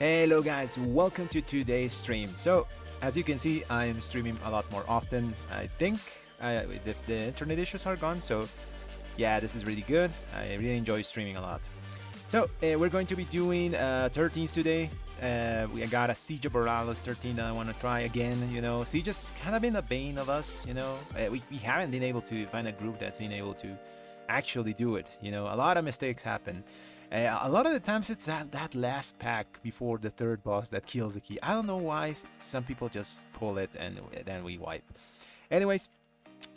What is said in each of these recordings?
Hello guys, welcome to today's stream. So as you can see, I am streaming a lot more often. I think the internet issues are gone, so yeah, this is really good. I really enjoy streaming a lot. So we're going to be doing 13s today. We got a Siege of Borealis 13 that I want to try again. You know, Siege has kind of been a bane of us. You know, we haven't been able to find a group that's been able to actually do it. You know, a lot of mistakes happen. A lot of the times it's that last pack before the third boss that kills the key. I don't know why some people just pull it and then we wipe. Anyways,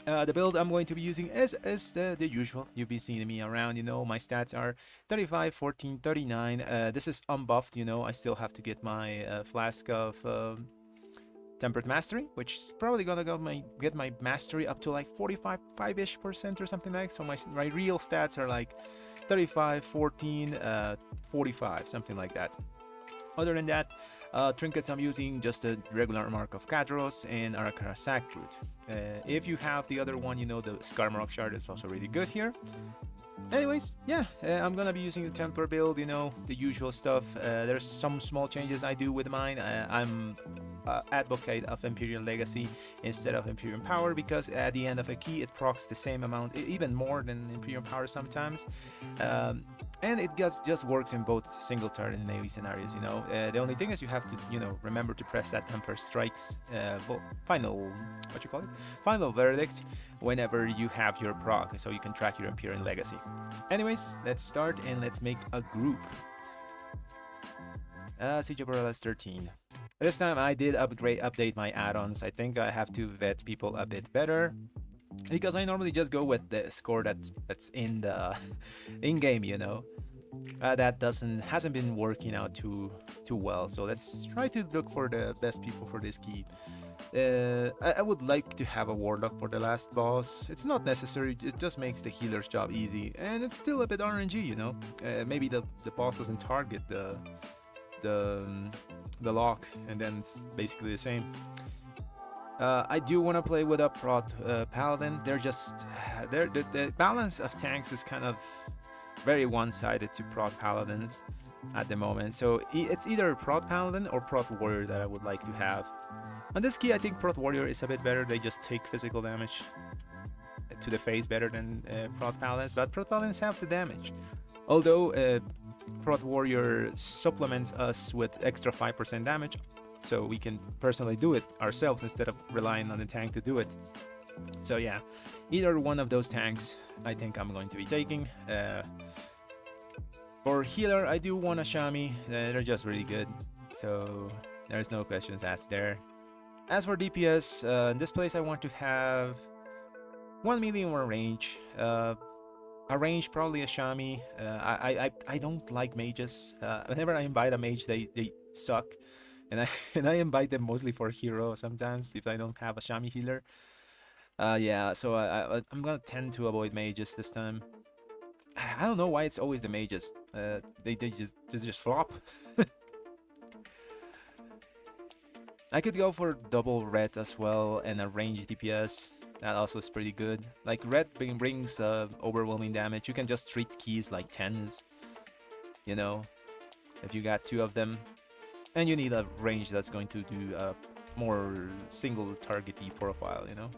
the build I'm going to be using is the usual. You'll be seeing me around, you know. My stats are 35, 14, 39. This is unbuffed, you know. I still have to get my flask of tempered mastery, which is probably gonna get my mastery up to like 45-ish% or something like. So my real stats are like 35, 14, 45, something like that. Other than that, trinkets I'm using just a regular Mark of Kadros and Arakara Sackroot. If you have the other one, you know, the Skarmarok Shard is also really good here. Anyways, yeah, I'm gonna be using the Templar build, you know, the usual stuff. There's some small changes I do with mine. I'm advocate of Imperial Legacy instead of Imperial Power, because at the end of a key it procs the same amount, even more than Imperial Power sometimes. And it just works in both single turn and AoE scenarios, you know. The only thing is you have to, you know, remember to press that Temper Strikes final verdict whenever you have your proc, so you can track your Imperial Legacy. Anyways, let's start and let's make a group. Siege of Borealis 13. This time I did update my add-ons. I think I have to vet people a bit better, because I normally just go with the score that's in the in-game, you know. That hasn't been working out too well. So let's try to look for the best people for this key. I would like to have a Warlock for the last boss. It's not necessary, it just makes the healer's job easy, and it's still a bit RNG, you know. Maybe the boss doesn't target the lock, and then it's basically the same. I do want to play with a prot paladin. The balance of tanks is kind of very one-sided to prot paladins at the moment, so it's either prot paladin or prot warrior that I would like to have. On this key, I think prot warrior is a bit better. They just take physical damage to the face better than prot paladins, but prot paladins have the damage. Although prot warrior supplements us with extra 5% damage, so we can personally do it ourselves instead of relying on the tank to do it. So yeah, either one of those tanks I think I'm going to be taking. For healer, I do want a Shami. They're just really good, so there's no questions asked there. As for DPS, in this place I want to have 1 million more range. A range, probably a Shami. I don't like mages. Whenever I invite a mage, they suck. And I invite them mostly for hero sometimes if I don't have a Shami healer. Yeah, so I'm gonna tend to avoid mages this time. I don't know why it's always the mages. They just flop. I could go for double red as well and a range DPS. That also is pretty good. Like red brings overwhelming damage. You can just treat keys like 10s, you know, if you got 2 of them. And you need a range that's going to do a more single targety profile, you know.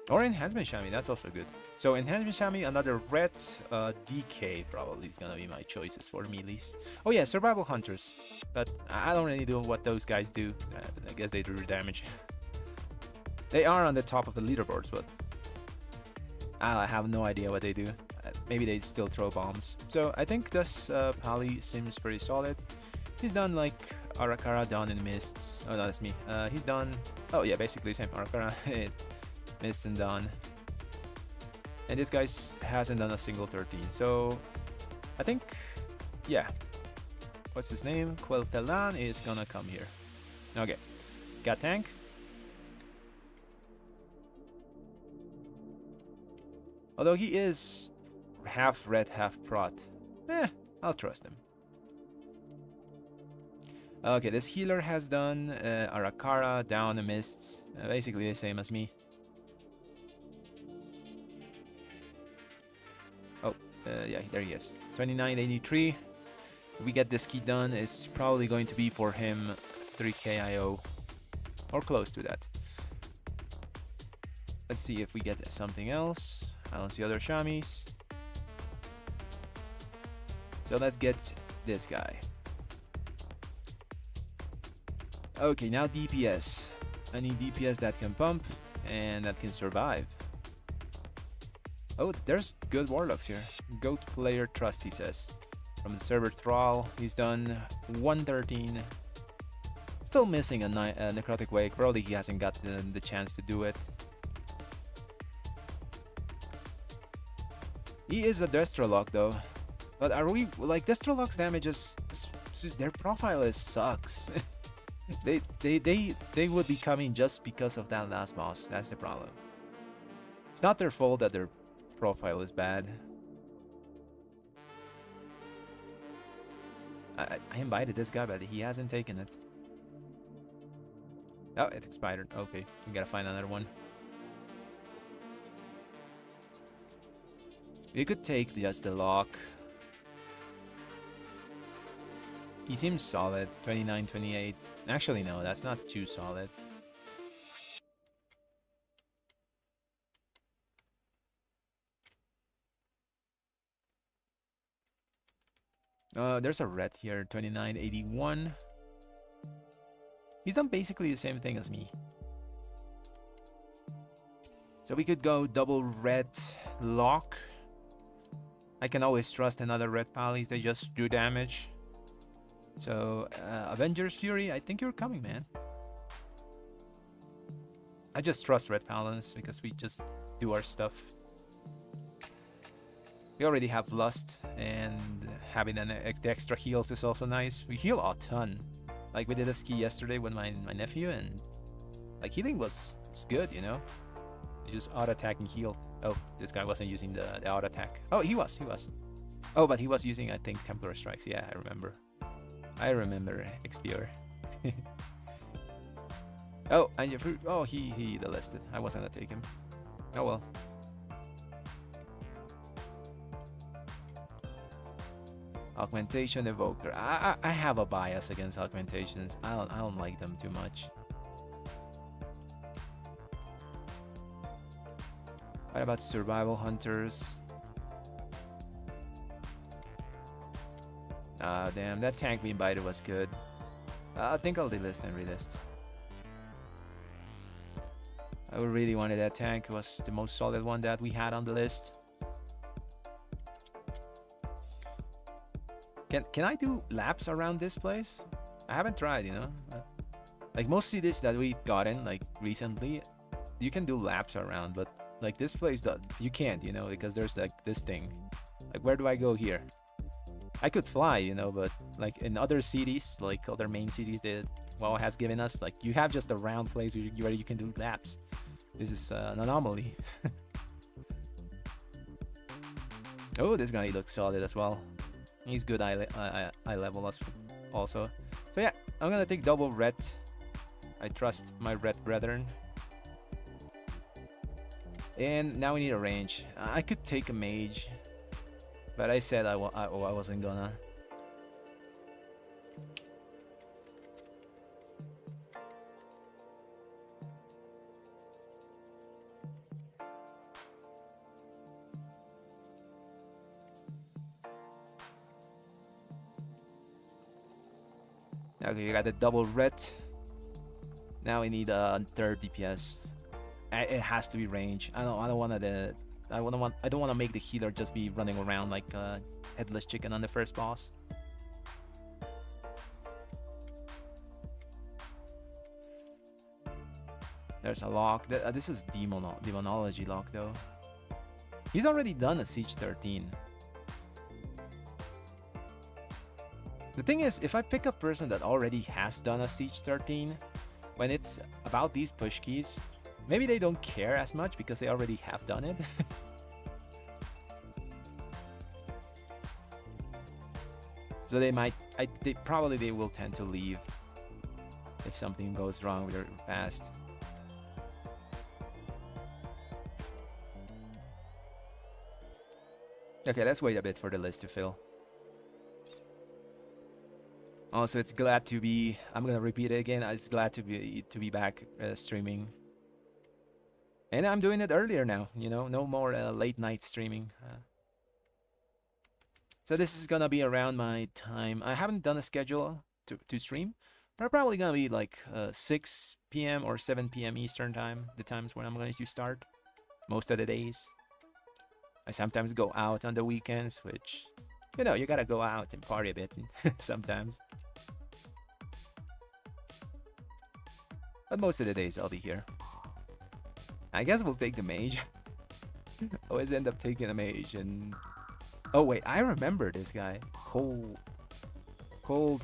Or Enhancement Shami, that's also good. So Enhancement Shami, another red, DK probably is gonna be my choices for melees. Oh yeah, Survival Hunters. But I don't really know what those guys do. I guess they do damage. They are on the top of the leaderboards, but I have no idea what they do. Maybe they still throw bombs. So I think this Pali seems pretty solid. He's done like Arakara, Dawn, and Mists. Oh no, that's me. He's done... Oh yeah, basically the same. Arakara, Mists, and Dawn. And this guy hasn't done a single 13. So I think, yeah. What's his name? Queltelan is gonna come here. Okay. Got tank. Although he is half red, half prot. I'll trust him. Okay, this healer has done Arakara, Down, and Mists. Basically the same as me. Oh, yeah, there he is. 2983. If we get this key done, it's probably going to be for him 3k IO or close to that. Let's see if we get something else. I don't see other Shamis. So let's get this guy. Okay, now DPS. I need DPS that can pump and that can survive. Oh, there's good warlocks here. Goat player trust, he says. From the server Thrall, he's done 113. Still missing a necrotic wake. Probably he hasn't got the chance to do it. He is a Destrolock though. But are we like Destrolock's damage is their profile is sucks. they would be coming just because of that last boss. That's the problem. It's not their fault that their profile is bad. I invited this guy, but he hasn't taken it. Oh, it expired. Okay, we gotta find another one. We could take just the lock. He seems solid. 29, 28. Actually, no, that's not too solid. There's a red here. 29, 81. He's done basically the same thing as me. So we could go double red lock. I can always trust another red pallies. They just do damage. So, Avengers Fury, I think you're coming, man. I just trust red pallies because we just do our stuff. We already have Lust, and having the extra heals is also nice. We heal a ton. Like, we did a ski yesterday with my nephew, and like, healing was good, you know? You just auto-attack and heal. Oh, this guy wasn't using the auto-attack. Oh, he was. Oh, but he was using, I think, Templar Strikes. Yeah, I remember. XPR. Oh, and oh, he delisted. I wasn't gonna take him. Oh well. Augmentation Evoker. I have a bias against augmentations. I don't like them too much. What about Survival Hunters? Ah, damn, that tank we invited was good. I think I'll delist and relist. I really wanted that tank. It was the most solid one that we had on the list. Can I do laps around this place? I haven't tried, you know. Like most cities that we got in, like recently, you can do laps around, but like this place, you can't, you know, because there's like this thing. Like, where do I go here? I could fly, you know, but like in other cities, like other main cities that WoW has given us, like you have just a round place where you can do laps. This is an anomaly. Oh, this guy looks solid as well. He's good eye level also. So yeah, I'm gonna take double red. I trust my red brethren. And now we need a range. I could take a mage, but I said I wasn't gonna. Okay, you got the double red. Now we need a third DPS. It has to be range. I don't want to make the healer just be running around like a headless chicken on the first boss. There's a lock. This is demonology lock though. He's already done a Siege 13. The thing is, if I pick a person that already has done a Siege 13, when it's about these push keys, maybe they don't care as much because they already have done it. So they will tend to leave if something goes wrong with their fast. Okay, let's wait a bit for the list to fill. Also, it's glad to be. I'm gonna repeat it again. It's glad to be back streaming, and I'm doing it earlier now. You know, no more late night streaming. So this is gonna be around my time. I haven't done a schedule to stream, but probably gonna be like 6 p.m. or 7 p.m. Eastern time. The times when I'm going to start most of the days. I sometimes go out on the weekends, which, you know, you gotta go out and party a bit sometimes. But most of the days I'll be here. I guess we'll take the mage. Always end up taking a mage and... Oh wait, I remember this guy. Cold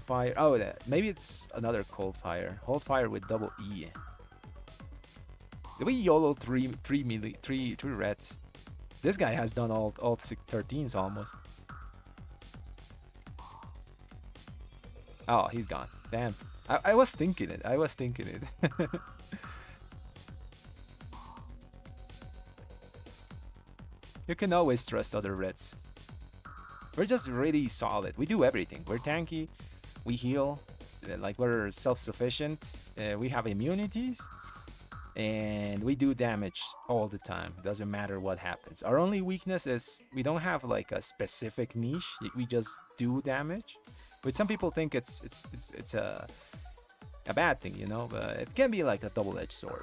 fire. Oh, maybe it's another cold fire. Cold fire with double E. Did we YOLO three reds? This guy has done all 13s almost. Oh, he's gone. Damn. I was thinking it. I was thinking it. You can always trust other reds. We're just really solid. We do everything. We're tanky. We heal. Like, we're self-sufficient. We have immunities. And we do damage all the time. Doesn't matter what happens. Our only weakness is we don't have like a specific niche. We just do damage. Which some people think it's a bad thing, you know, but it can be like a double-edged sword.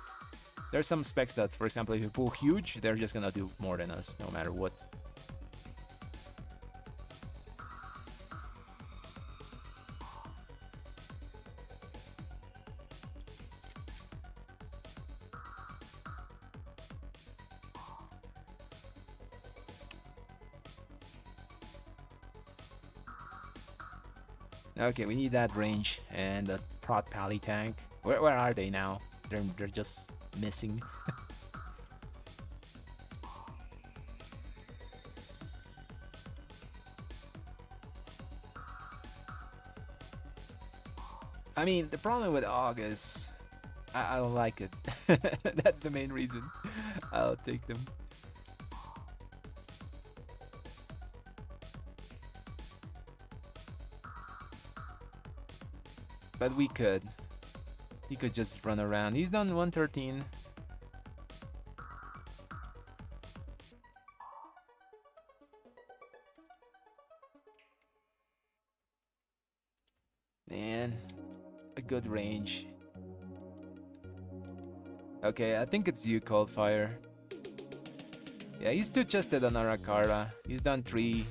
There's some specs that, for example, if you pull huge, they're just gonna do more than us, no matter what. Okay, we need that range and the prot pally tank. Where are they now? They're just missing. I mean, the problem with AUG is I don't like it. That's the main reason. I'll take them. But we could. He could just run around. He's done 113. Man, a good range. Okay, I think it's you, Coldfire. Yeah, he's two-chested on Arakara. He's done 3.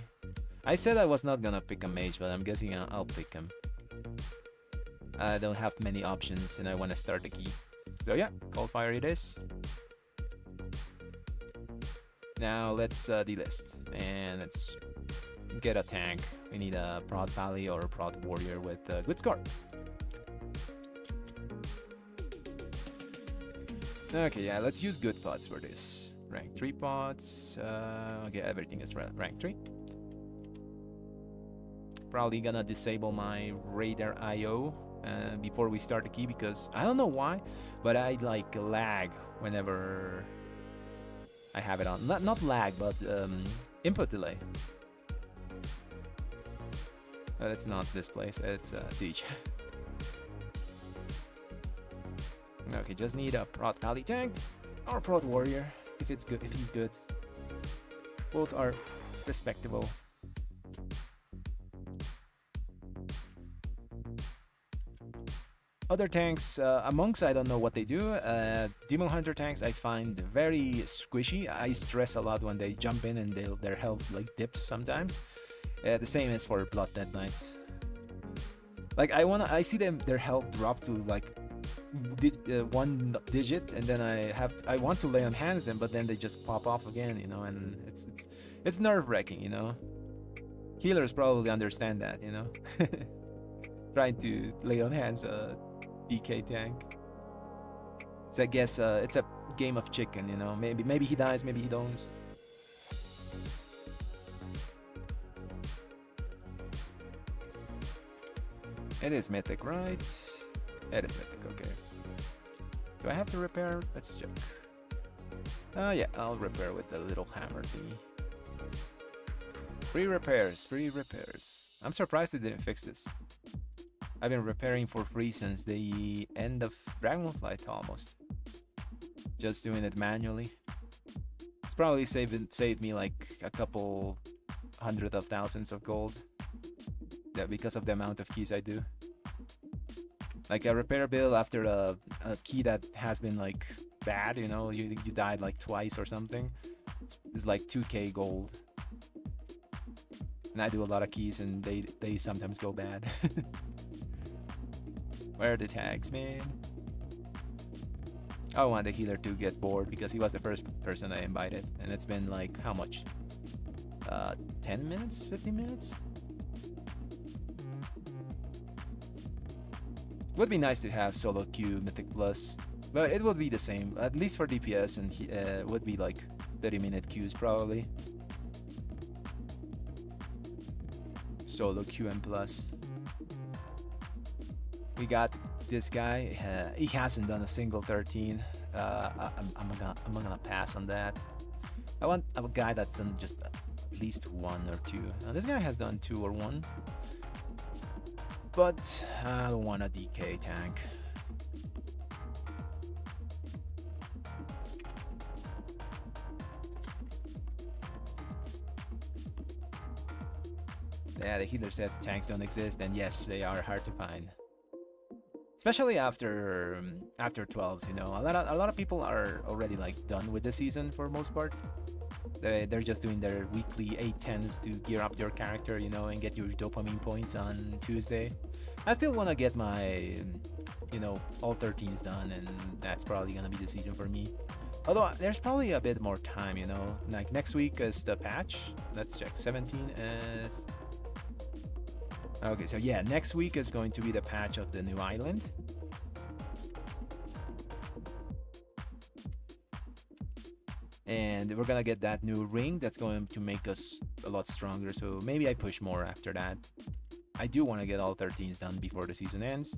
I said I was not gonna pick a mage, but I'm guessing I'll pick him. I don't have many options and I want to start the key. So yeah, Coldfire it is. Now let's delist and let's get a tank. We need a prot pally or a prot warrior with a good score. Okay, yeah, let's use good pots for this. Rank 3 pots. Okay, everything is rank 3. Probably gonna disable my radar IO before we start the key, because I don't know why, but I like lag whenever I have it on. Not lag, but input delay. It's not this place, it's Siege. Okay, just need a prot pally tank or prot warrior if it's good, if he's good. Both are respectable. Other tanks, monks, I don't know what they do. Demon Hunter tanks I find very squishy. I stress a lot when they jump in and their health like dips sometimes. The same as for Blood Dead Knights. Like I see their health drop to like 1 digit, and then I want to lay on hands them, but then they just pop off again, you know, and it's nerve-wracking, you know. Healers probably understand that, you know. Trying to lay on hands DK tank. So I guess it's a game of chicken, you know. Maybe he dies, maybe he don't. It is Mythic, right? It is Mythic, okay. Do I have to repair? Let's check. Yeah, I'll repair with the little hammer thingy. Free repairs, free repairs. I'm surprised they didn't fix this. I've been repairing for free since the end of Dragonflight almost. Just doing it manually. It's probably saved me like a couple hundred of thousands of gold. Because of the amount of keys I do. Like a repair bill after a key that has been like bad, you know, you died like twice or something. It's like 2k gold. And I do a lot of keys and they sometimes go bad. Where are the tags, man? I want the healer to get bored because he was the first person I invited. And it's been like, how much? 10 minutes? 15 minutes? Would be nice to have solo queue Mythic Plus. But it would be the same, at least for DPS, and would be like 30-minute queues probably. Solo QM Plus. We got this guy. He hasn't done a single 13. I'm gonna pass on that. I want a guy that's done just at least 1 or 2. Now, this guy has done 2 or 1. But I don't want a DK tank. Yeah, the healer said tanks don't exist, and yes, they are hard to find. Especially after 12s, you know. A lot of people are already like done with the season for most part. They're just doing their weekly 8-10s to gear up your character, you know, and get your dopamine points on Tuesday. I still want to get my, you know, all 13s done, and that's probably gonna be the season for me. Although there's probably a bit more time, you know. Like next week is the patch. Let's check. 17 is. Okay, so yeah, next week is going to be the patch of the new island. And we're gonna get that new ring that's going to make us a lot stronger, so maybe I push more after that. I do want to get all 13s done before the season ends.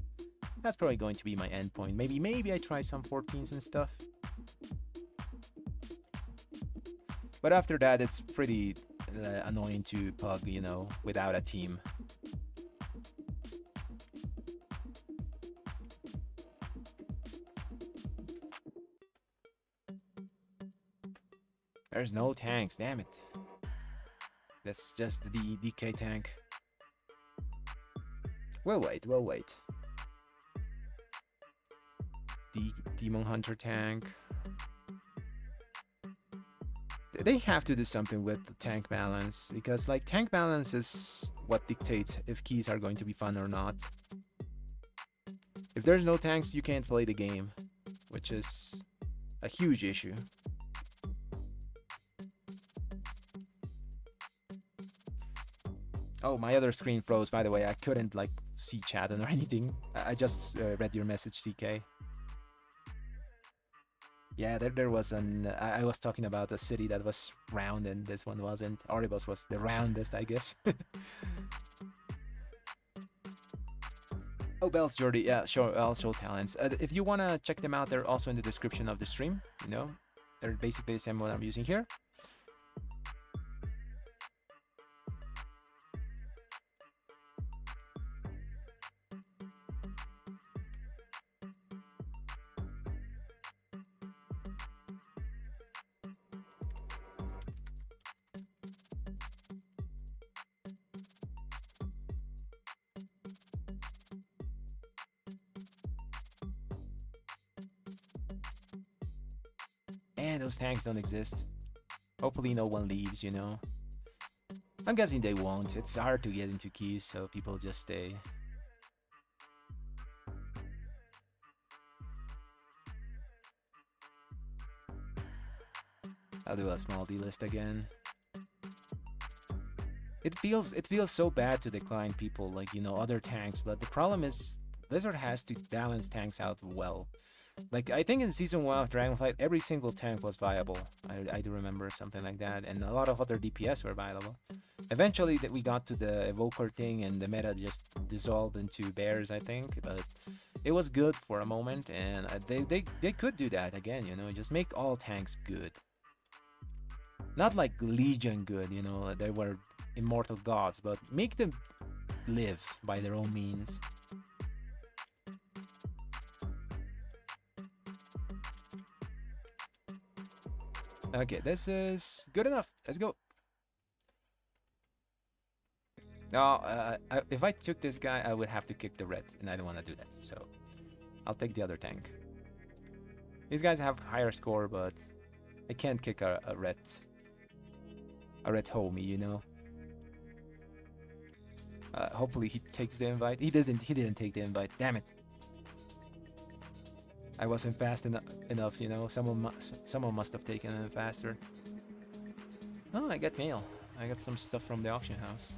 That's probably going to be my end point. Maybe I try some 14s and stuff. But after that, it's pretty annoying to pug, you know, without a team. There's no tanks, damn it. That's just the DK tank. We'll wait. The Demon Hunter tank. They have to do something with the tank balance, because like tank balance is what dictates if keys are going to be fun or not. If there's no tanks, you can't play the game, which is a huge issue. Oh, my other screen froze, by the way. I couldn't like see chat or anything. I just read your message, CK. Yeah, there was I was talking about a city that was round and this one wasn't. Oribos was the roundest, I guess. Oh, Bells Jordy, yeah, sure, I'll show talents. If you want to check them out, they're also in the description of the stream, you know. They're basically the same one I'm using here. And those tanks don't exist. Hopefully no one leaves, you know. I'm guessing they won't. It's hard to get into keys, so people just stay. I'll do a small D-list again. It feels so bad to decline people, like, you know, other tanks, but the problem is Blizzard has to balance tanks out well. Like, I think in Season 1 of Dragonflight, every single tank was viable. I do remember something like that, and a lot of other DPS were viable. Eventually, we got to the Evoker thing, and the meta just dissolved into bears, I think, but it was good for a moment, and they could do that again, you know, just make all tanks good. Not like Legion good, you know, they were immortal gods, but make them live by their own means. Okay, this is good enough. Let's go. No, if I took this guy, I would have to kick the red, and I don't want to do that. So I'll take the other tank. These guys have higher score, but I can't kick a red homie, you know. Hopefully he takes the invite. He didn't take the invite. Damn it. I wasn't fast enough, you know. Someone must have taken it faster. Oh, I got mail. I got some stuff from the auction house.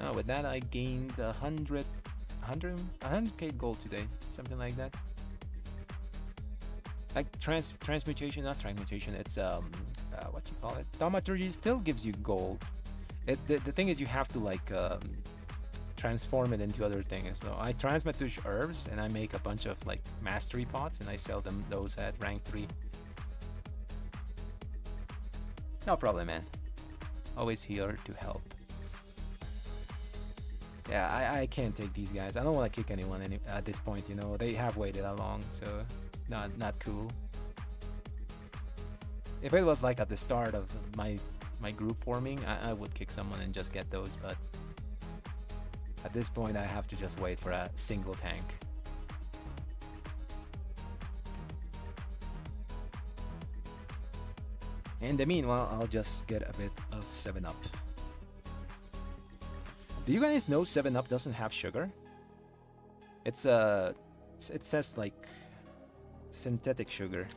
Oh, with that I gained 100k gold today, something like that. Like transmutation, not transmutation. It's what you call it? Thaumaturgy still gives you gold. The thing is, you have to like transform it into other things. So I transmutate herbs and I make a bunch of like mastery pots and I sell those at rank 3. No problem, man. Always here to help. Yeah, I can't take these guys. I don't want to kick anyone at this point, you know. They have waited that long, so it's not cool. If it was like at the start of my group forming, I would kick someone and just get those, but at this point I have to just wait for a single tank. In the meanwhile, I'll just get a bit of 7-Up. Do you guys know 7-Up doesn't have sugar? It says like synthetic sugar.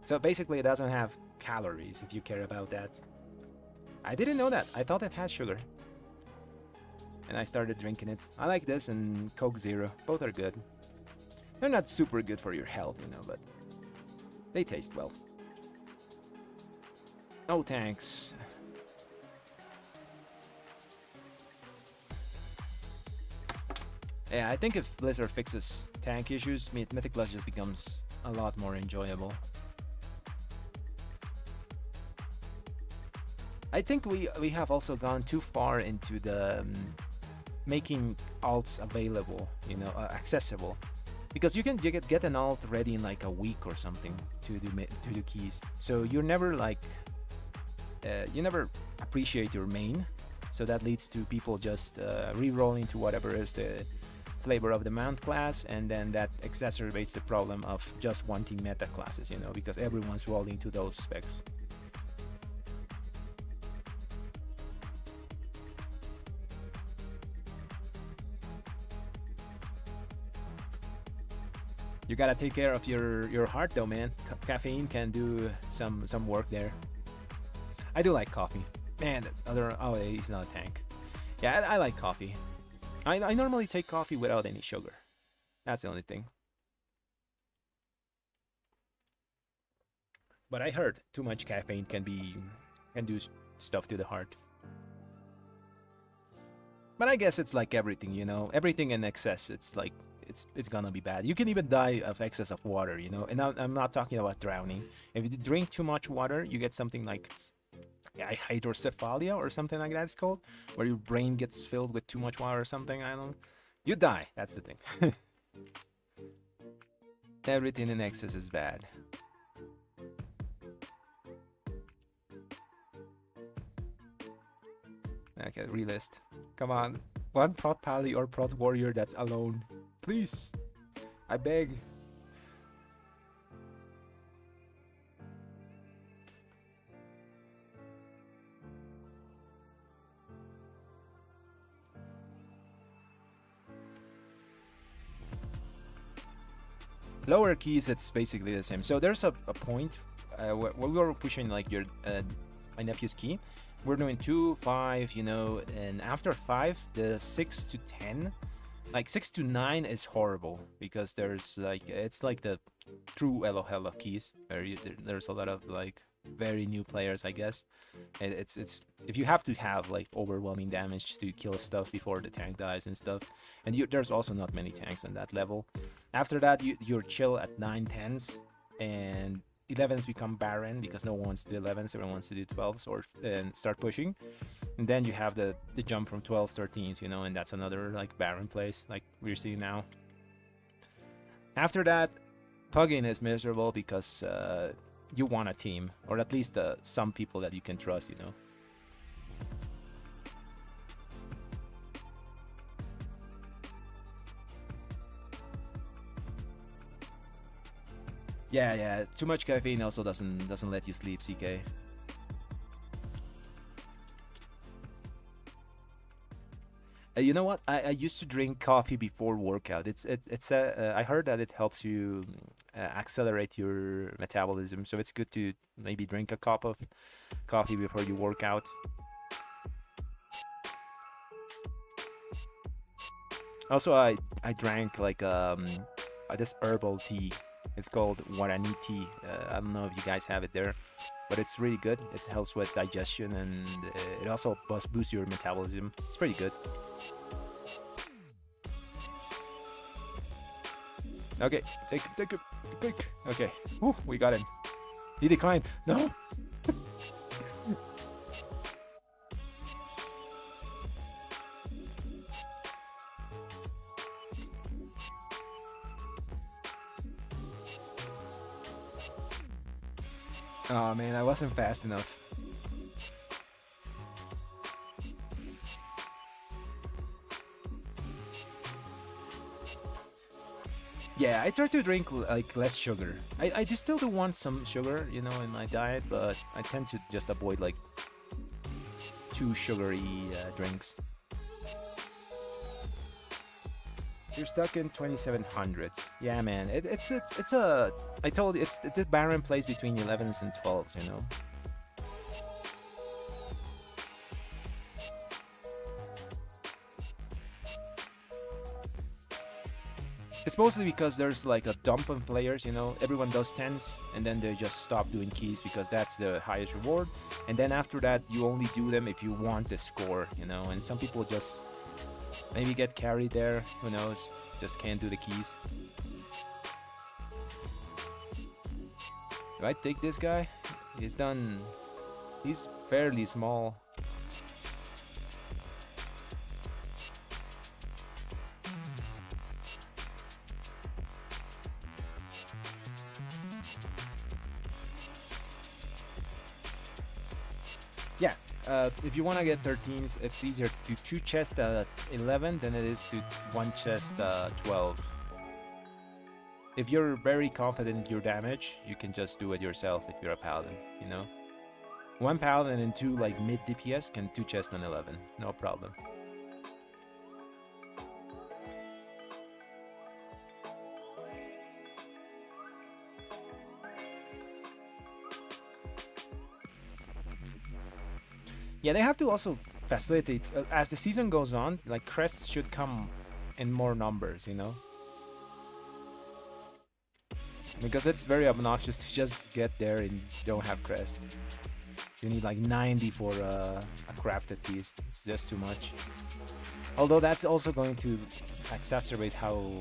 So basically it doesn't have calories, if you care about that. I didn't know that. I thought it has sugar. And I started drinking it. I like this and Coke Zero. Both are good. They're not super good for your health, you know, but they taste well. No tanks. Yeah, I think if Blizzard fixes tank issues, Mythic Plus just becomes a lot more enjoyable. I think we have also gone too far into the making alts available, you know, accessible, because you get an alt ready in like a week or something to do keys. So you're never like you never appreciate your main. So that leads to people just re-rolling to whatever is the flavor of the mount class, and then that exacerbates the problem of just wanting meta classes, you know, because everyone's rolling to those specs. You gotta take care of your heart though, man. Caffeine can do some work there. I do like coffee. Man, that's other. Oh, he's not a tank. Yeah, I like coffee. I normally take coffee without any sugar. That's the only thing. But I heard too much caffeine can do stuff to the heart. But I guess it's like everything, you know. Everything in excess, it's like it's gonna be bad. You can even die of excess of water, you know. And now I'm not talking about drowning. If you drink too much water, you get something like hydrocephalia or something like that it's called, where your brain gets filled with too much water or something. I don't know. You die. That's the thing. Everything in excess is bad. Okay, relist. Come on. One prot pally or prot warrior that's alone. Please. I beg. Lower keys, it's basically the same. So there's a point where we were pushing like my nephew's key. We're doing 2, 5, you know, and after 5, the 6 to 10, like 6 to 9 is horrible, because there's like, it's like the true LOL of keys, where there's a lot of like very new players, I guess. And it's if you have to have like overwhelming damage to kill stuff before the tank dies and stuff, and there's also not many tanks on that level. After that, you're chill at 9, 10s, and 11s become barren because no one wants to do 11s, everyone wants to do 12s and start pushing. And then you have the jump from 12s, 13s, you know, and that's another like barren place like we're seeing now. After that, Pugging is miserable because you want a team, or at least some people that you can trust, you know. Yeah, too much caffeine also doesn't let you sleep, CK. You know what? I used to drink coffee before workout. I heard that it helps you accelerate your metabolism, so it's good to maybe drink a cup of coffee before you work out. Also, I drank like this herbal tea. It's called Guarani tea. I don't know if you guys have it there, but it's really good. It helps with digestion, and it also boosts your metabolism. It's pretty good. Okay, take. Okay, whew, we got him. He declined. No. Oh man, I wasn't fast enough. Yeah, I try to drink like less sugar. I still do want some sugar, you know, in my diet, but I tend to just avoid like too sugary drinks. You're stuck in 2700s. Yeah, man. It's a. I told you it's the Baron plays between 11s and 12s. You know. It's mostly because there's like a dump of players, you know. Everyone does 10s, and then they just stop doing keys because that's the highest reward. And then after that, you only do them if you want the score, you know. And some people just maybe get carried there, who knows, just can't do the keys. Do I take this guy? He's fairly small. Yeah, if you want to get 13s, it's easier to do 2 chests 11 than it is to 1 chest 12. If you're very confident in your damage, you can just do it yourself if you're a paladin, you know? 1 paladin and 2 like mid DPS can 2 chests on 11, no problem. Yeah, they have to also facilitate, as the season goes on, like crests should come in more numbers, you know? Because it's very obnoxious to just get there and don't have crests. You need like 90 for a crafted piece. It's just too much. Although that's also going to exacerbate how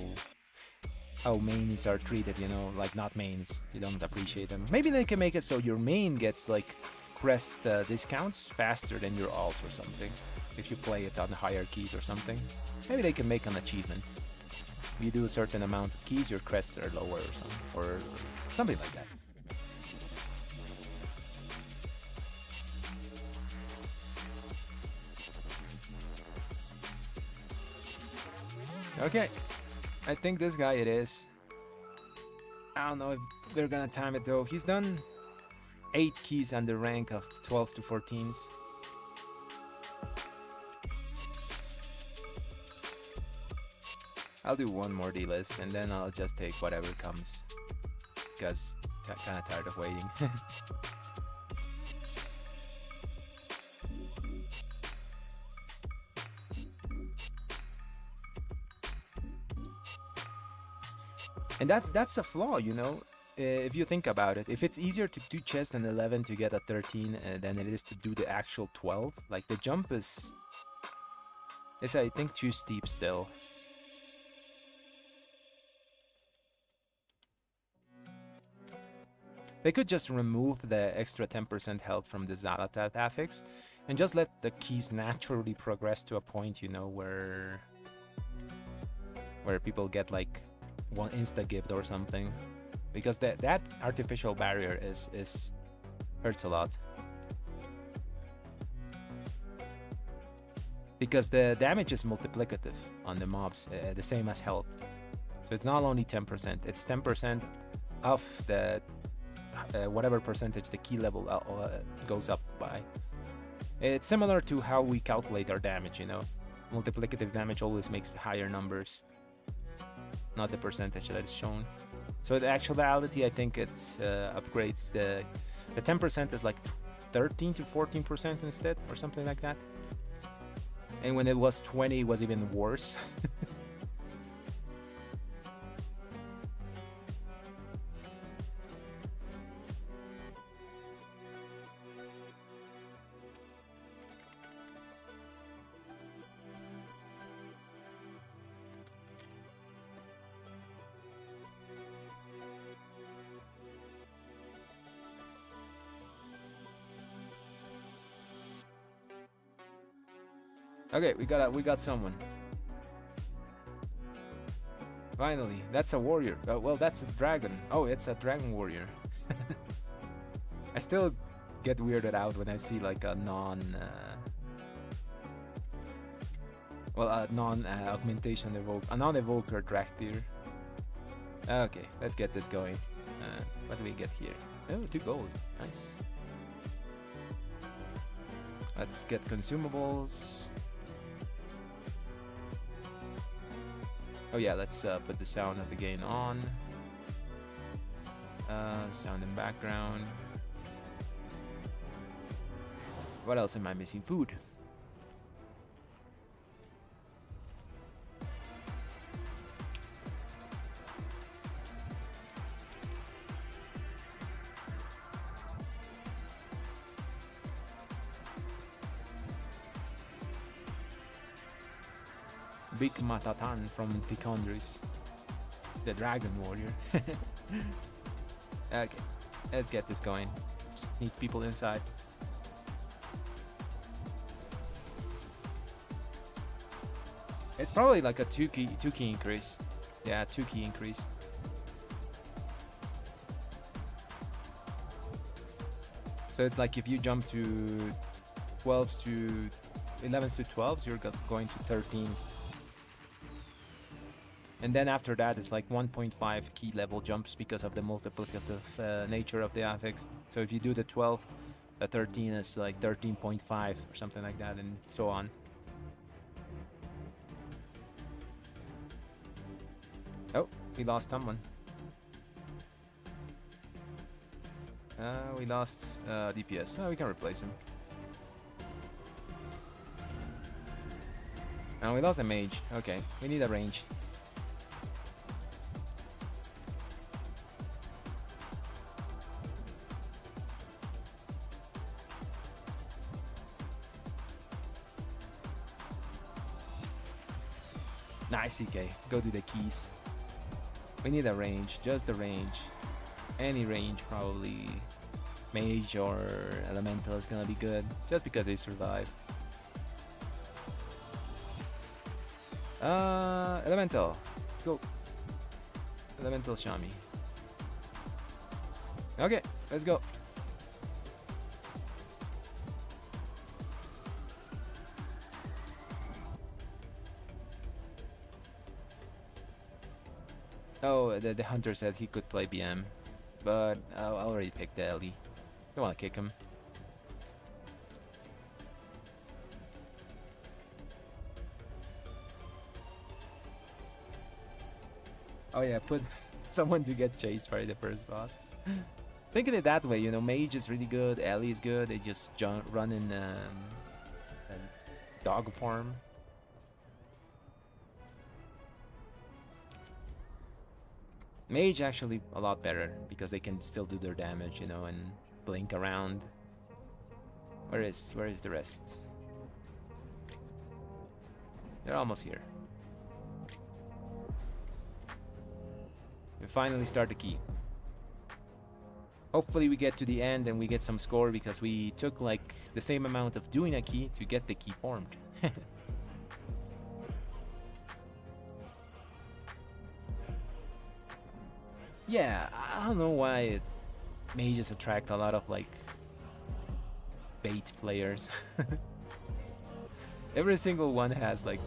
mains are treated, you know, like not mains. You don't appreciate them. Maybe they can make it so your main gets like crest discounts faster than your alts or something. If you play it on higher keys or something. Maybe they can make an achievement. You do a certain amount of keys, your crests are lower or something like that. Okay, I think this guy it is. I don't know if we're gonna time it though. He's done 8 keys on the rank of 12s to 14s. I'll do one more D-list and then I'll just take whatever comes, because I'm kind of tired of waiting. And that's a flaw, you know, if you think about it. If it's easier to do chest in 11 to get a 13 than it is to do the actual 12, like the jump is I think too steep still. They could just remove the extra 10% health from the Xalatat affix and just let the keys naturally progress to a point, you know, where people get like one insta-gift or something. because that artificial barrier is hurts a lot. Because the damage is multiplicative on the mobs, the same as health. So it's not only 10%, it's 10% of the whatever percentage the key level goes up by. It's similar to how we calculate our damage, you know. Multiplicative damage always makes higher numbers, not the percentage that is shown. So the actuality, I think it upgrades the 10% is like 13 to 14% instead, or something like that. And when it was 20, it was even worse. Okay, we got someone. Finally, that's a warrior. Well, that's a dragon. Oh, it's a dragon warrior. I still get weirded out when I see like a augmentation evoke, a non-evoker Draktyr. Okay, let's get this going. What do we get here? Oh, 2 gold. Nice. Let's get consumables. Oh yeah, let's put the sound of the game on. Sound in background. What else am I missing? Food. Big Matatan from Ticondris, the dragon warrior. Okay, let's get this going. Just need people inside. It's probably like a 2 key increase. Yeah, 2 key increase. So it's like if you jump to 12s to 11s to 12s, you're going to 13s. And then after that, it's like 1.5 key level jumps because of the multiplicative nature of the affix. So if you do the 12, the 13 is like 13.5 or something like that, and so on. Oh, we lost someone. We lost DPS. Oh, we can replace him. Oh, we lost a mage. Okay, we need a range. Nice, CK. Go do the keys. We need a range, just a range. Any range, probably. Mage or Elemental is gonna be good, just because they survive. Elemental. Let's go. Elemental Shami. Okay, let's go. Oh, the hunter said he could play BM, but I already picked the LE. Don't want to kick him. Oh yeah, put someone to get chased by the first boss. Think of it that way, you know, Mage is really good, Ellie is good, they just run in dog form. Mage actually a lot better because they can still do their damage, you know, and blink around. Where is the rest? They're almost here. We finally start the key. Hopefully we get to the end and we get some score because we took like the same amount of doing a key to get the key formed. Yeah, I don't know why mages attract a lot of like bait players. Every single one has like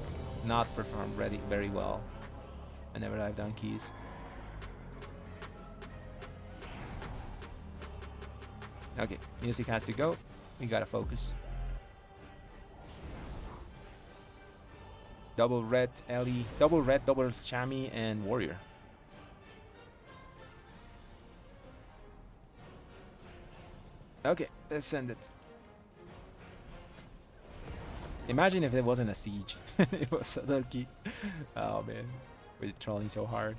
not performed very well whenever I've done keys. Okay, music has to go. We gotta focus. Double red Ellie, double red, double Shami, and warrior. Okay, let's send it. Imagine if it wasn't a siege. It was a key. Oh man, we're trolling so hard.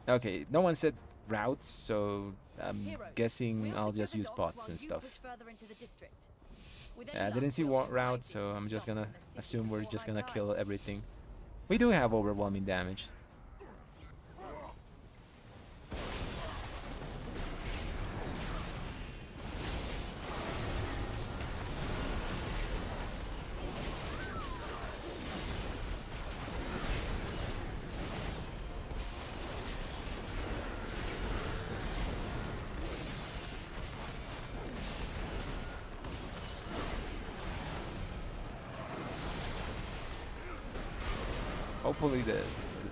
Okay, no one said routes, so I'm guessing I'll just use bots and stuff. I didn't see what route, so I'm just gonna assume we're just gonna kill everything. We do have overwhelming damage. Hopefully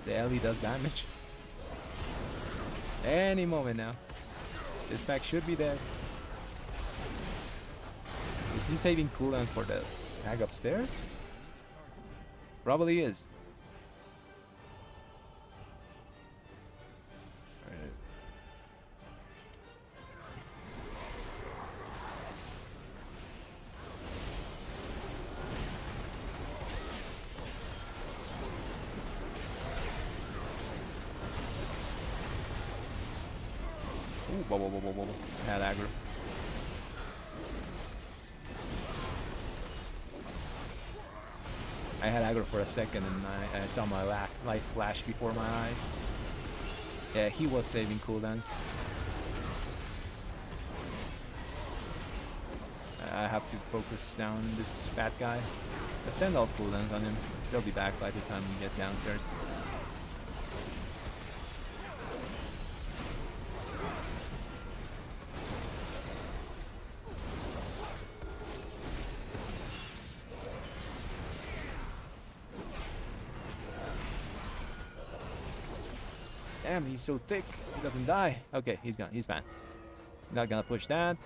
the Ellie does damage. Any moment now. This pack should be dead. Is he saving cooldowns for the hag upstairs? Probably is. Ooh, whoa. I had aggro. I had aggro for a second and I saw my life flash before my eyes. Yeah, he was saving cooldowns. I have to focus down this fat guy. I send all cooldowns on him. They'll be back by the time we get downstairs. Damn, he's so thick. He doesn't die. Okay, he's gone. He's fine. Not gonna push that.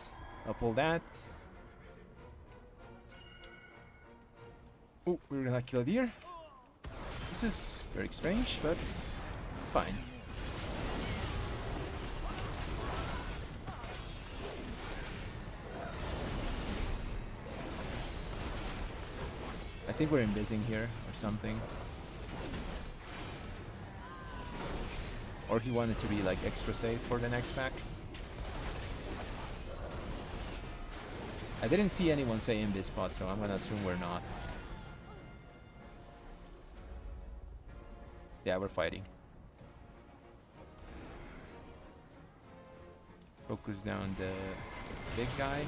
I'll pull that. Oh, we're gonna kill a deer. This is very strange, but fine. I think we're invising here or something. Or he wanted to be like extra safe for the next pack. I didn't see anyone say in this spot, so I'm gonna assume we're not. Yeah, we're fighting. Focus down the big guy.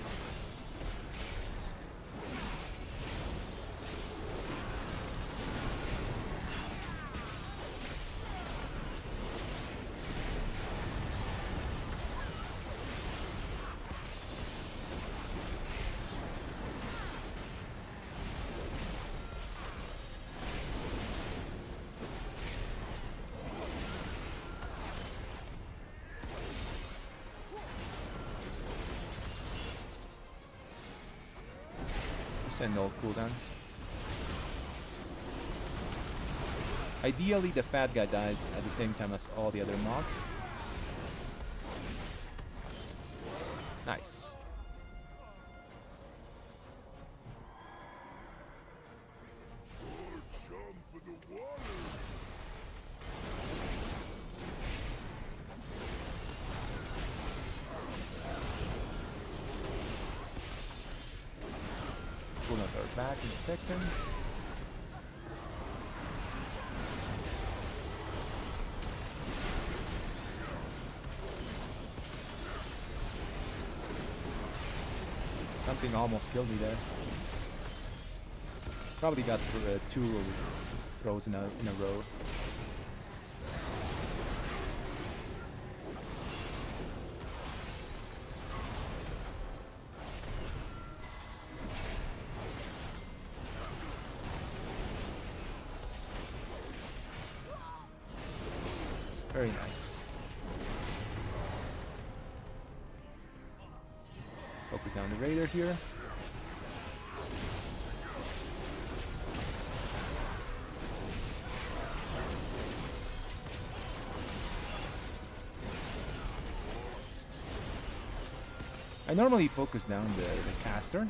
And all cooldowns. Ideally, the fat guy dies at the same time as all the other mobs. Nice. Cooldowns are back in a second. Something almost killed me there. Probably got two throws in a row. Very nice. Focus down the Raider here. I normally focus down the caster,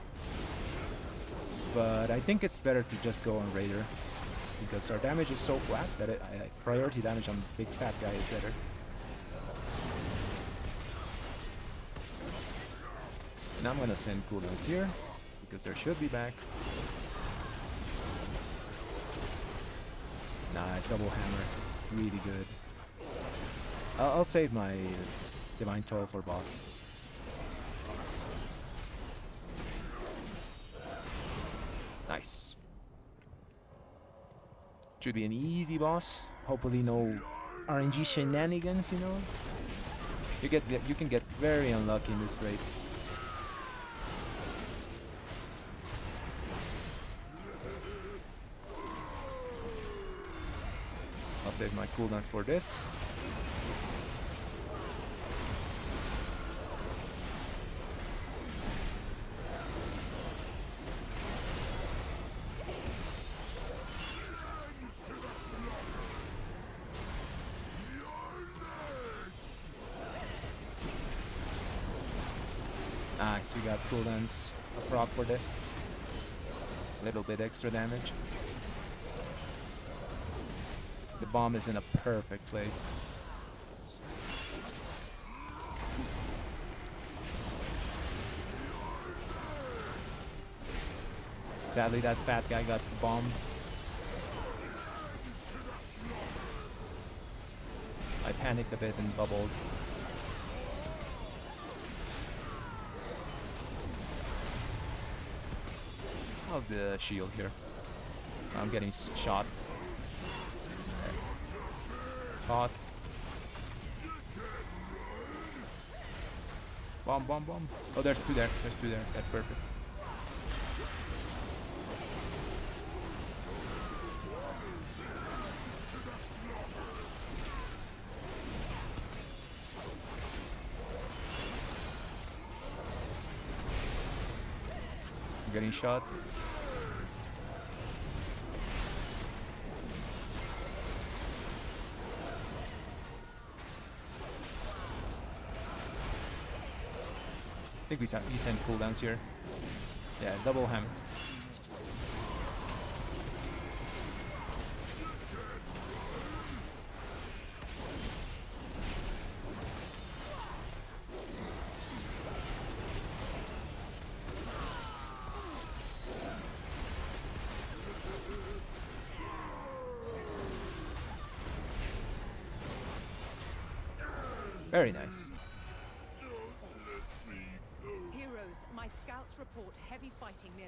but I think it's better to just go on Raider because our damage is so flat that priority damage on big fat guy is better. And I'm gonna send cooldowns here because there should be back. Nice double hammer. It's really good. I'll save my Divine Toll for boss. Nice. Should be an easy boss. Hopefully no RNG shenanigans, you know. You can get very unlucky in this race. I'll save my cooldowns for this. Nice, we got cooldowns a proc for this. A little bit extra damage. The bomb is in a perfect place. Sadly, that fat guy got the bomb. I panicked a bit and bubbled. Of the shield here. I'm getting shot. Caught. Bomb, bomb, bomb. Oh, there's two there. There's two there. That's perfect. I'm getting shot. I think we sent cooldowns here. Yeah, double hammer. Very nice.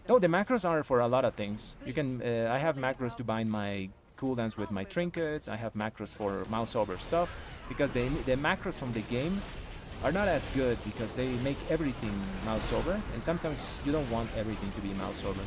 No, the macros are for a lot of things. You can. I have macros to bind my cooldowns with my trinkets. I have macros for mouse over stuff because the macros from the game are not as good because they make everything mouse over, and sometimes you don't want everything to be mouse over.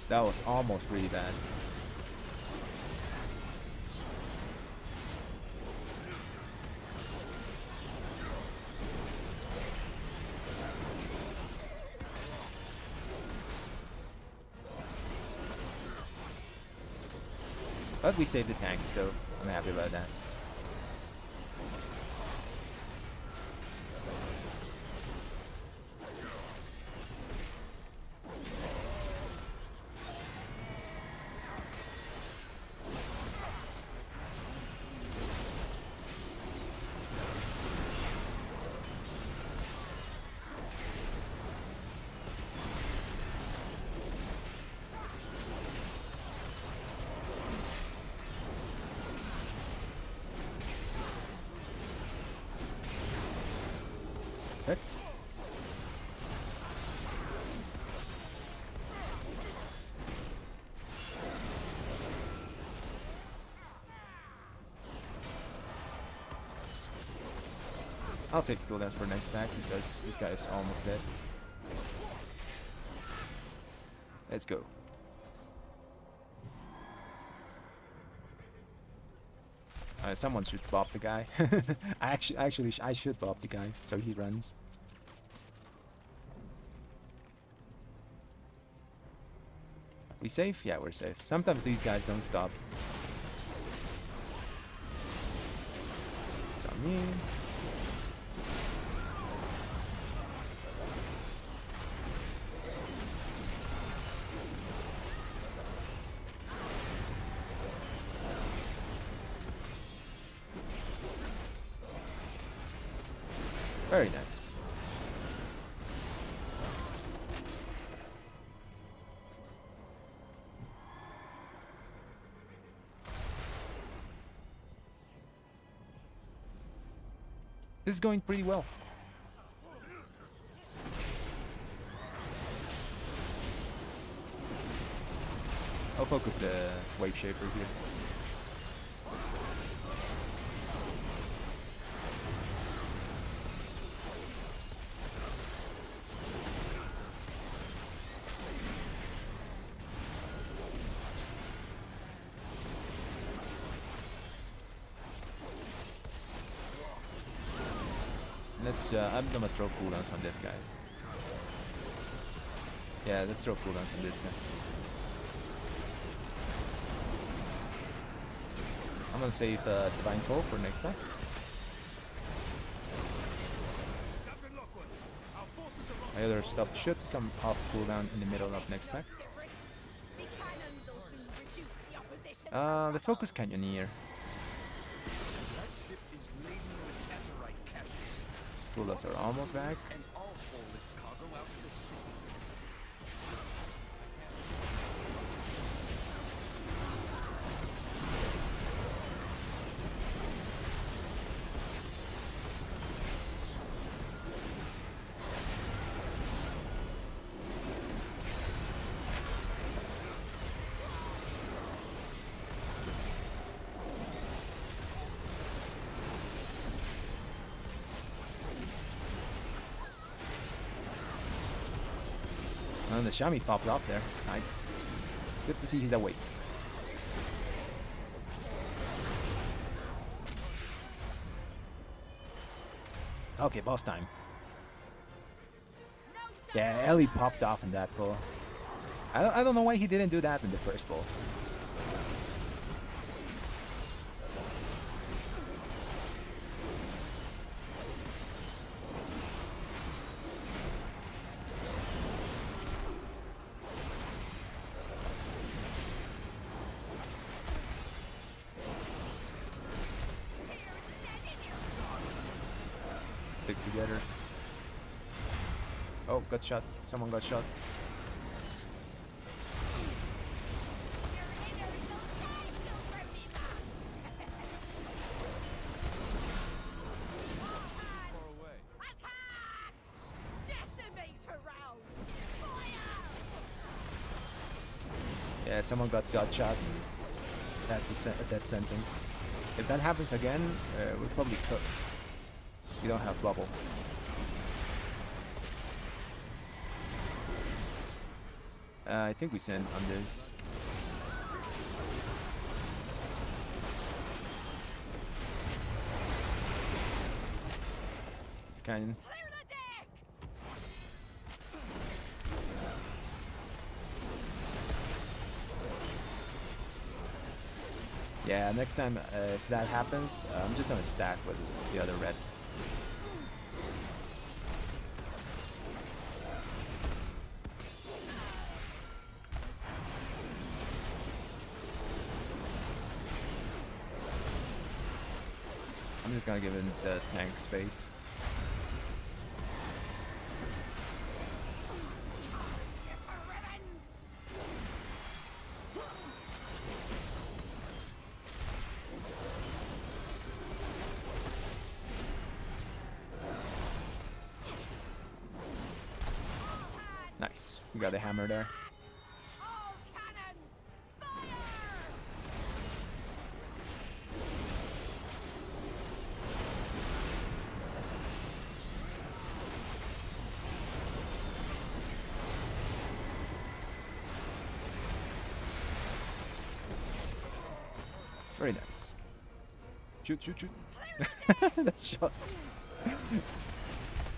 That was almost really bad. But we saved the tank, so I'm happy about that. Perfect. I'll take cooldowns for next pack because this guy is almost dead. Let's go. Someone should bop the guy. I should bop the guy so he runs. We safe? Yeah, we're safe. Sometimes these guys don't stop. It's on me. Very nice. This is going pretty well. I'll focus the wave shaper here. I'm gonna throw cooldowns on this guy. Yeah, let's throw cooldowns on this guy. I'm gonna save Divine Toll for next pack. My other stuff should come off cooldown in the middle of next pack. Let's focus Canyoneer. Coolers are almost back. And the Shami popped up there. Nice. Good to see he's awake. Okay, boss time. Yeah, Ellie popped off in that pull. I don't know why he didn't do that in the first pull. Stick together. Oh, got shot. Someone got shot. Yeah, someone got shot. That's a death sentence. If that happens again, we're probably cooked. We don't have bubble. I think we send on this. It's kind. Yeah, next time if that happens, I'm just gonna stack with the other red. I'm just gonna give him the tank space. We got the hammer there. All cannons, fire! Very nice. Shoot, shoot, shoot. That's shot.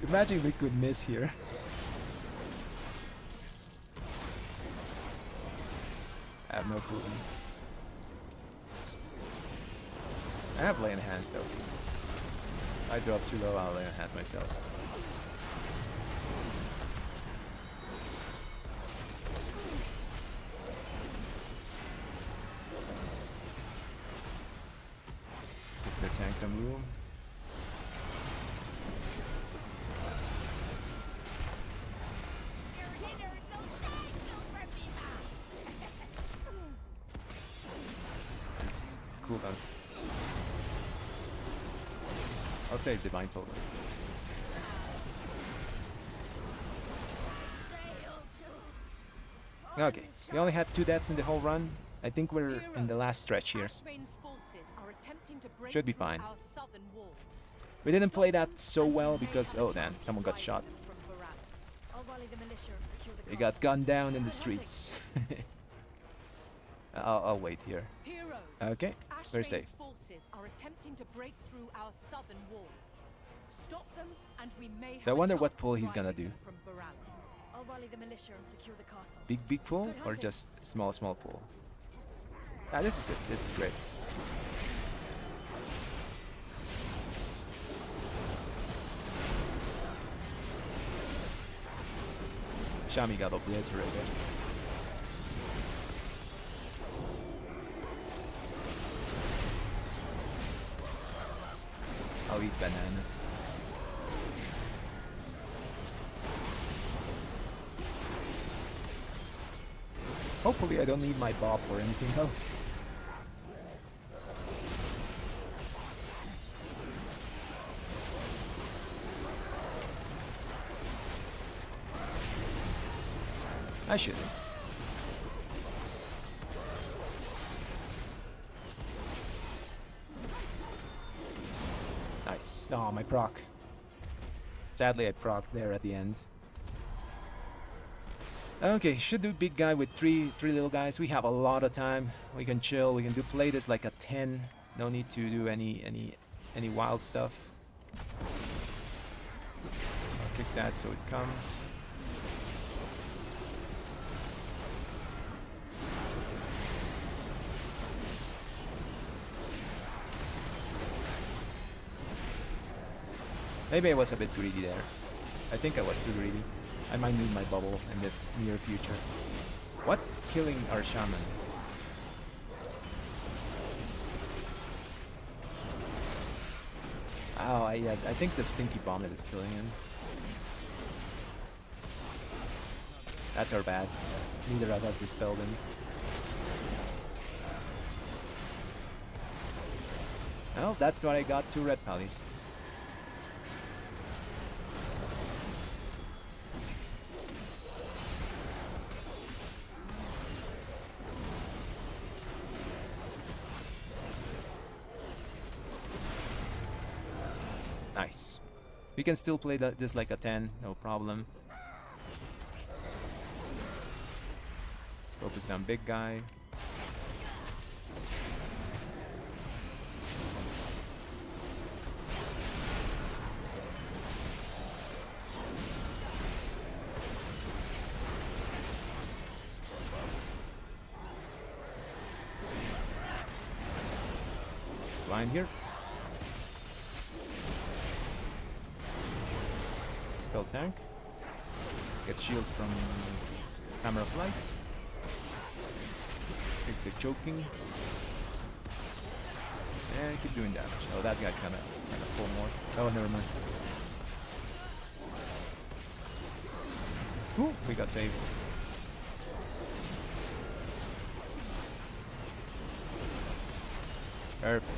Imagine we could miss here. I have no coolings. I have lay enhance though. If I drop too low, I'll lay enhance myself. Give the tank some room. It's cooldowns. I'll save Divine Total. Okay, we only had 2 deaths in the whole run. I think we're in the last stretch here. Should be fine. We didn't play that so well because, oh damn, someone got shot. We got gunned down in the streets. I'll wait here. Okay, we're safe. So I wonder what pull he's gonna do. Big pull or just small pull? Ah, this is good. This is great. Shami got obliterated. I'll eat bananas. Hopefully I don't need my bob or anything else. I shouldn't. Nice. Oh, my proc. Sadly, I proc there at the end. Okay, should do big guy with three little guys. We have a lot of time. We can chill. We can play this like a 10. No need to do any wild stuff. I'll kick that so it comes. Maybe I was a bit greedy there. I think I was too greedy. I might need my bubble in the near future. What's killing our shaman? Oh, I think the stinky bomb is killing him. That's our bad. Neither of us dispelled him. Oh, that's what I got, 2 red pallies. Nice. We can still play this like a 10, no problem. Focus down big guy. Blind here. Spell tank. Get shield from Hammer of Light. Take the choking. And keep doing damage. Oh, that guy's gonna pull more. Oh, never mind. Ooh, we got saved. Perfect.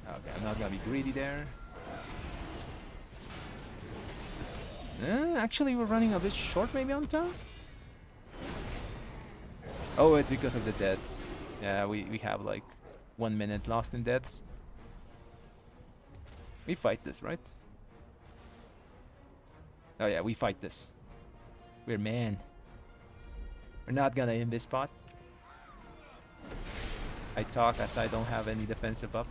Okay, I'm not gonna be greedy there. Actually, we're running a bit short maybe on top. Oh, it's because of the deaths. Yeah, we have like 1 minute lost in deaths. We fight this, right? Oh yeah, we fight this. We're man. We're not gonna in this spot. I talk as I don't have any defensive up.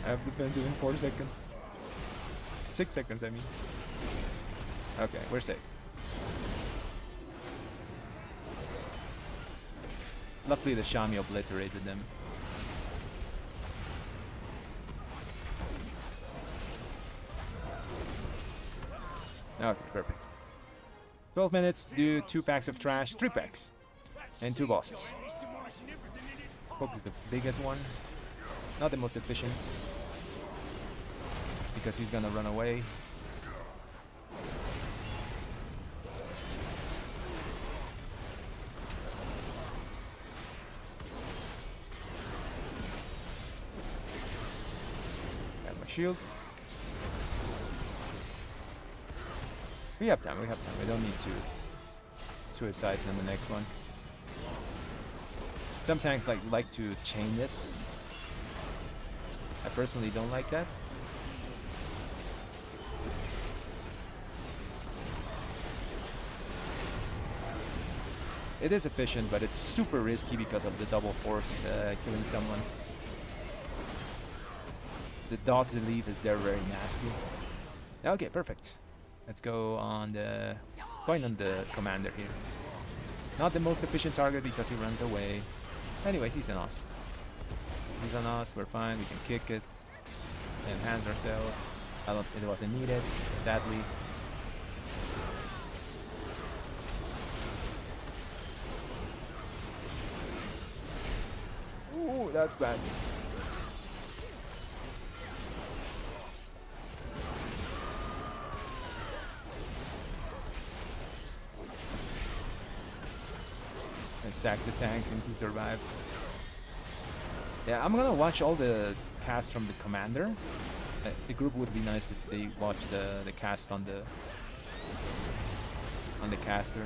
I have defensive in 4 seconds. 6 seconds, I mean. Okay, we're safe. Luckily, the Shami obliterated them. Okay, perfect. 12 minutes to do 2 packs of trash, 3 packs, and 2 bosses. Hope is the biggest one. Not the most efficient, because he's gonna run away. Got my shield. We have time, we have time. We don't need to suicide in the next one. Some tanks like to chain this. I personally don't like that. It is efficient, but it's super risky because of the double force killing someone. The dodge delete is there very nasty. Okay, perfect. Let's go on the coin on the commander here. Not the most efficient target because he runs away. Anyways, he's on us. He's on us, we're fine, we can kick it. Enhance ourselves. It wasn't needed, sadly. Ooh, that's bad. I sacked the tank and he survived. Yeah, I'm gonna watch all the cast from the commander. The group would be nice if they watch the cast on the caster.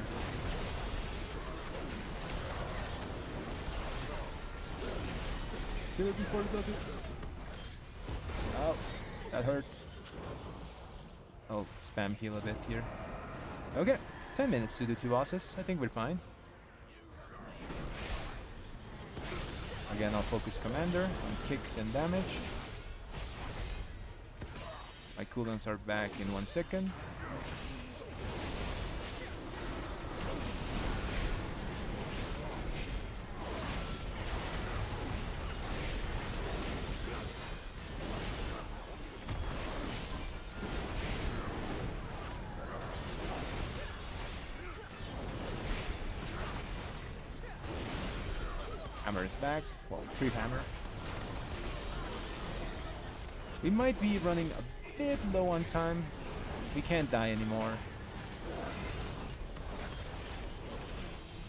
Kill it before it does it. Oh, that hurt. I'll spam heal a bit here. Okay, 10 minutes to do 2 bosses. I think we're fine. Again, I'll focus commander on kicks and damage. My cooldowns are back in 1 second. Hammer is back. Well, creep hammer. We might be running a bit low on time. We can't die anymore.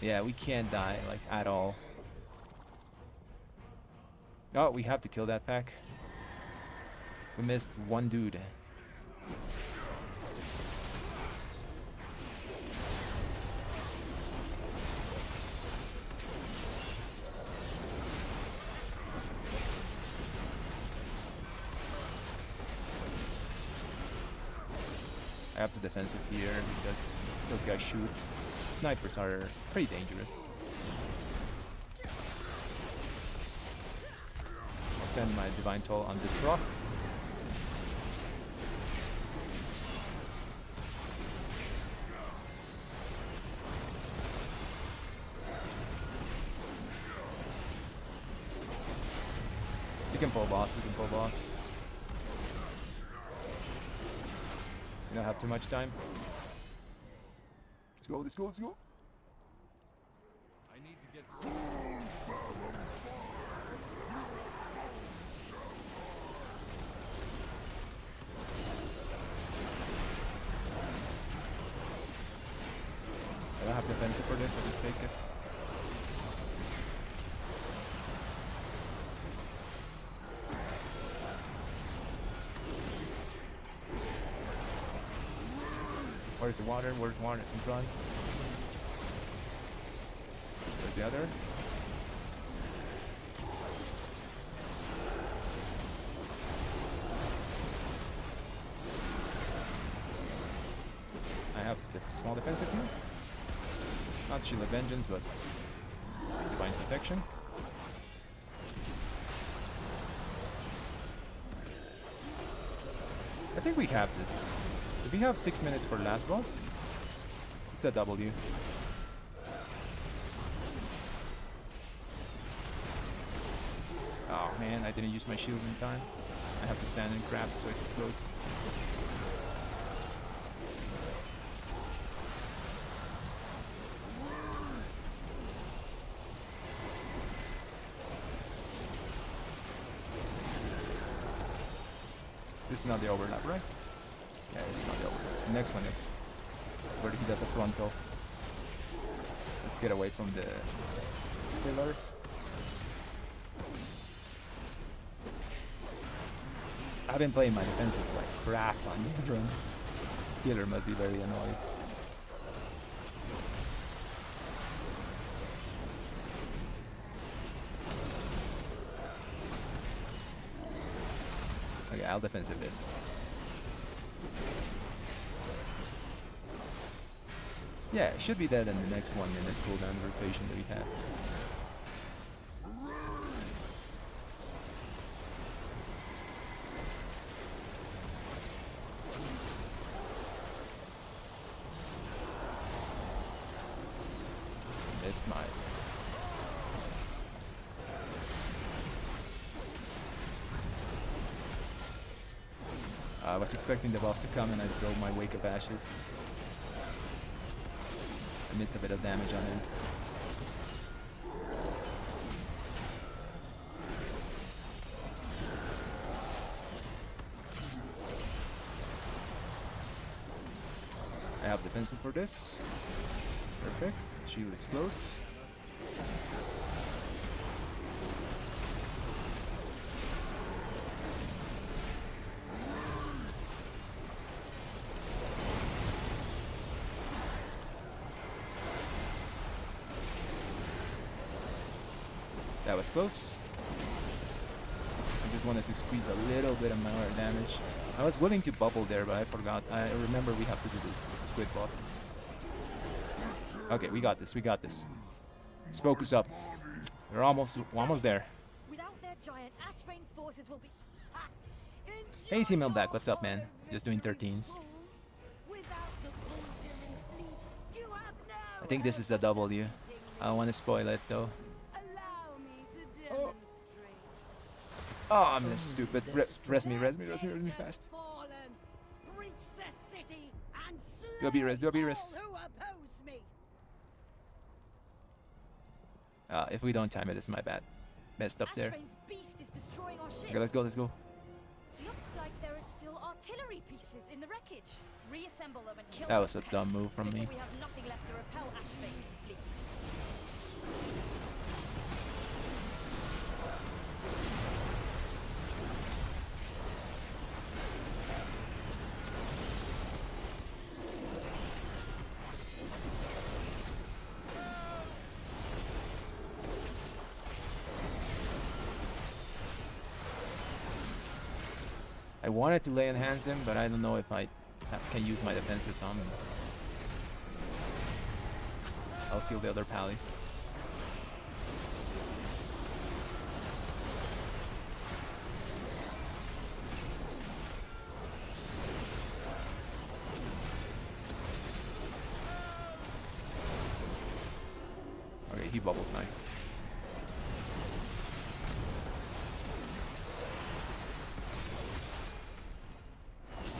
Yeah, we can't die, like, at all. Oh, we have to kill that pack. We missed 1 dude. I have the defensive here because those guys shoot. Snipers are pretty dangerous. I'll send my Divine Toll on this proc. We can pull boss, we can pull boss. We don't have too much time. Let's go, let's go, let's go. I need to get I don't have defensive for this, I'll just take it. Where's the water? Where's water? It's in front. Where's the other? I have the small defensive here. Not Shield of Vengeance, but Divine Protection. I think we have this. If we have 6 minutes for last boss, it's a W. Oh man, I didn't use my shield in time. I have to stand and grab so it explodes. This is not the overlap, right? Yeah, it's not the overlap. The next one is where he does a frontal. Let's get away from the pillar. I've been playing my defensive like crap on the run. Healer must be very annoyed. Okay, I'll defensive this. Yeah, it should be dead in the next 1 minute cooldown rotation that we have. Missed my... I was expecting the boss to come and I throw my Wake of Ashes. I missed a bit of damage on him. I have defensive for this. Perfect. Shield explodes. That was close. I just wanted to squeeze a little bit of more damage. I was willing to bubble there, but I forgot. I remember we have to do the squid boss. Okay, we got this. We got this. Let's focus up. We're almost there. Without their giant, Ashvane's forces will be. Hey, C Meldak, what's up, man? Just doing 13s. I think this is a W. I don't want to spoil it though. Oh, I'm this stupid. Res me fast. Do a beat res, do a beat res. If we don't time it, it's my bad. Messed up there. Okay, let's go, let's go. Looks like there are still artillery pieces in the wreckage. Reassemble them and kill That was a them. dumb move from me. We have nothing left to repel Ashvane's fleet. I wanted to lay on hands him, but I don't know if I can use my defensives on him. I'll kill the other pally. Okay, he bubbled nice.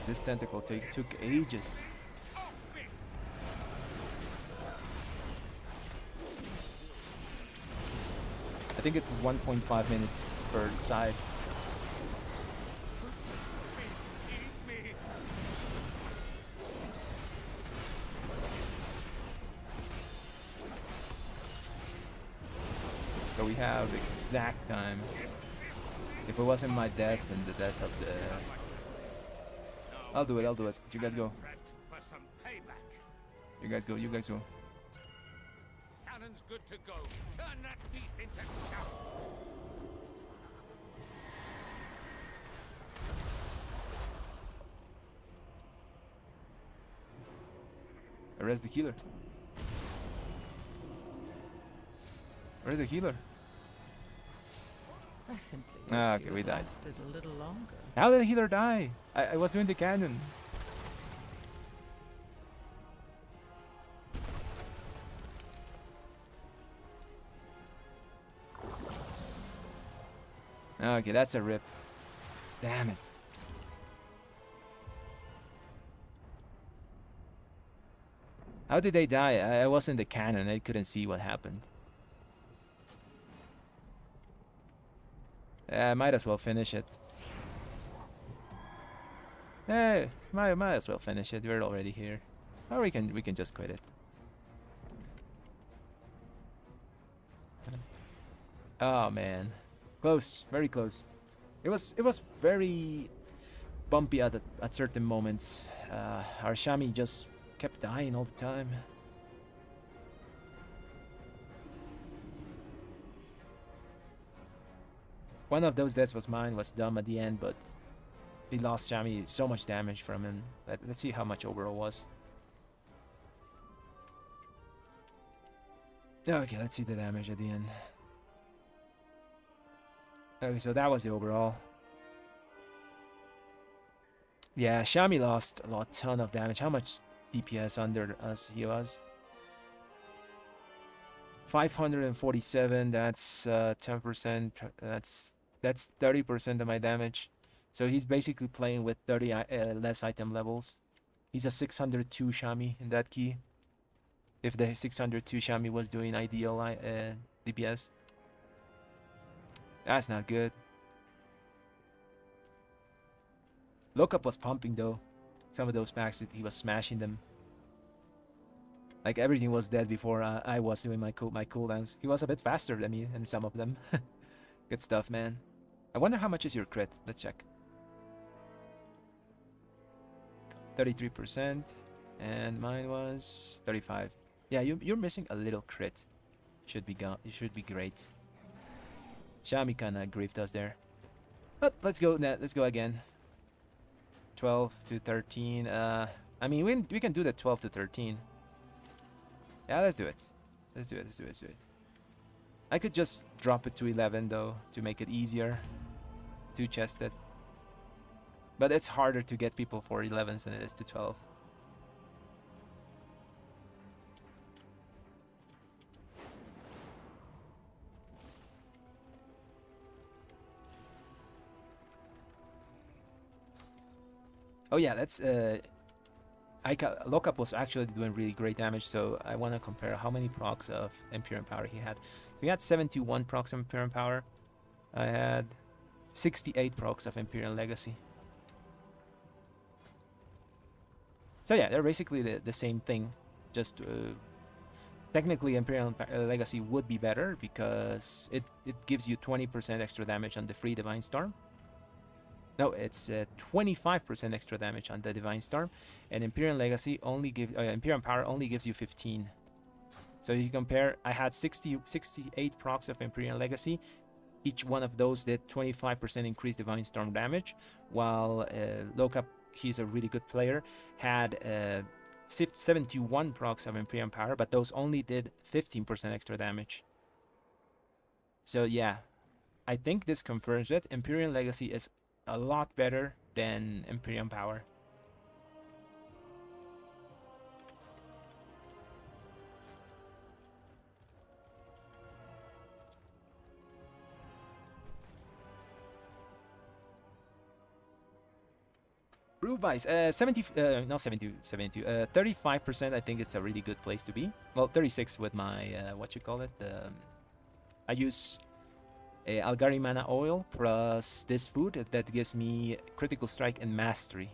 This tentacle took ages. I think it's 1.5 minutes per side. So we have exact time. If it wasn't my death and the death of the... I'll do it. You guys go. For some payback. You guys go, you guys go. Cannon's good to go. Turn that beast into chaff. Arrest the healer. Where's the healer? I simply Ah, wish okay, you we had died. lasted a little longer. How did the healer die? I was doing the cannon. Okay, that's a rip. Damn it. How did they die? I was in the cannon. I couldn't see what happened. I might as well finish it. Might as well finish it. We're already here. Or we can just quit it. Oh man, close, very close. It was very bumpy at certain moments. Our Shami just kept dying all the time. One of those deaths was mine, was dumb at the end, but we lost Shami so much damage from him. Let's see how much overall was. Okay, let's see the damage at the end. Okay, so that was the overall. Yeah, Shami lost a ton of damage. How much DPS under us he was? 547. That's 10%. That's 30% of my damage. So he's basically playing with 30 less item levels. He's a 602 Shami in that key. If the 602 Shami was doing ideal DPS. That's not good. Lookup was pumping though. Some of those packs that he was smashing them. Like everything was dead before I was doing my cooldowns. He was a bit faster than me in some of them. Good stuff, man. I wonder how much is your crit. Let's check. 33%, and mine was 35. Yeah, you're missing a little crit. Should be gone. It should be great. Shami kinda griefed us there. But let's go. Let's go again. 12 to 13. I mean, we can do the 12 to 13. Yeah, let's do it. Let's do it. Let's do it. Let's do it. I could just drop it to 11 though to make it easier. Two-chested. But it's harder to get people for 11s than it is to 12. Oh yeah, that's Lockup was actually doing really great damage, so I want to compare how many procs of Imperial Power he had. So he had 71 procs of Imperial Power. I had 68 procs of Imperial Legacy. So yeah, they're basically the same thing. Just technically Imperial Legacy would be better because it gives you 20% extra damage on the free Divine Storm. No, it's 25% extra damage on the Divine Storm, and Imperial Legacy only Imperial Power only gives you 15. So you compare, I had 68 procs of Imperial Legacy. Each one of those did 25% increased Divine Storm damage, while Lockup, he's a really good player, had 71 procs of Imperial Power, but those only did 15% extra damage. So yeah, I think this confirms that Imperial Legacy is a lot better than Imperial Power. Brew Vice, 35%. I think it's a really good place to be. Well, 36 with my what you call it. I use Algari Mana Oil plus this food that gives me critical strike and mastery.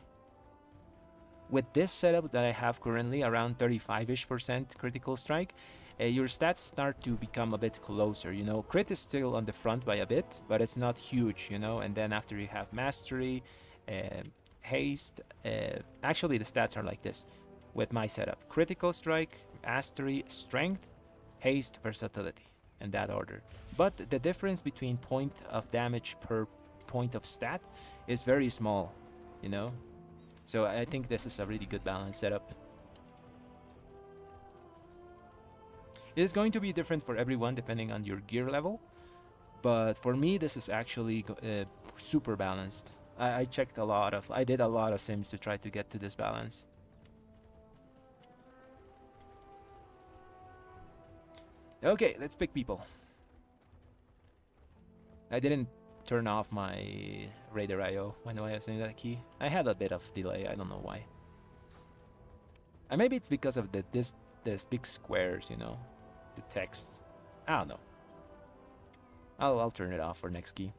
With this setup that I have currently, around 35-ish% critical strike, your stats start to become a bit closer, you know. Crit is still on the front by a bit, but it's not huge, you know. And then after you have mastery, haste, actually the stats are like this. with my setup. Critical strike, mastery, strength, haste, versatility, in that order. But the difference between point of damage per point of stat is very small, you know? So I think this is a really good balance setup. It is going to be different for everyone depending on your gear level, but for me this is actually super balanced. I did a lot of sims to try to get to this balance. Okay, let's pick people. I didn't turn off my Raider IO when I was in that key. I had a bit of delay, I don't know why. And maybe it's because of this big squares, you know, the text. I don't know. I'll turn it off for next key.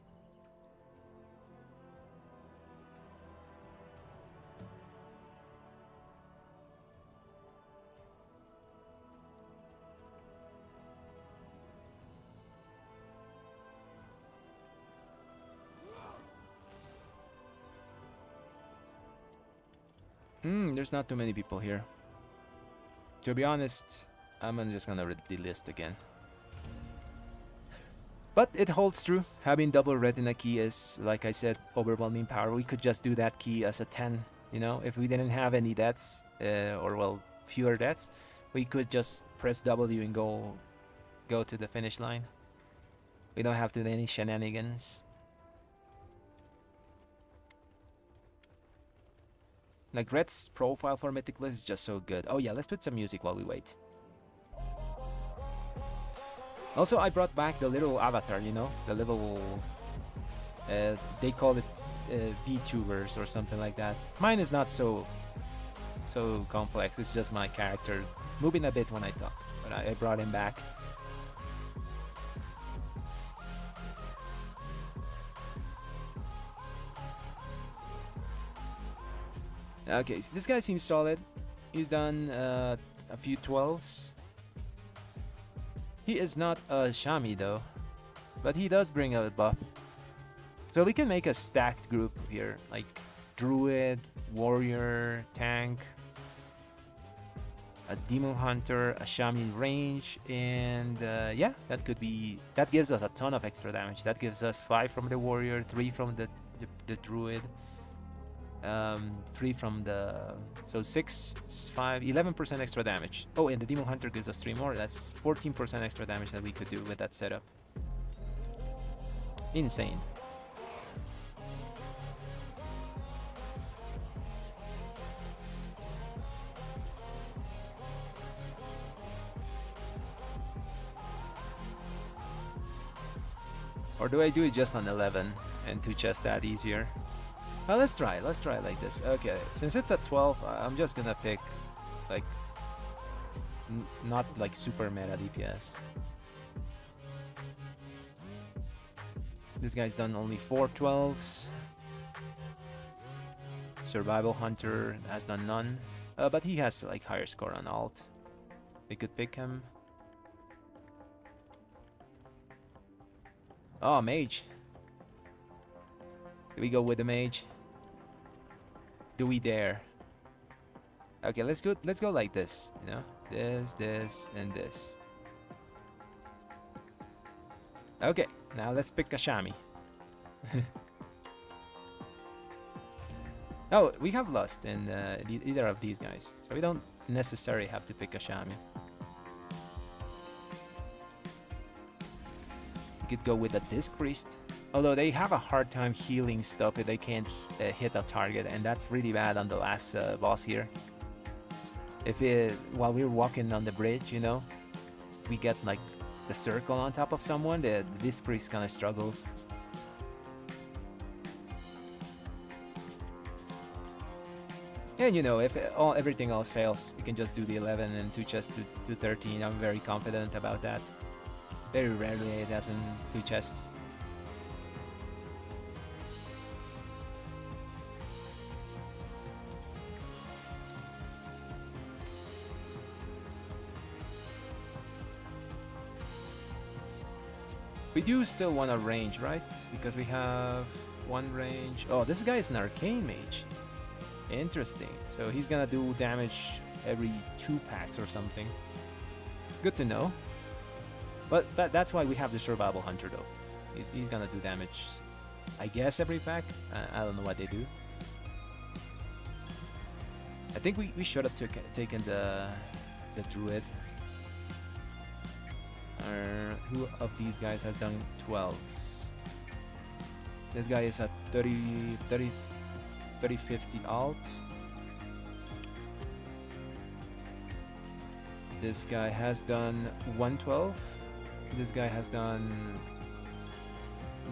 There's not too many people here. To be honest, I'm just gonna read the list again. But it holds true. Having double retina key is, like I said, overwhelming power. We could just do that key as a 10, you know? If we didn't have any deaths, or well, fewer deaths, we could just press W and go to the finish line. We don't have to do any shenanigans. Like, Red's profile for Mythic list is just so good. Oh yeah, let's put some music while we wait. Also, I brought back the little avatar, you know? The little... they call it VTubers or something like that. Mine is not so complex. It's just my character moving a bit when I talk. But I brought him back. Okay, so this guy seems solid. He's done a few 12s. He is not a Shami though, but he does bring a buff. So we can make a stacked group here, like Druid, Warrior, Tank, a Demon Hunter, a Shami range, and yeah, that gives us a ton of extra damage. That gives us 5 from the Warrior, 3 from the Druid, 3 from the... so 6, 5, 11% extra damage. Oh, and the Demon Hunter gives us 3 more. That's 14% extra damage that we could do with that setup. Insane. Or do I do it just on 11 and to chest that easier? Well, let's try it like this. Okay, since it's at 12, I'm just gonna pick like not like super meta DPS. This guy's done only 4 12s. Survival Hunter has done none, but he has like higher score on alt. We could pick him. Oh, Mage. Do we go with the Mage? Do we dare? Okay, let's go like this, you know? This, and this. Okay, now let's pick a Shami. Oh, we have Lust in either of these guys, so we don't necessarily have to pick a Shami. We could go with a Disc Priest. Although they have a hard time healing stuff if they can't hit a target, and that's really bad on the last boss here. While we're walking on the bridge, you know, we get like the circle on top of someone, the Disc Priest kind of struggles. And you know, if everything else fails, we can just do the 11 and 2 chest to 13. I'm very confident about that. Very rarely it doesn't 2 chest. We do still want a range, right? Because we have 1 range. Oh, this guy is an arcane mage. Interesting. So he's gonna do damage every 2 packs or something. Good to know. But that's why we have the survival hunter though. He's gonna do damage, I guess, every pack. I don't know what they do. I think we should have taken the druid. Who of these guys has done 12s? This guy is at 3050 alt. This guy has done 112. This guy has done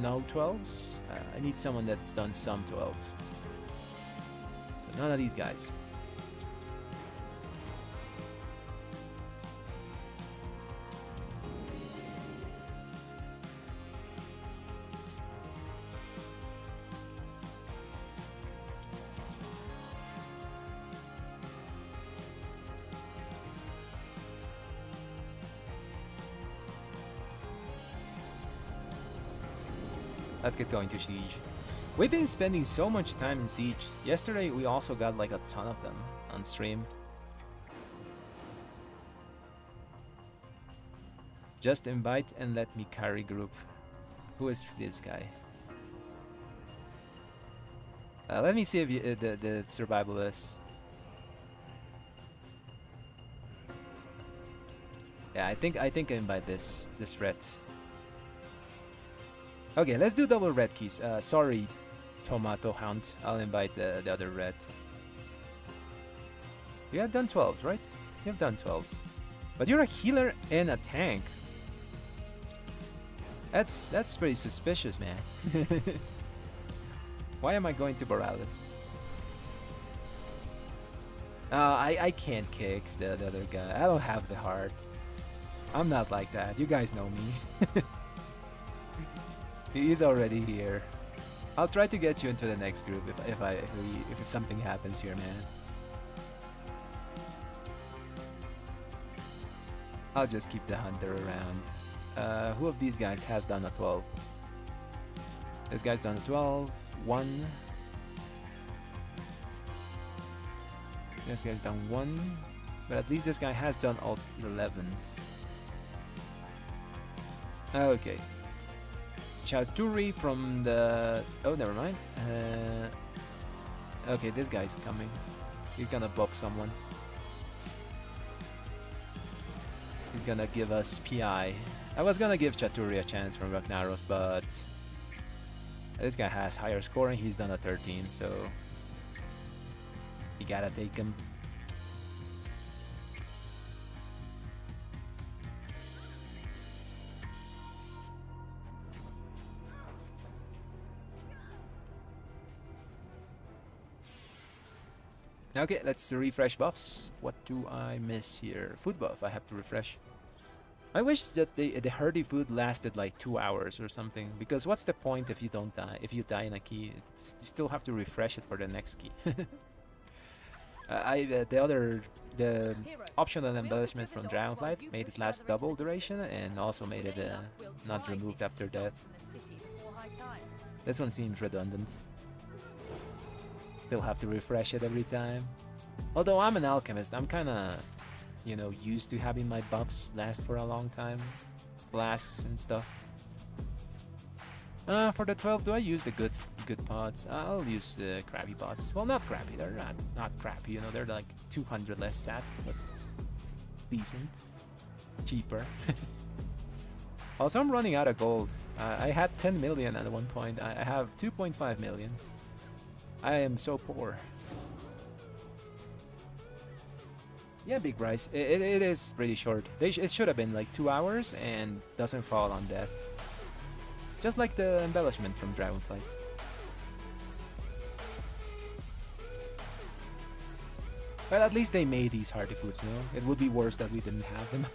no 12s. I need someone that's done some 12s. So none of these guys. Let's get going to Siege. We've been spending so much time in Siege. Yesterday we also got like a ton of them on stream. Just invite and let me carry group. Who is this guy? Let me see if you, the survivalist. Yeah, I think I invite this red. Okay, let's do double red keys. Sorry, Tomato Hound. I'll invite the other red. You have done 12s, right? You have done 12s. But you're a healer and a tank. That's pretty suspicious, man. Why am I going to Borealis? I can't kick the other guy. I don't have the heart. I'm not like that. You guys know me. He is already here. I'll try to get you into the next group if something happens here, man. I'll just keep the hunter around. Who of these guys has done a 12? This guy's done a 12. 1. This guy's done 1. But at least this guy has done all 11s. Okay. Chauturi from the... Oh, never mind. Okay, this guy's coming. He's gonna buff someone. He's gonna give us PI. I was gonna give Chauturi a chance from Ragnaros, but... This guy has higher scoring. He's done a 13, so... You gotta take him. Okay, let's refresh buffs. What do I miss here? Food buff, I have to refresh. I wish that the hardy food lasted like 2 hours or something, because what's the point if you don't die? If you die in a key, you still have to refresh it for the next key. The optional embellishment from Dragonflight made it last double duration and also made it not removed after death. This one seems redundant. Still have to refresh it every time. Although I'm an alchemist, I'm kinda, you know, used to having my buffs last for a long time. Blasts and stuff. For the 12, do I use the good pods? I'll use the crappy pods. Well, not crappy, they're not crappy, you know, they're like 200 less stat, but decent. Cheaper. Also, I'm running out of gold. I had 10 million at one point. I have 2.5 million. I am so poor. Yeah, Big Bryce. It is pretty short. It should have been like 2 hours and doesn't fall on death. Just like the embellishment from Dragonflight. But at least they made these hardy foods, no? It would be worse that we didn't have them.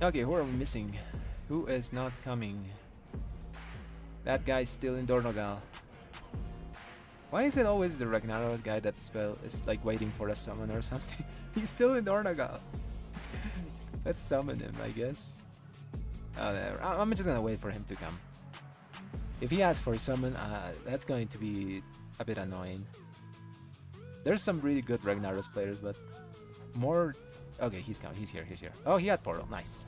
Okay, who are we missing? Who is not coming? That guy's still in Dornogal. Why is it always the Ragnarok guy that spell is like waiting for a summon or something? He's still in Ornagal. Let's summon him, I guess. Oh, there. I'm just gonna wait for him to come. If he asks for a summon, that's going to be a bit annoying. There's some really good Ragnarok players, but more... Okay, he's coming. He's here. He's here. Oh, he had Portal. Nice.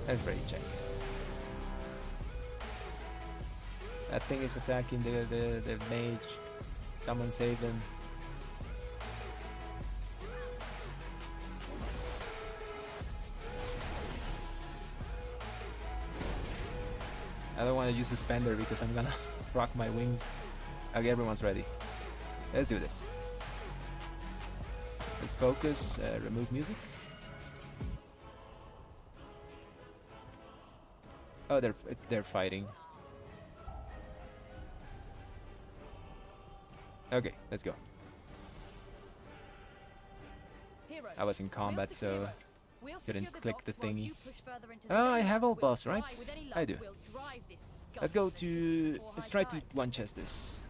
Let's ready check. That thing is attacking the mage. Someone save him. I don't want to use a Suspender because I'm gonna rock my wings. Okay, everyone's ready. Let's do this. Let's focus, remove music. Oh, they're fighting. Okay, let's go. Heroes. I was in combat, We'll so secure heroes. We'll couldn't secure click the docks while thingy. you push further into the Oh, I village. have all We'll buffs, try right? with any I luck. do. We'll drive this Let's go scum to... before Let's high try to tide. one chest this.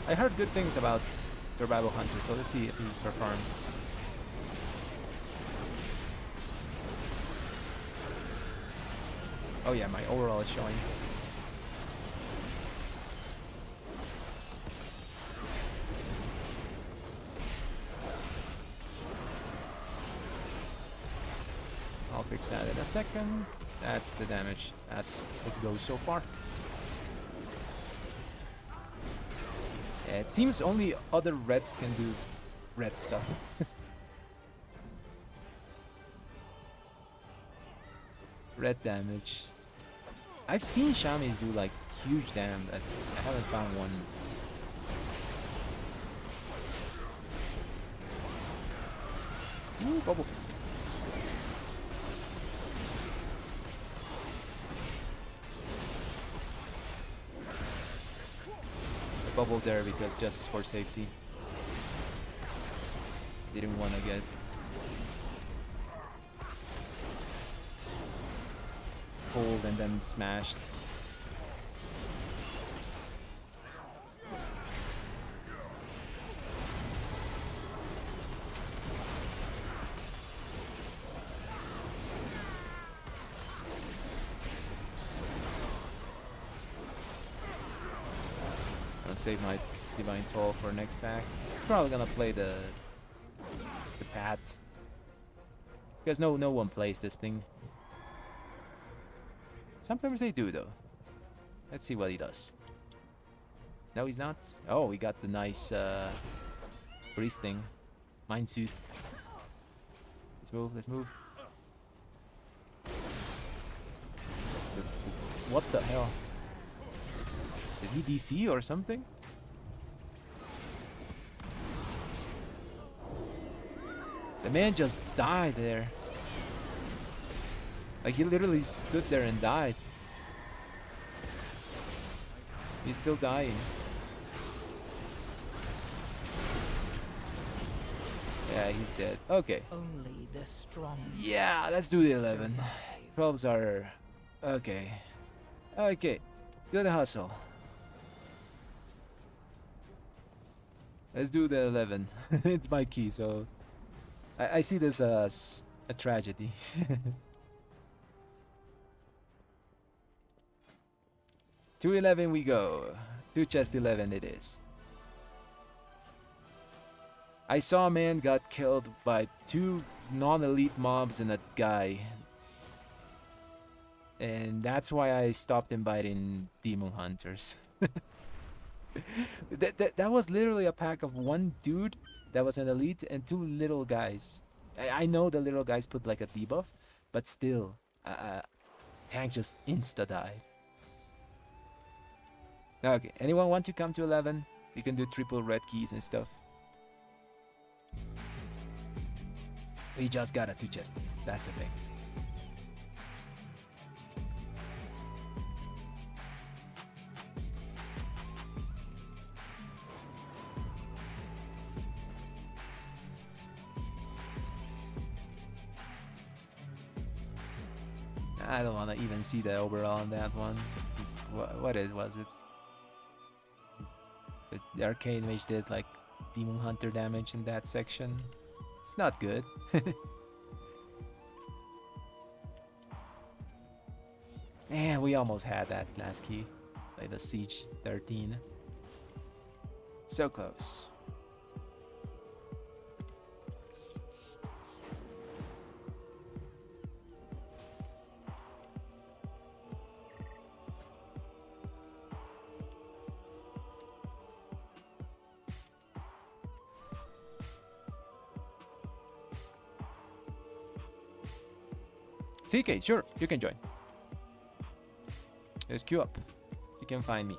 I heard good things about Survival Hunter, so let's see if he performs. Oh yeah, my overall is showing. I'll fix that in a second. That's the damage as it goes so far. Yeah, it seems only other reds can do red stuff. Red damage. I've seen Shamis do like huge damage, but I haven't found one. Ooh, bubble. I bubbled there because just for safety. Didn't want to get pulled and then smashed. I'll save my Divine Toll for next pack. Probably gonna play the Pat. Because no one plays this thing. Sometimes they do though. Let's see what he does. No, he's not. Oh, we got the nice priest thing. Mind Sooth. Let's move, let's move. What the hell? Did he DC or something? The man just died there. Like he literally stood there and died. He's still dying. Yeah, he's dead. Okay. Only the strong. Yeah, let's do the 11. 12s are... Okay. Okay. Good hustle. Let's do the 11. It's my key, so... I see this as a tragedy. To 11 we go. To chest 11 it is. I saw a man got killed by 2 non-elite mobs and a guy. And that's why I stopped inviting demon hunters. That was literally a pack of 1 dude that was an elite and 2 little guys. I know the little guys put like a debuff, but still, tank just insta-died. Okay, anyone want to come to 11? We can do triple red keys and stuff. We just got a 2 chest. That's the thing. I don't want to even see the overall on that one. What was it? The Arcane Mage did like Demon Hunter damage in that section. It's not good. Man, we almost had that last key. Like the Siege 13. So close. CK, sure, you can join. Just queue up. You can find me.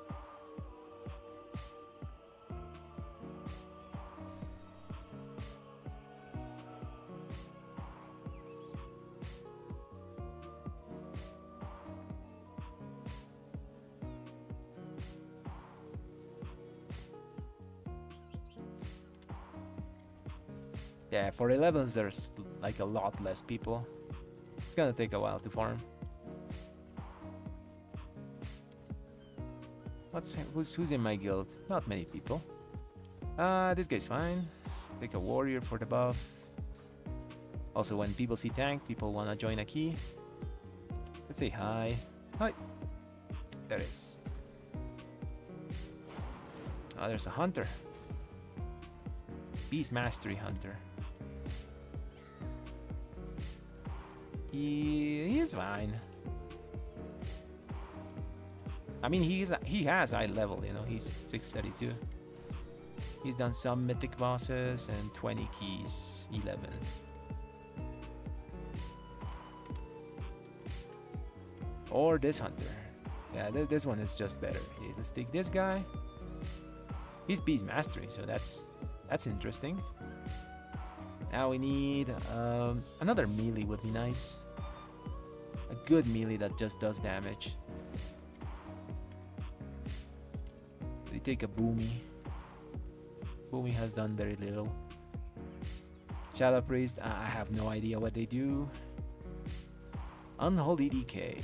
Yeah, for 11s there's like a lot less people. It's gonna take a while to farm. Who's in my guild? Not many people. This guy's fine. Take a warrior for the buff. Also, when people see tank, people wanna join a key. Let's say hi. Hi. There it is. Oh, there's a hunter. Beast Mastery Hunter. He is fine. I mean, he has high level, you know. He's 632. He's done some mythic bosses and 20 keys, 11s. Or this hunter. Yeah, this one is just better. Okay, let's take this guy. He's Beast Mastery, so that's interesting. Now we need another melee would be nice. A good melee that just does damage. We take a Boomy. Boomy has done very little. Shadow Priest, I have no idea what they do. Unholy Decay.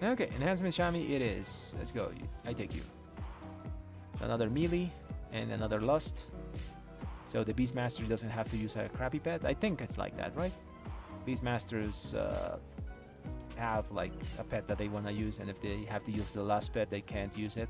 Okay, Enhancement Shami it is. Let's go. I take you. So another melee and another Lust. So the Beastmaster doesn't have to use a crappy pet. I think it's like that, right? Beastmasters have like a pet that they want to use, and if they have to use the last pet, they can't use it.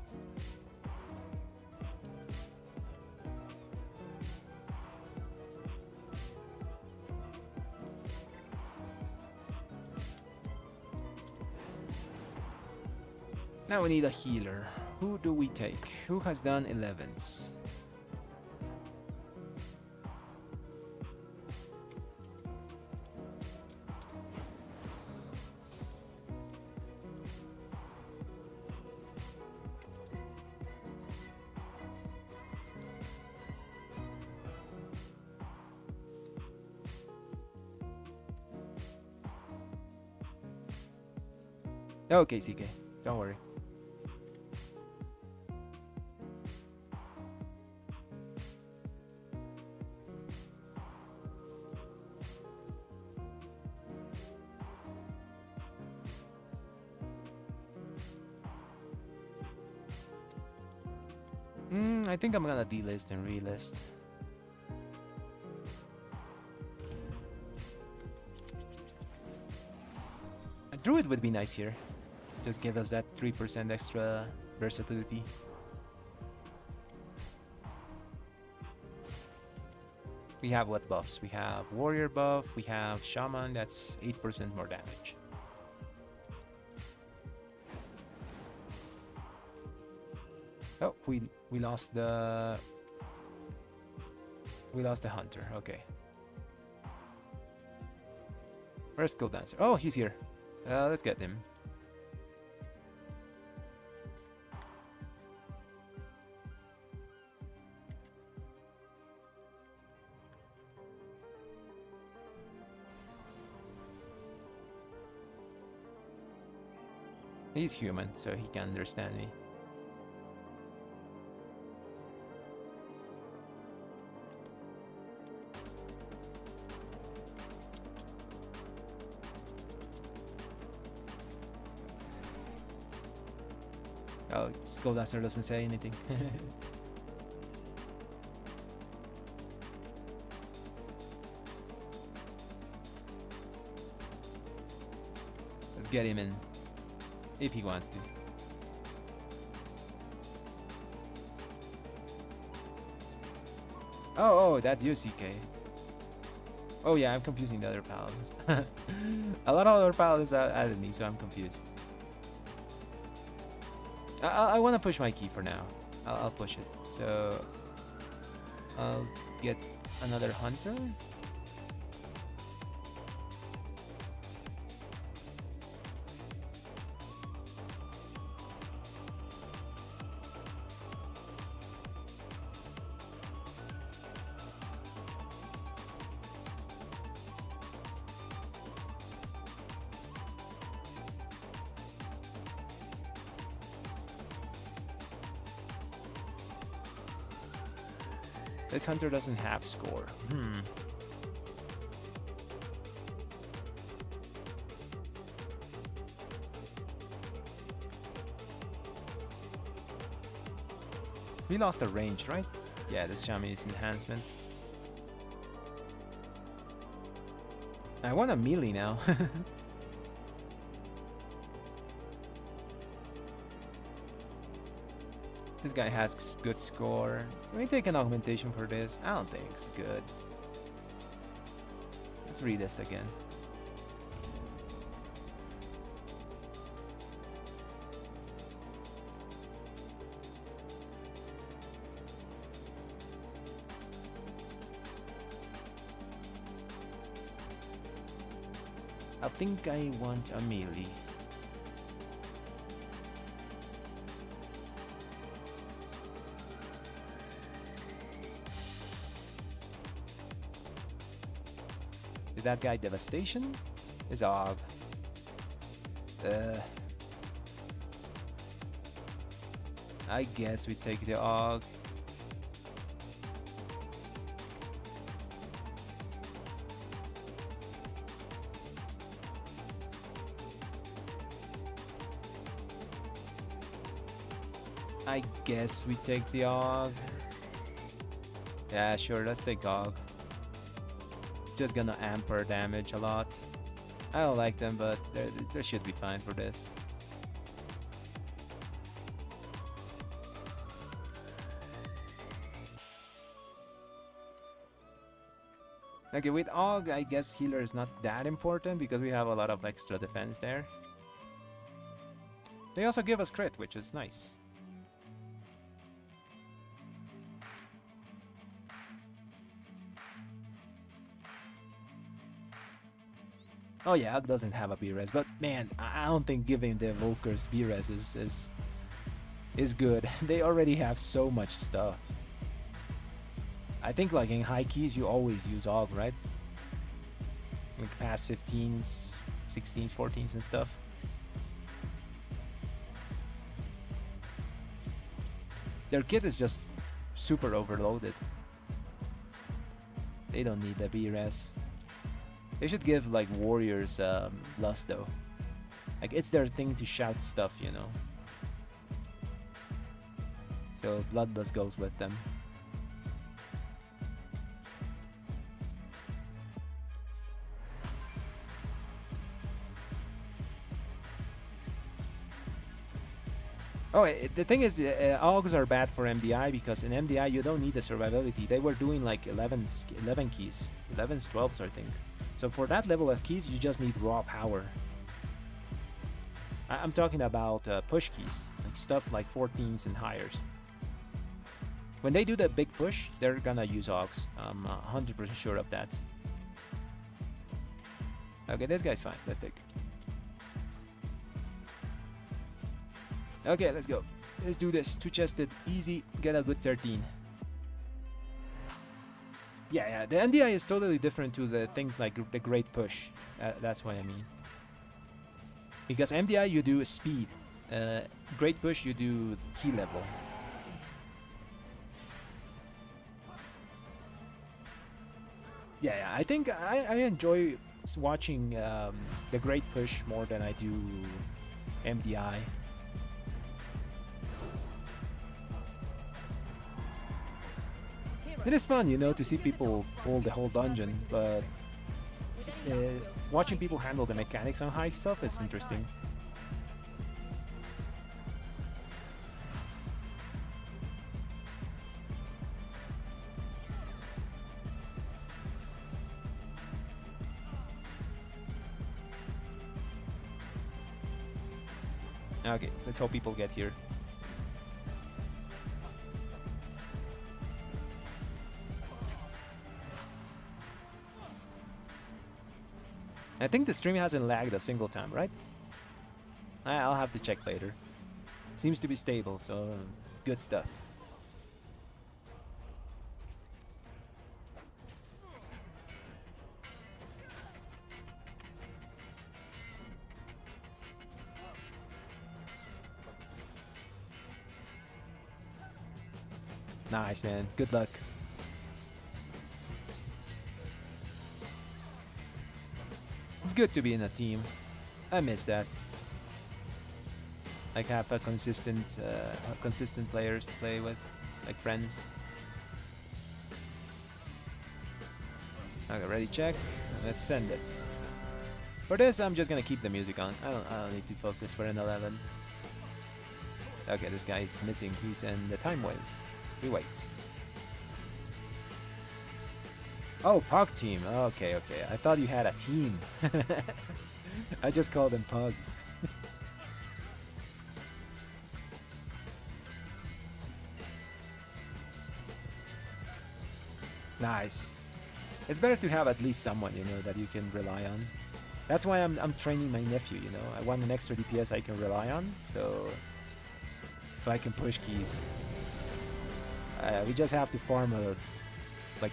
Now we need a healer. Who do we take? Who has done 11s? Okay, CK. Don't worry. I think I'm gonna delist and relist. A druid would be nice here. Just give us that 3% extra versatility. We have what buffs? We have warrior buff, we have shaman, that's 8% more damage. Oh, we lost the hunter. Okay. Where's Skill Dancer? Oh, he's here. Let's get him. He's human, so he can understand me. Oh, Skullduster doesn't say anything. Let's get him in. If he wants to. Oh, that's you, CK. Oh yeah, I'm confusing the other paladins. A lot of other paladins added me, so I'm confused. I want to push my key for now. I'll push it. So I'll get another hunter. This hunter doesn't have score. We lost the range, right? Yeah, this Shaman is enhancement. I want a melee now. This guy has good score. Can we take an augmentation for this? I don't think it's good. Let's read this again. I think I want a melee. Is that guy Devastation? Is Og. I guess we take the Og. I guess we take the Og. Yeah, sure, let's take Og. Just gonna amp her damage a lot. I don't like them, but they should be fine for this. Okay, with Og, I guess healer is not that important because we have a lot of extra defense there. They also give us crit, which is nice. Oh yeah, Og doesn't have a B-res, but man, I don't think giving the Evolkers B-res is good. They already have so much stuff. I think like in high keys you always use Og, right? Like past 15s, 16s, 14s and stuff. Their kit is just super overloaded. They don't need the B-res. They should give like warriors lust though. Like it's their thing to shout stuff, you know. So bloodlust goes with them. Oh, the thing is, Augs are bad for MDI because in MDI you don't need the survivability. They were doing like 11 keys, 11s, 12s, I think. So for that level of keys, you just need raw power. I'm talking about push keys, and stuff like 14s and higher. When they do the big push, they're gonna use Augs. I'm 100% sure of that. Okay, this guy's fine. Let's take it. Okay, let's go. Let's do this. Two-chested, easy, get a good 13. Yeah, the NDI is totally different to the things like the Great Push. That's what I mean. Because MDI you do speed. Great Push you do key level. Yeah, I think I enjoy watching the Great Push more than I do MDI. It is fun, you know, to see people pull the whole dungeon, but watching people handle the mechanics on high stuff is interesting. Okay, let's hope people get here. I think the stream hasn't lagged a single time, right? I'll have to check later. Seems to be stable, so good stuff. Nice, man. Good luck. It's good to be in a team. I miss that. Like have a consistent players to play with, like friends. Okay, ready, check. Let's send it. For this, I'm just gonna keep the music on. I don't need to focus for an 11. Okay, this guy is missing. He's in the time waves. We wait. Oh, Pug team. Okay, okay. I thought you had a team. I just called them Pugs. Nice. It's better to have at least someone, you know, that you can rely on. That's why I'm training my nephew, you know. I want an extra DPS I can rely on, so I can push keys. We just have to farm like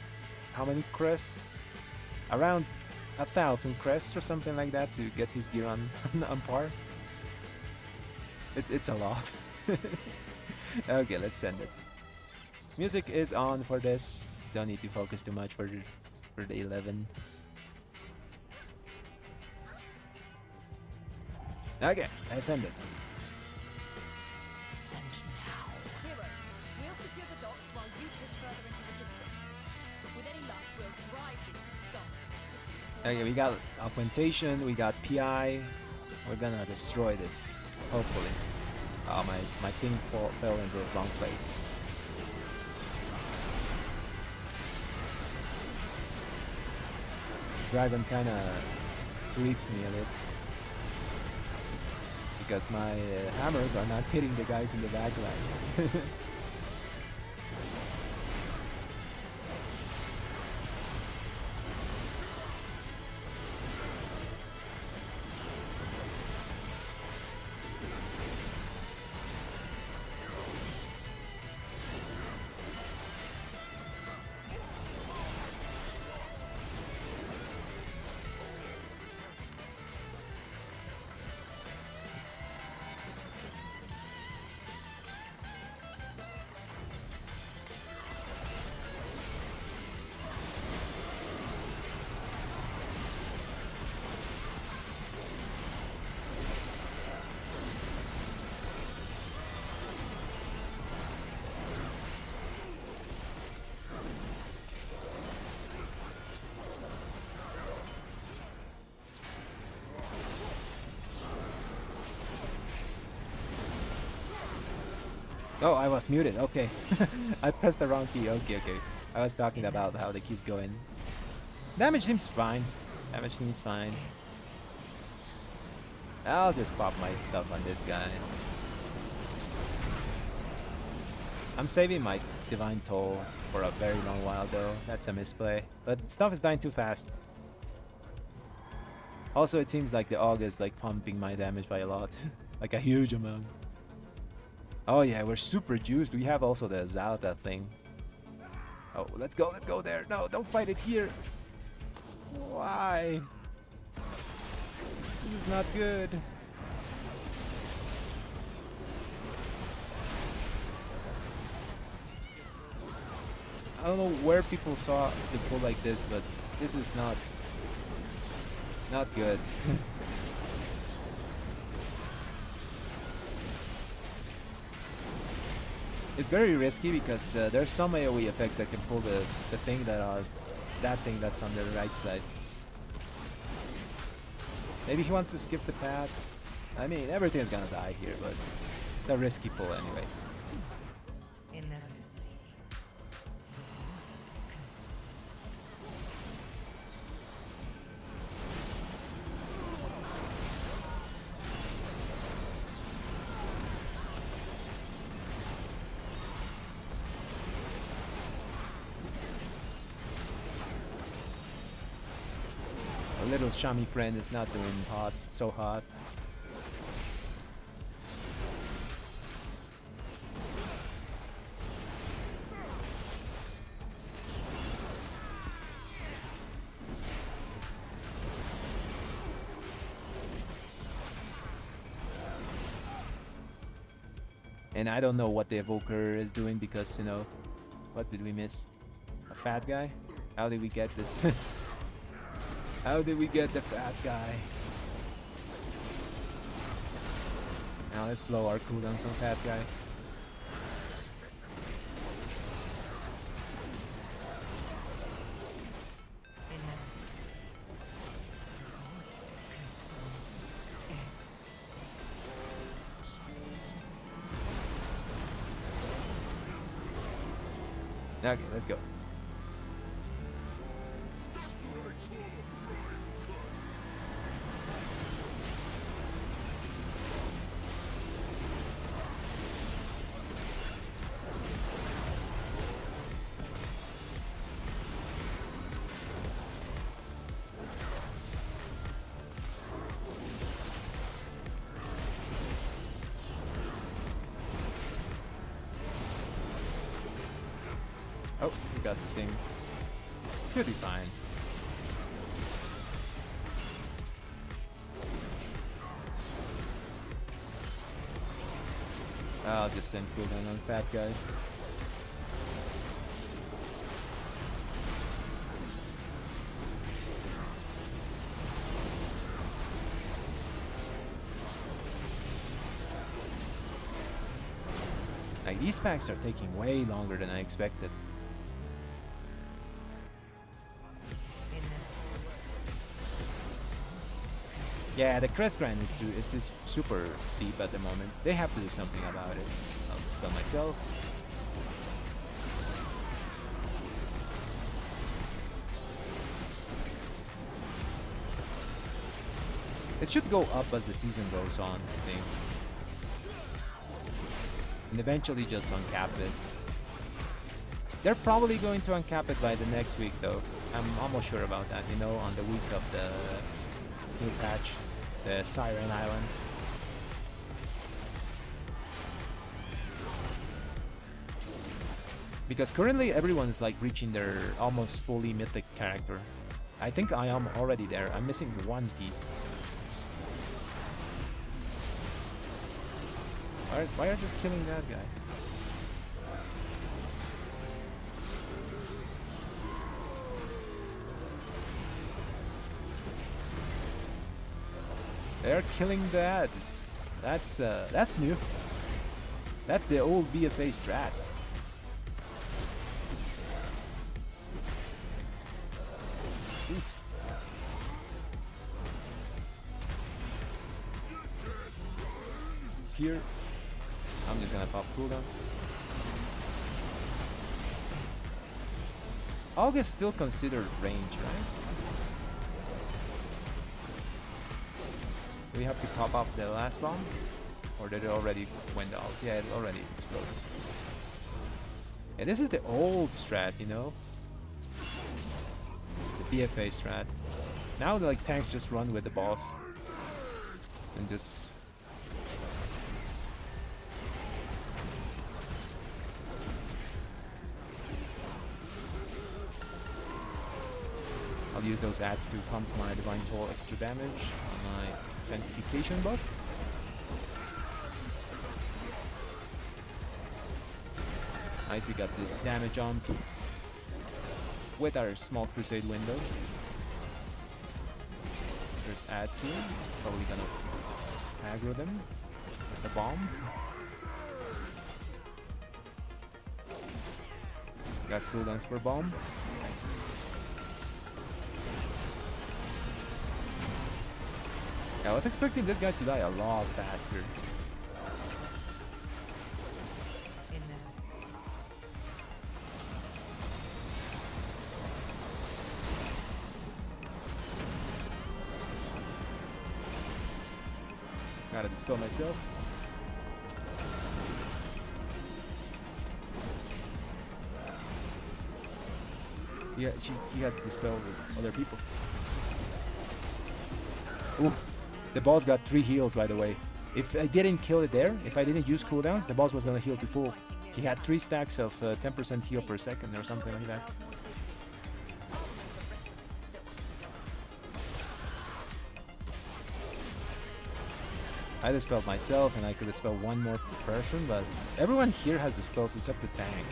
how many crests? Around 1,000 crests or something like that to get his gear on on par. It's a lot. Okay, let's send it. Music is on for this. Don't need to focus too much for the 11. Okay, I send it. Heroes, we'll secure the docks while you push further into the district. With any luck, we'll drive this scum from the city. Okay, we got augmentation, we got PI. We're gonna destroy this, hopefully. Oh, my thing fell into the wrong place. Dragon kinda creeps me a bit. Because my hammers are not hitting the guys in the back line. Oh, I was muted. Okay. I pressed the wrong key. Okay, okay. I was talking about how the keys go in. Damage seems fine. Damage seems fine. I'll just pop my stuff on this guy. I'm saving my Divine Toll for a very long while though. That's a misplay. But stuff is dying too fast. Also, it seems like the AUG is like pumping my damage by a lot. Like a huge amount. Oh yeah, we're super juiced. We have also the Zalta thing. Oh, let's go there. No, don't fight it here. Why? This is not good. I don't know where people saw the pull like this, but this is not good. It's very risky because there's some AoE effects that can pull the thing that thing that's on the right side. Maybe he wants to skip the path. I mean, everything's gonna die here, but it's a risky pull anyways. Our little Shami friend is not doing hot, so hot. And I don't know what the evoker is doing because, you know, what did we miss? A fat guy? How did we get this? How did we get the fat guy? Now let's blow our cooldowns on fat guy. Okay, let's go. Oh, we got the thing. Should be fine. I'll just send cooldown on fat guy. Like, these packs are taking way longer than I expected. Yeah, the crest grind is just super steep at the moment. They have to do something about it. I'll dispel myself. It should go up as the season goes on, I think. And eventually just uncap it. They're probably going to uncap it by the next week though. I'm almost sure about that, you know, on the week of the new patch, the Siren Islands. Because currently everyone is like reaching their almost fully mythic character. I think I am already there. I'm missing one piece. Why are they killing that guy? They're killing the ads. That's new. That's the old BFA strat. Oof. He's here. I'm just gonna pop cooldowns. August still considered range, right? Do we have to pop up the last bomb? Or did it already went out? Yeah, it already exploded. Yeah, this is the old strat, you know? The BFA strat. Now, like, tanks just run with the boss. And just... I'll use those ads to pump my Divine Toll extra damage on my Sanctification buff. Nice, we got the damage on with our small crusade window. There's ads here, probably gonna aggro them. There's a bomb. Got cooldowns for bomb. Nice. Yeah, I was expecting this guy to die a lot faster. Gotta dispel myself. Yeah, he has to dispel with other people. Ooh, the boss got 3 heals, by the way. If I didn't kill it there, if I didn't use cooldowns, the boss was gonna heal to full. He had 3 stacks of 10% heal per second or something like that. I dispelled myself and I could dispel one more person, but everyone here has dispels except the tank.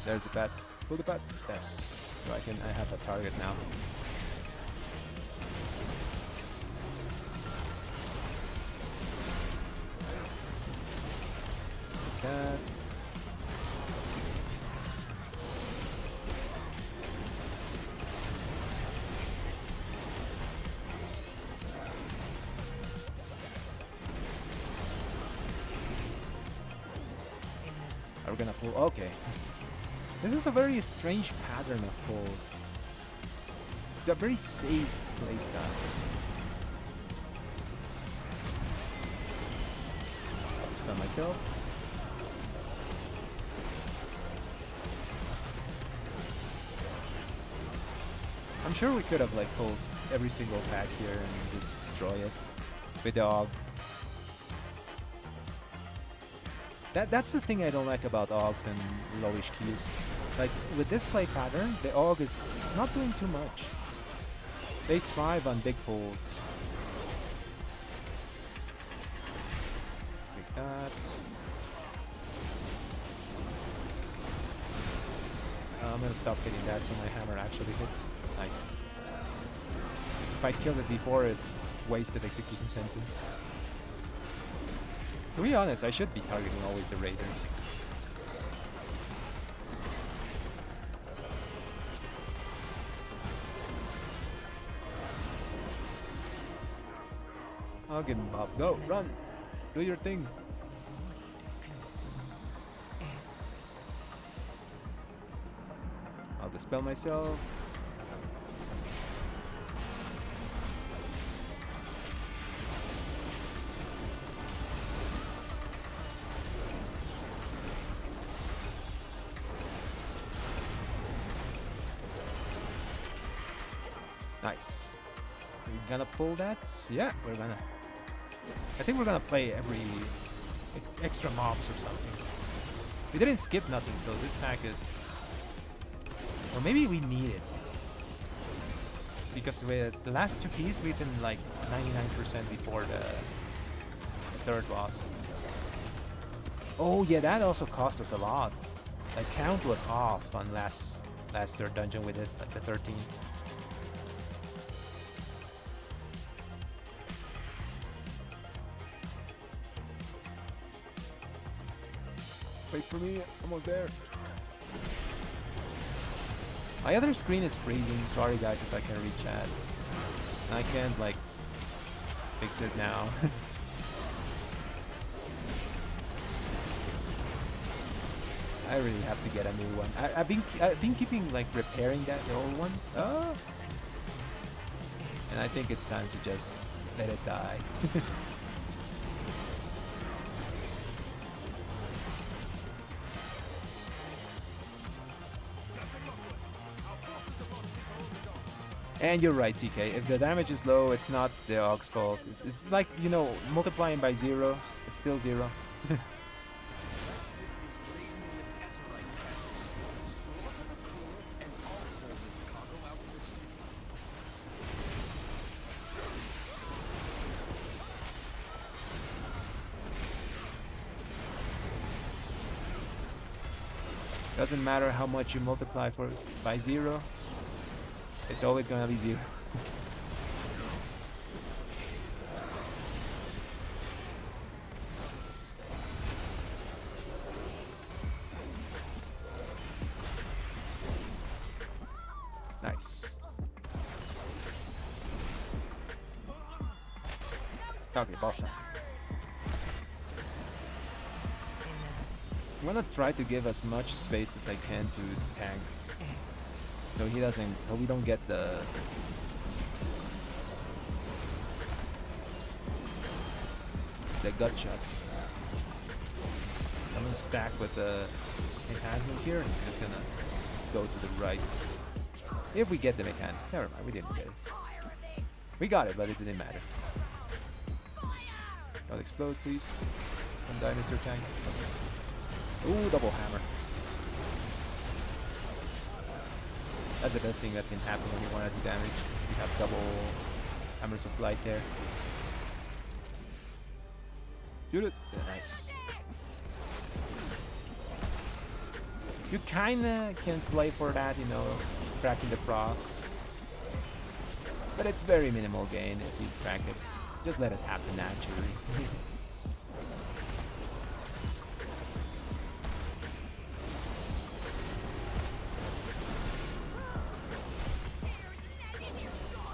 There's the pad. Pull the pad. Yes. So I have a target now. That. Are we gonna pull? Okay. This is a very strange pattern of pulls. It's a very safe playstyle. I'll dispel myself. I'm sure we could have like pulled every single pack here and just destroy it with the AUG. That's the thing I don't like about AUGs and lowish keys. Like with this play pattern, the AUG is not doing too much. They thrive on big pulls. Like that. I'm gonna stop hitting that so my hammer actually hits. Nice. If I killed it before, it's wasted execution sentence. To be honest, I should be targeting always the raiders. I'll give him up. Go, run, do your thing. I'll dispel myself. Nice. We're gonna pull that? Yeah, we're gonna. I think we're gonna play every extra mobs or something. We didn't skip nothing, so this pack is. Or maybe we need it. Because with the last 2 keys, we've been like 99% before the 3rd boss. Oh yeah, that also cost us a lot. Like count was off on last 3rd dungeon with it, like the 13. Wait for me, almost there. My other screen is freezing. Sorry guys if I can read chat. I can't like fix it now. I really have to get a new one. I've been keeping like repairing the old one. Oh. And I think it's time to just let it die. And you're right, CK. If the damage is low, it's not the AUG's fault. It's like, you know, multiplying by 0, it's still 0. Doesn't matter how much you multiply by 0. It's always gonna be 0. Nice. Okay, boss time. I'm gonna try to give as much space as I can to tank, so he doesn't. So we don't get the gut shots. I'm gonna stack with the enhancement here, and I'm just gonna go to the right. If we get the mechanic. Never mind, we didn't get it. We got it, but it didn't matter. Don't explode, please. Don't die, Mr. Tank. Okay. Ooh, double hammer. That's the best thing that can happen when you want to do damage. You have double hammers of light there. Shoot it. Yeah, nice. You kinda can play for that, you know, cracking the procs. But it's very minimal gain if you crack it. Just let it happen naturally.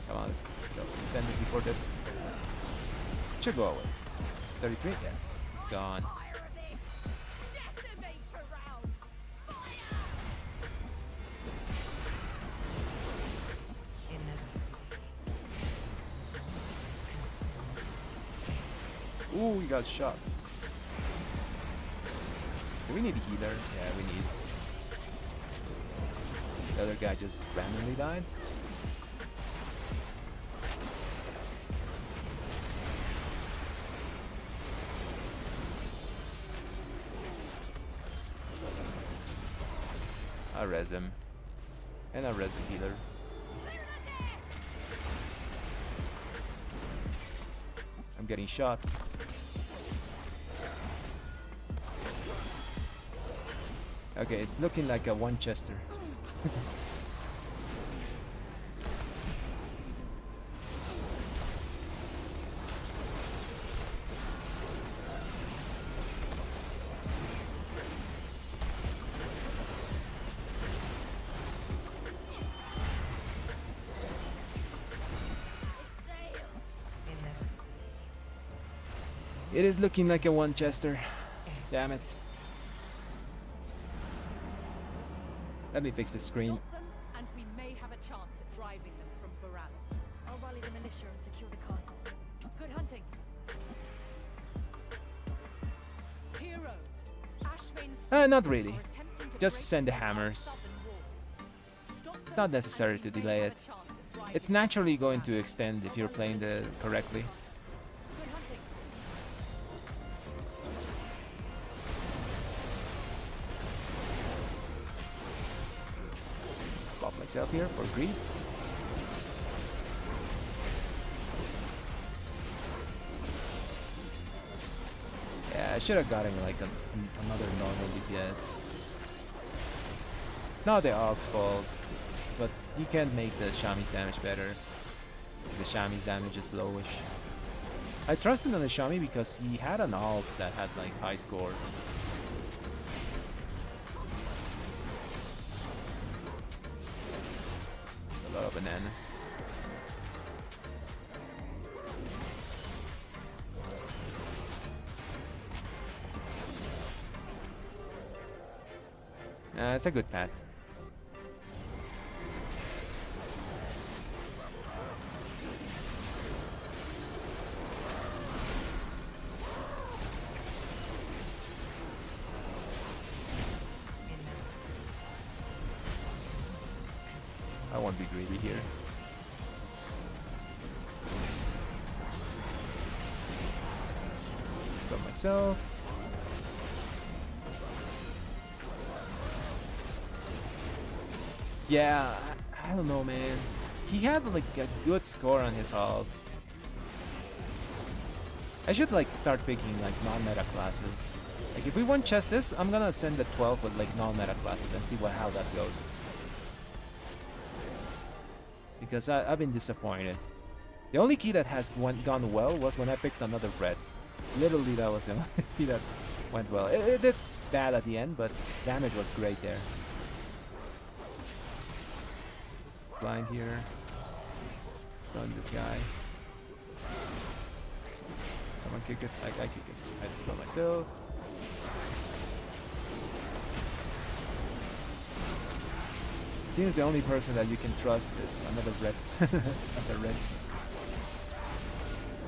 Come on, let's go. Send it before this. Should go away. 33? Yeah, it's gone. Ooh, we got shot. Do we need a healer? Yeah, we need. The other guy just randomly died. I res him. And I res the healer. I'm getting shot. Okay, it's looking like a one chester. It is looking like a one chester. Damn it. Let me fix the screen. Stop them, and we may have a chance at driving them from Boralis. I'll rally the militia and secure the castle. Good hunting. Heroes. Ashvane's Not really. are attempting to Just break send the our hammers. southern wall. Stop It's them, not and necessary we to may delay have it. a chance at driving It's them naturally from going to Boralis. extend if you're playing the correctly. Good hunting. Pop myself here for greed. Yeah, I should have gotten like another normal DPS. It's not the Aug's fault, but you can make the Shami's damage better. The Shami's damage is lowish. I trusted on the Shami because he had an ult that had like high score. It's a lot of bananas. It's a good path. I won't be greedy here. Let's go myself. Yeah, I don't know, man. He had like a good score on his ult. I should like start picking like non-meta classes. Like if we want chest this, I'm gonna send the 12 with like non-meta classes and see how that goes. Because I've been disappointed. The only key that has gone well was when I picked another red. Literally that was the only key that went well. It did bad at the end, but damage was great there. blind here. Stun this guy. Someone kick it. I kick it. I dispel myself. It seems the only person that you can trust is another red. As a red.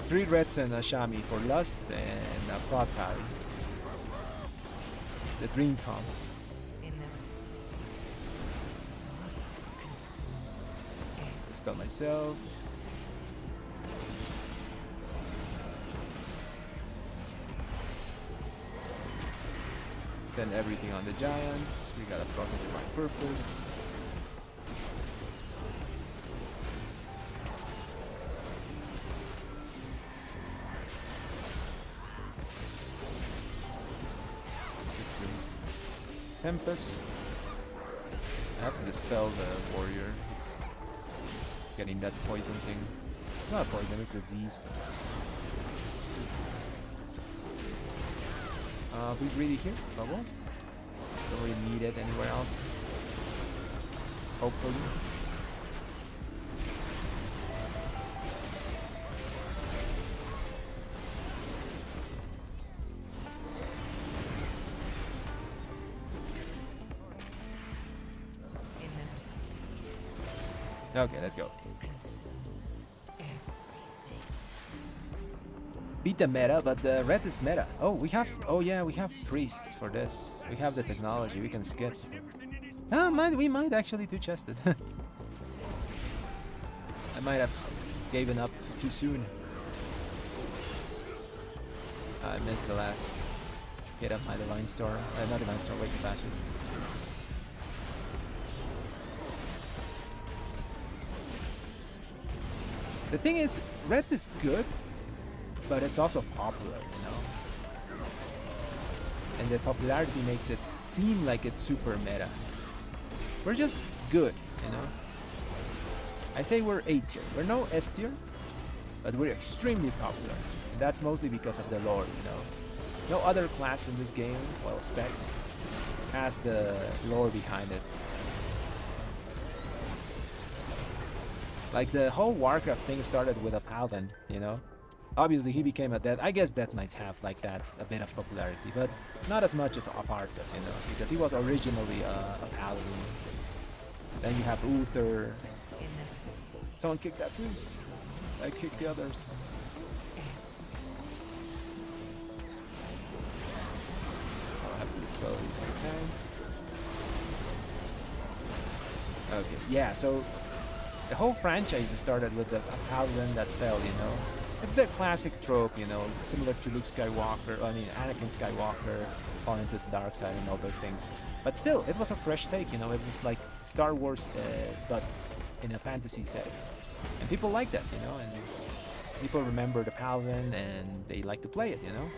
3 reds and a Shami for Lust and a Prod Parry. The Dream Comp. Dispel myself. Send everything on the giants. We gotta proc it for my purpose. Tempest. I have to dispel the warrior. He's getting that poison thing. Not poison, it's disease. We greedy here, bubble. Don't really need it anywhere else. Hopefully. Okay, let's go. Beat the meta, but the red is meta. Oh, we have. Oh yeah, we have priests for this. We have the technology. We can skip. We might actually do chested. I might have given up too soon. I missed the last hit of my Divine Storm. Not Divine Storm, Wake of Ashes. The thing is, red is good, but it's also popular, you know? And the popularity makes it seem like it's super meta. We're just good, you know? I say we're A tier. We're no S tier, but we're extremely popular. And that's mostly because of the lore, you know? No other class in this game, well, Spec, has the lore behind it. Like the whole Warcraft thing started with a paladin, you know? Obviously he became a dead. I guess Death Knights have like that, a bit of popularity, but not as much as Apart does, you know? Because he was originally a paladin. Then you have Uther. Someone kick that please. I kick the others. I'll have to dispel it if I can. Okay, yeah, so the whole franchise started with a paladin that fell, you know? It's the classic trope, you know, similar to Luke Skywalker, I mean Anakin Skywalker falling to the dark side and all those things. But still, it was a fresh take, you know, it was like Star Wars, but in a fantasy setting. And people like that, you know, and people remember the paladin and they like to play it, you know?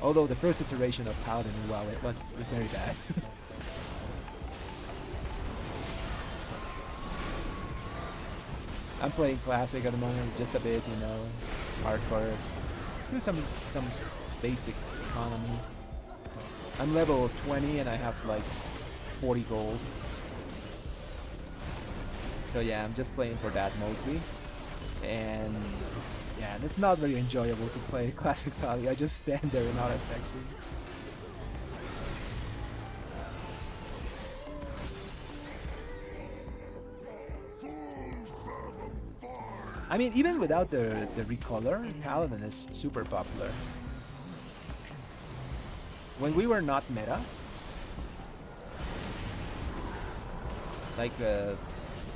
Although the first iteration of paladin, wow, it was very bad. I'm playing classic at the moment, just a bit, you know, hardcore. Do some basic economy. I'm level 20 and I have like 40 gold. So yeah, I'm just playing for that mostly. And yeah, it's not very enjoyable to play classic Kali. I just stand there and not affect things. I mean, even without the recolor, Paladin is super popular. When we were not meta, like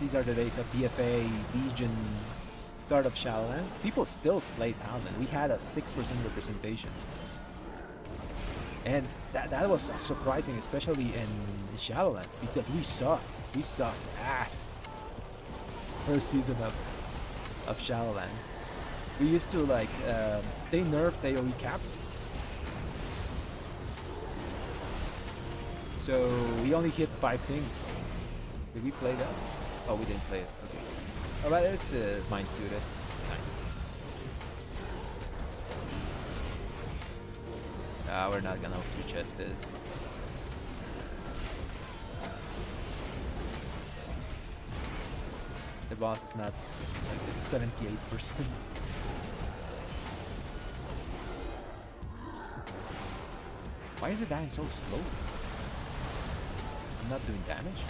these are the days of BFA, Legion, start of Shadowlands, people still played Paladin. We had a 6% representation. And that was surprising, especially in Shadowlands, because we sucked. We sucked ass. First season of Shadowlands. We used to like, they nerfed AoE caps. So we only hit 5 things. Did we play that? Oh, we didn't play it. Okay. Oh, but it's mind suited. Nice. We're not gonna two chest this. boss is not like it's 78%. Why is it dying so slow? I'm not doing damage.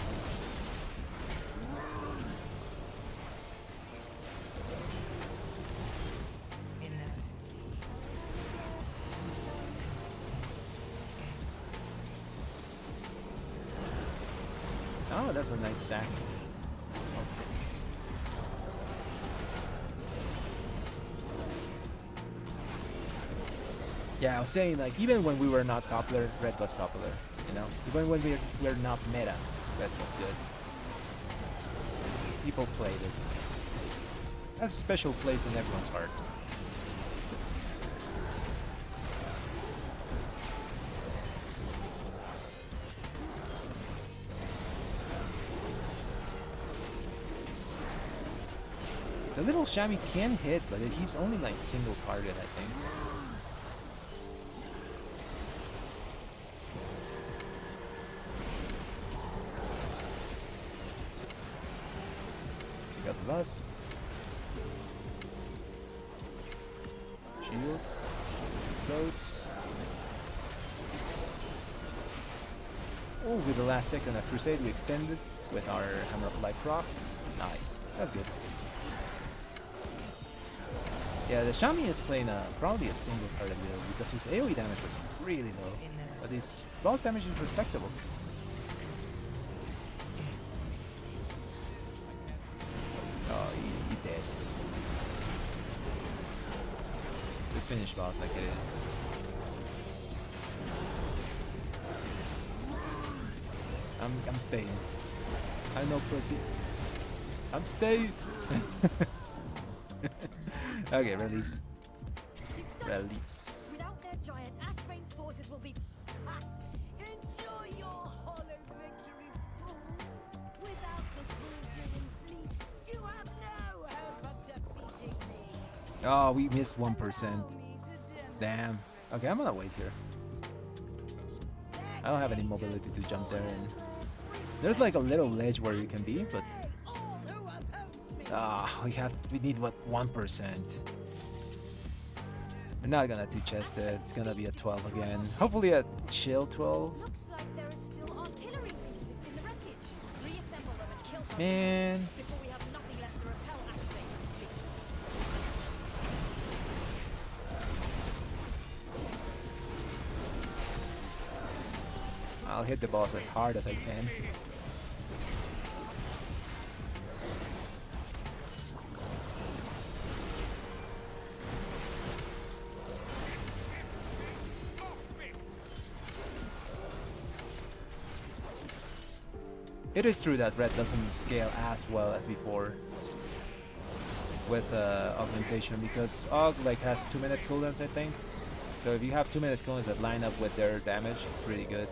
Oh, that's a nice stack. Yeah, I was saying, like, even when we were not popular, Red was popular, you know? Even when we're not meta, Red was good. People played it. It has a special place in everyone's heart. The little Shami can hit, but he's only like single target, I think. We got the Lust. Shield. Explodes. Oh, with the last second of Crusade we extended with our Hammer of Light proc. Nice. That's good. Yeah, the Shami is playing probably a single target build because his AoE damage was really low, but his boss damage is respectable. Oh, he dead. Just finish boss like it is. I'm staying. I know pussy. I'm staying. Okay, release. Release. Without their giant, Ashvane's forces will be. Enjoy your hollow victory, fools! Without the Bulgarian fleet, you have no hope of defeating me. Oh, we missed 1%. Damn. Okay, I'm gonna wait here. I don't have any mobility to jump there, and there's like a little ledge where you can be, but we need what 1%. We're not gonna two-chest it. It's gonna be a 12 again. Hopefully a chill 12. Looks like there are still artillery pieces in the wreckage. Reassemble them and kill them Man. before we have nothing left to repel Ashvane's fleet. I'll hit the boss as hard as I can. It is true that red doesn't scale as well as before with augmentation because Aug like has 2-minute cooldowns, I think. So if you have 2-minute cooldowns that line up with their damage, it's really good.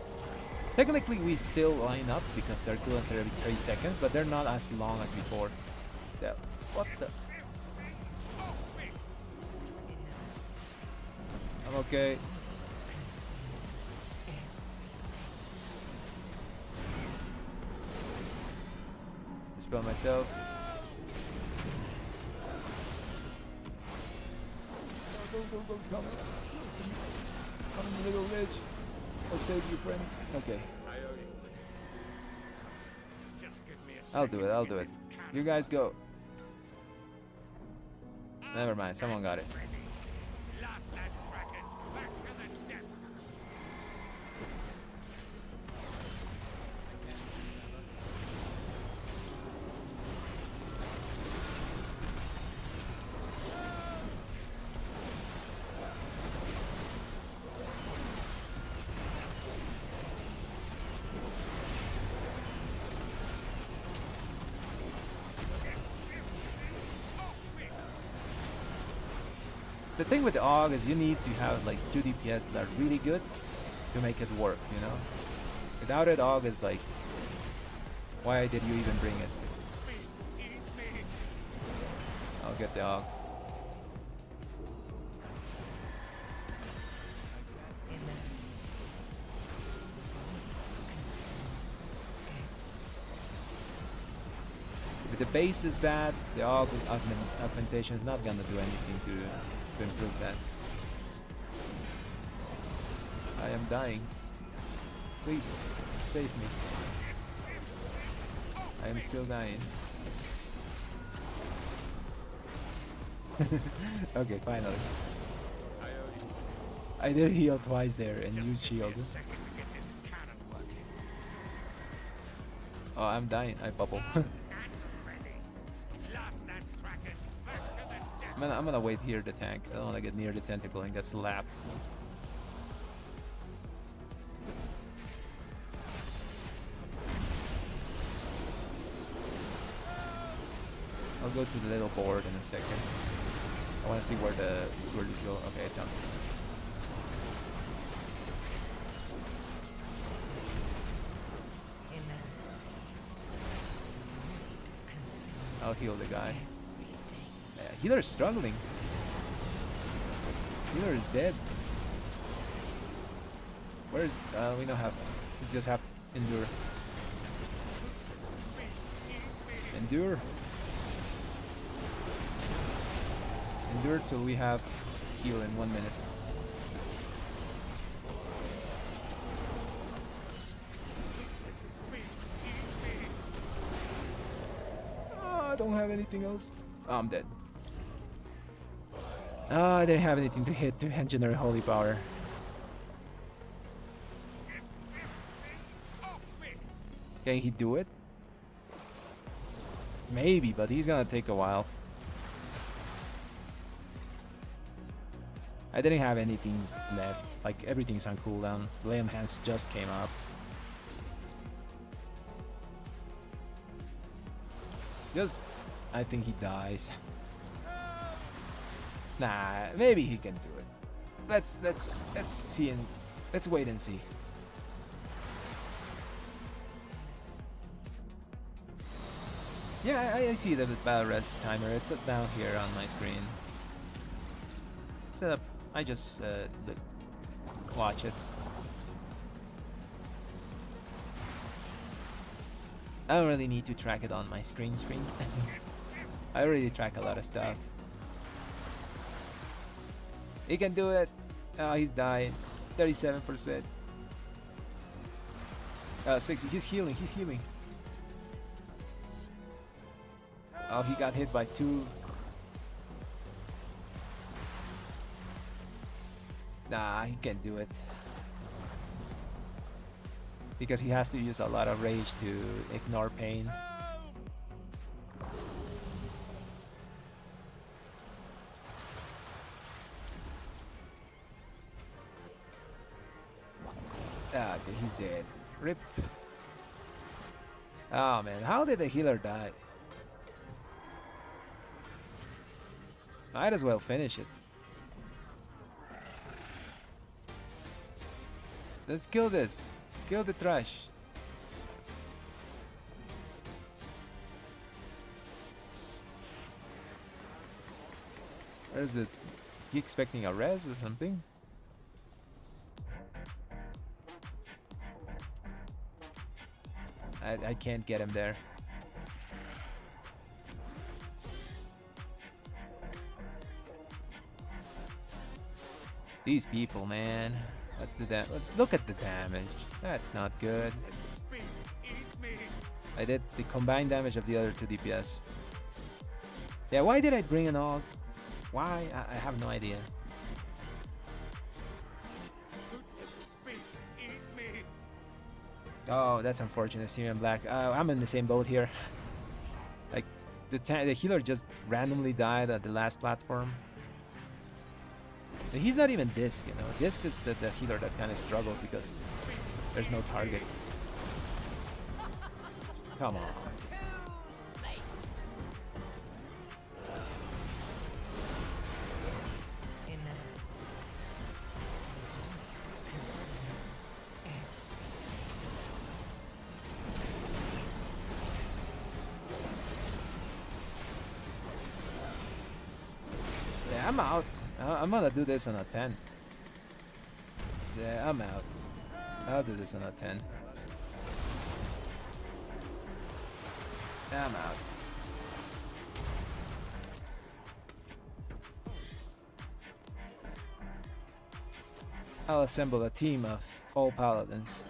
Technically we still line up because their cooldowns are every 30 seconds, but they're not as long as before. What the? I'm okay. Dispel myself. Go, come. Close to me. Come in the little ridge. I'll save you, friend. Okay. I'll do it. You guys go. Never mind, someone got it. The thing with the AUG is you need to have like 2 DPS that are really good to make it work, you know? Without it, AUG is like, why did you even bring it? I'll get the AUG. The base is bad. The augmentation is not gonna do anything to improve that. I am dying. Please save me. I am still dying. Okay, finally. I did heal twice there and use shield. Oh, I'm dying. I bubble. I'm gonna wait here the tank. I don't wanna get near the tentacle and get slapped. I'll go to the little board in a second. I wanna see where the sword is going. Okay, it's on. I'll heal the guy. Yeah, healer is struggling. Healer is dead. Where is? We don't have. We just have to endure. Endure. Endure till we have heal in 1 minute. I don't have anything else. Oh, I'm dead. Oh, I didn't have anything to hit to engineer holy power. Can he do it? Maybe, but he's gonna take a while. I didn't have anything left. Like, everything's on cooldown. Flame Hands just came up. Just, I think he dies. Nah, maybe he can do it. Let's see and let's wait and see. Yeah, I see the battle rest timer. It's down here on my screen. So I just watch it. I don't really need to track it on my screen. I already track a lot of stuff. He can do it. Oh, he's dying. 37%. 60. He's healing. He's healing. Oh, he got hit by 2. Nah, he can't do it. Because he has to use a lot of rage to ignore pain. Ah, okay, he's dead. Rip. Oh man, how did the healer die? Might as well finish it. Let's kill this. Kill the trash. Where is it? Is he expecting a res or something? I can't get him there. These people, man. What's the look at the damage. That's not good. I did the combined damage of the other 2 DPS. Yeah, why did I bring an AUG? Why? I have no idea. Oh, that's unfortunate. Syrian Black. I'm in the same boat here. Like, the healer just randomly died at the last platform. He's not even Disc, you know. Disc is the healer that kind of struggles because there's no target. Come on. Yeah, I'm out. I'm gonna do this on a 10. Yeah, I'm out. I'll do this on a 10. I'm out. I'll assemble a team of all paladins.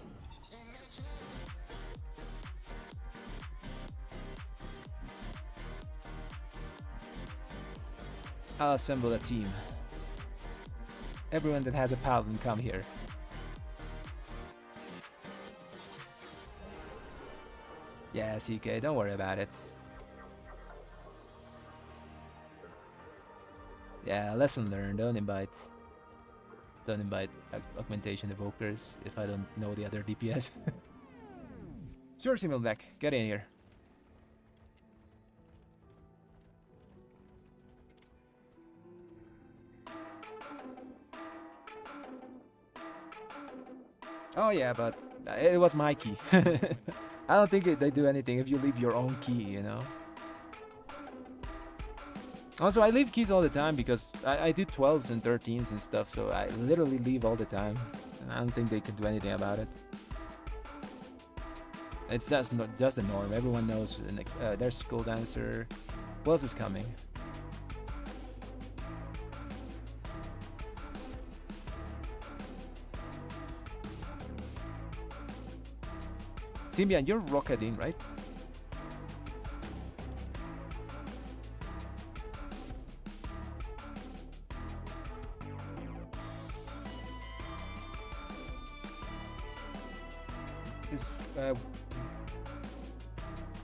I'll assemble a team. Everyone that has a paladin, come here. Yeah, CK, don't worry about it. Yeah, lesson learned. Don't invite augmentation evokers if I don't know the other DPS. Sure, Simul Black, get in here. Oh yeah, but it was my key. I don't think they do anything if you leave your own key, you know? Also, I leave keys all the time because I do 12s and 13s and stuff, so I literally leave all the time. And I don't think they can do anything about it. It's just the norm. Everyone knows. There's Skull Dancer. Who else is coming? Symbian, you're rocketing, right? Is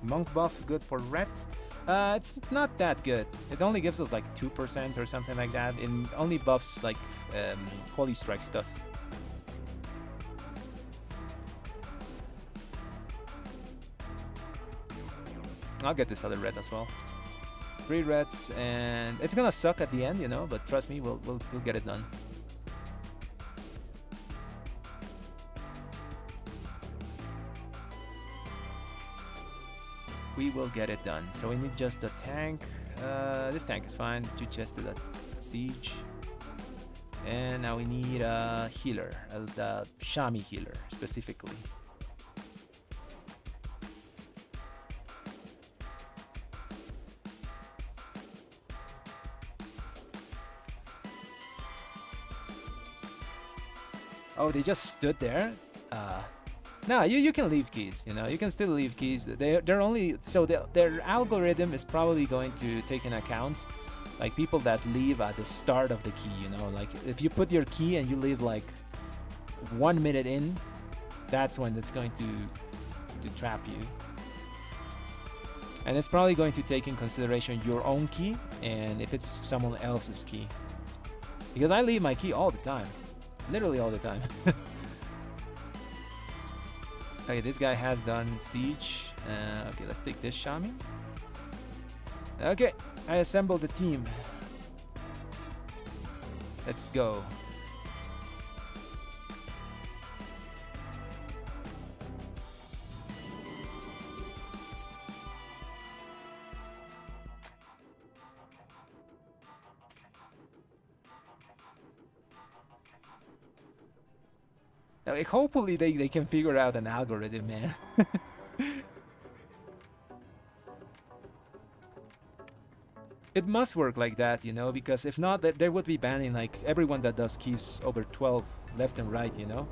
monk buff good for ret? It's not that good. It only gives us like 2% or something like that. It only buffs like Holy Strike stuff. I'll get this other red as well. 3 reds, and it's gonna suck at the end, you know, but trust me, we'll get it done. We will get it done. So we need just a tank. This tank is fine. 2 chested at siege. And now we need a healer, the Shami healer specifically. Oh, they just stood there? No, you can leave keys, you know, you can still leave keys. They're only, so their algorithm is probably going to take into account like people that leave at the start of the key, you know, like if you put your key and you leave like 1 minute in, that's when it's going to trap you. And it's probably going to take in consideration your own key and if it's someone else's key. Because I leave my key all the time. Literally all the time. Okay, this guy has done siege. Okay, let's take this Shami. Okay, I assembled the team. Let's go. Like, hopefully they can figure out an algorithm, man. It must work like that, you know, because if not, they would be banning like everyone that does keeps over 12 left and right, you know.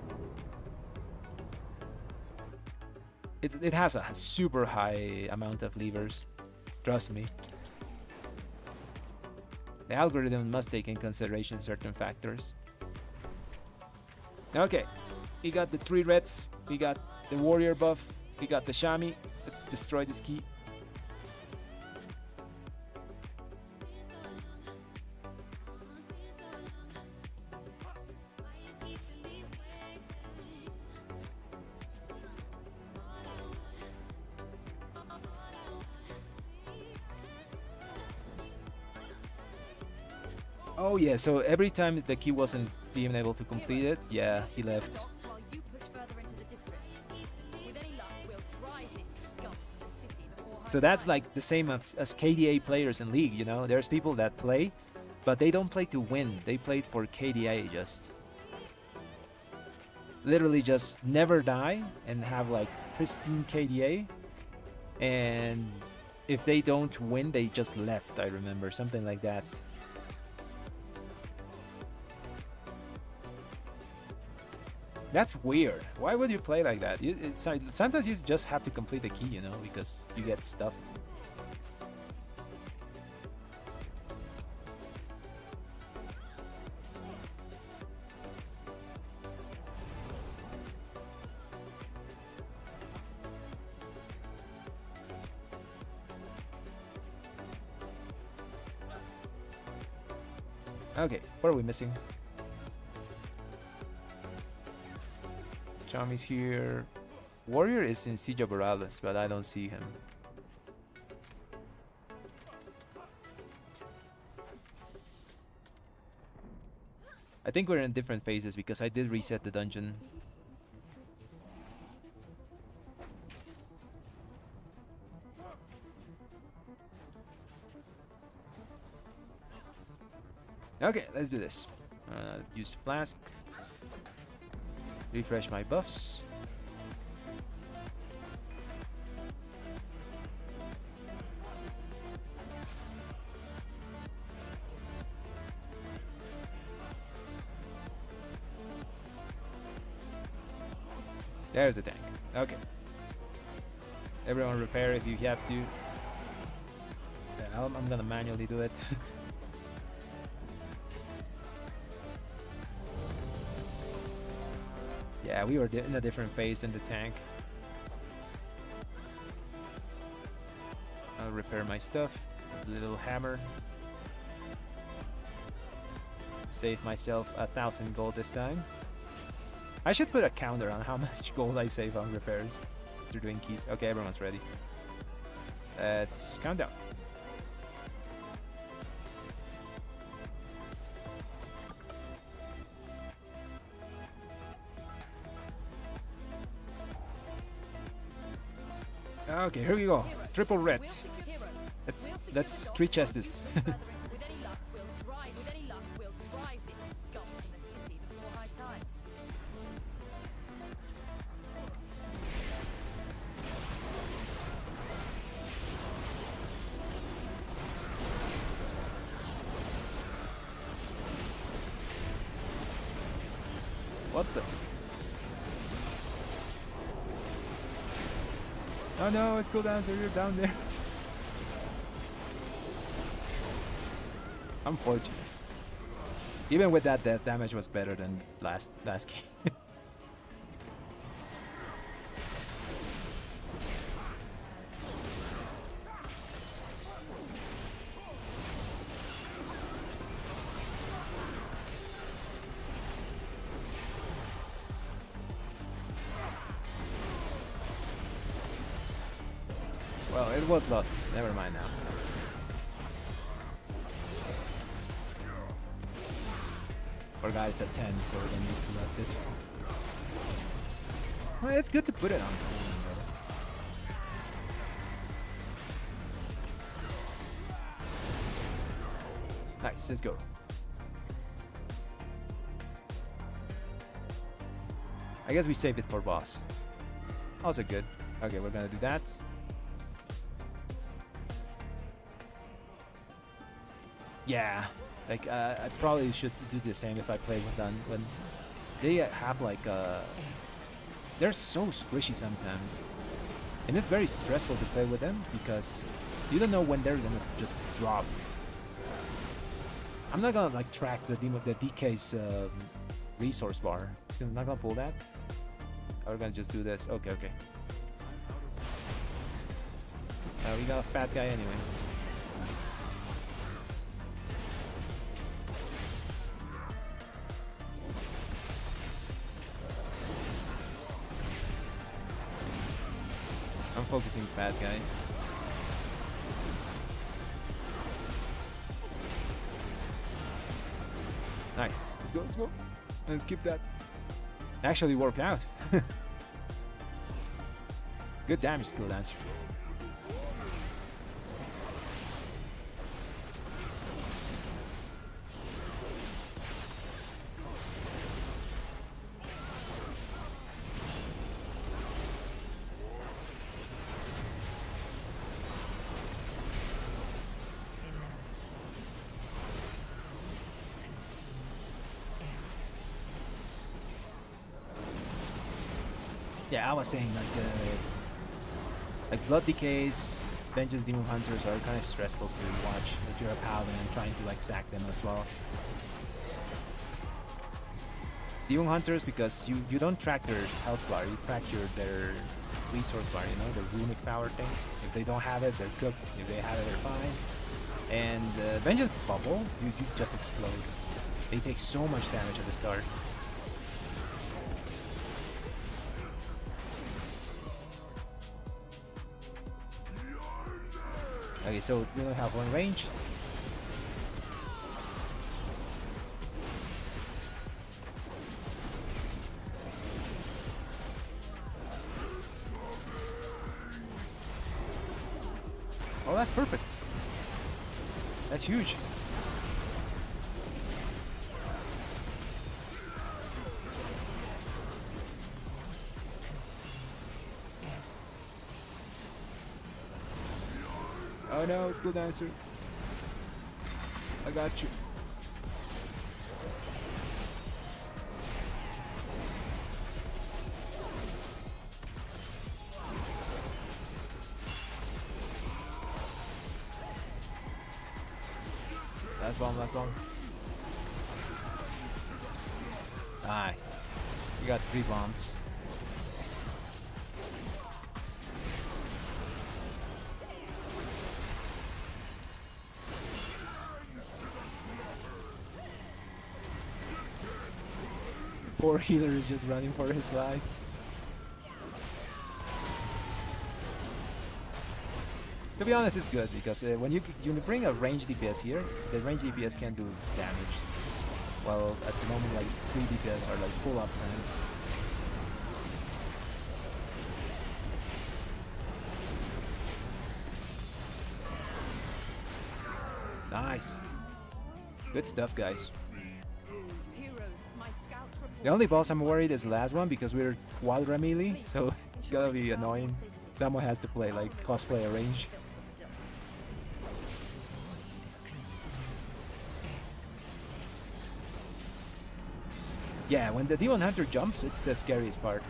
It has a super high amount of levers, trust me. The algorithm must take in consideration certain factors. Okay. We got the 3 reds, we got the warrior buff, we got the Shami. Let's destroy this key. Oh yeah, so every time the key wasn't being able to complete it, yeah, he left. So that's like the same as KDA players in League, you know? There's people that play, but they don't play to win. They play for KDA just. Literally just never die and have like pristine KDA. And if they don't win, they just left, I remember. Something like that. That's weird. Why would you play like that? Sometimes you just have to complete the key, you know, because you get stuff. Okay, what are we missing? Chami's here. Warrior is in Siege of Borealis, but I don't see him. I think we're in different phases because I did reset the dungeon. Okay, let's do this. Use flask. Refresh my buffs. There's the tank. Okay. Everyone repair if you have to. I'm gonna manually do it. Yeah, we were in a different phase than the tank. I'll repair my stuff with a little hammer. Save myself 1,000 gold this time. I should put a counter on how much gold I save on repairs after doing keys. Okay, everyone's ready. Let's count down. Okay, here we go. Triple red. Let's street chest this. What the? Oh no, it's cooldown, so you're down there. Unfortunate. Even with that damage was better than last game. Well, it was lost. Never mind now. Our guy's at 10, so we're gonna need to rest this. Well, it's good to put it on. Nice, let's go. I guess we saved it for boss. Also good. Okay, we're gonna do that. Yeah, like I probably should do the same if I play with them. When they have like they're so squishy sometimes, and it's very stressful to play with them because you don't know when they're gonna just drop. I'm not gonna like track the DK's resource bar. It's not gonna pull that. We're gonna just do this. Okay, okay. We got a fat guy anyways. I'm focusing fat guy. Nice. Let's go, let's go. Let's keep that. Actually worked out. Good damage skill dancer. Yeah, I was saying like Blood Decays, Vengeance Demon Hunters are kind of stressful to watch if you're a paladin and trying to like sack them as well. Demon Hunters, because you don't track their health bar, you track their resource bar, you know, the runic power thing. If they don't have it, they're cooked. If they have it, they're fine. And Vengeance Bubble, you just explode. They take so much damage at the start. Okay, so we don't have one range. Oh, that's perfect. That's huge. Oh no, School Dancer. I got you. Last bomb, last bomb. Nice. We got 3 bombs. Poor healer is just running for his life. To be honest, it's good because when you bring a range DPS here, the range DPS can do damage. Well, at the moment, like 3 DPS are like full up time. Nice. Good stuff, guys. The only boss I'm worried is the last one because we're quadra melee, so it's gonna be annoying. Someone has to play like cosplay a range. Yeah, when the Demon Hunter jumps, it's the scariest part.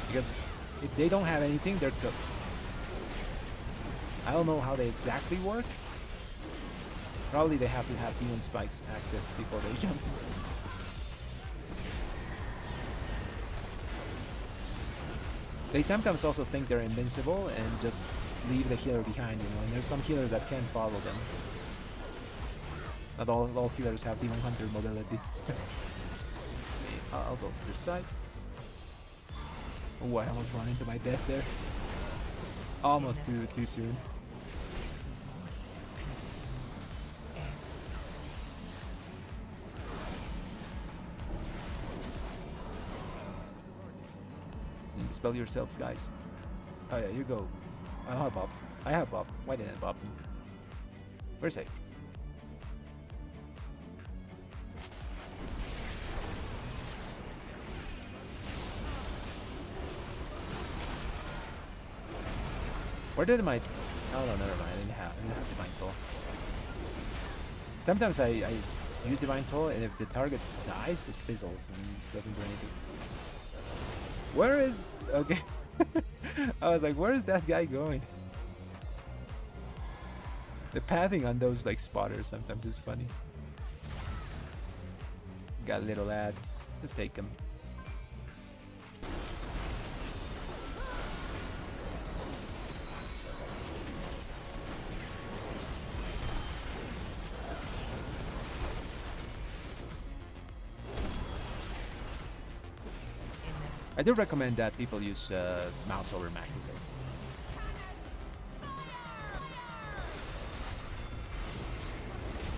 Because if they don't have anything, they're cooked. I don't know how they exactly work. Probably they have to have Demon Spikes active before they jump. They sometimes also think they're invincible and just leave the healer behind, you know, and there's some healers that can't follow them. Not all healers have Demon Hunter mobility. See, I'll go to this side. Oh, I almost ran into my death there. Almost too soon. Spell yourselves, guys. Oh yeah, you go. I have Bob. I have Bob. Why didn't I Bob? We're safe. Where did my... Oh no, never mind. I didn't have Divine Toll. Sometimes I use Divine Toll, and if the target dies, it fizzles and doesn't do anything. Where is... Okay. I was like, where is that guy going? The pathing on those like spotters sometimes is funny. Got a little ad. Let's take him. I do recommend that people use mouse over Mac.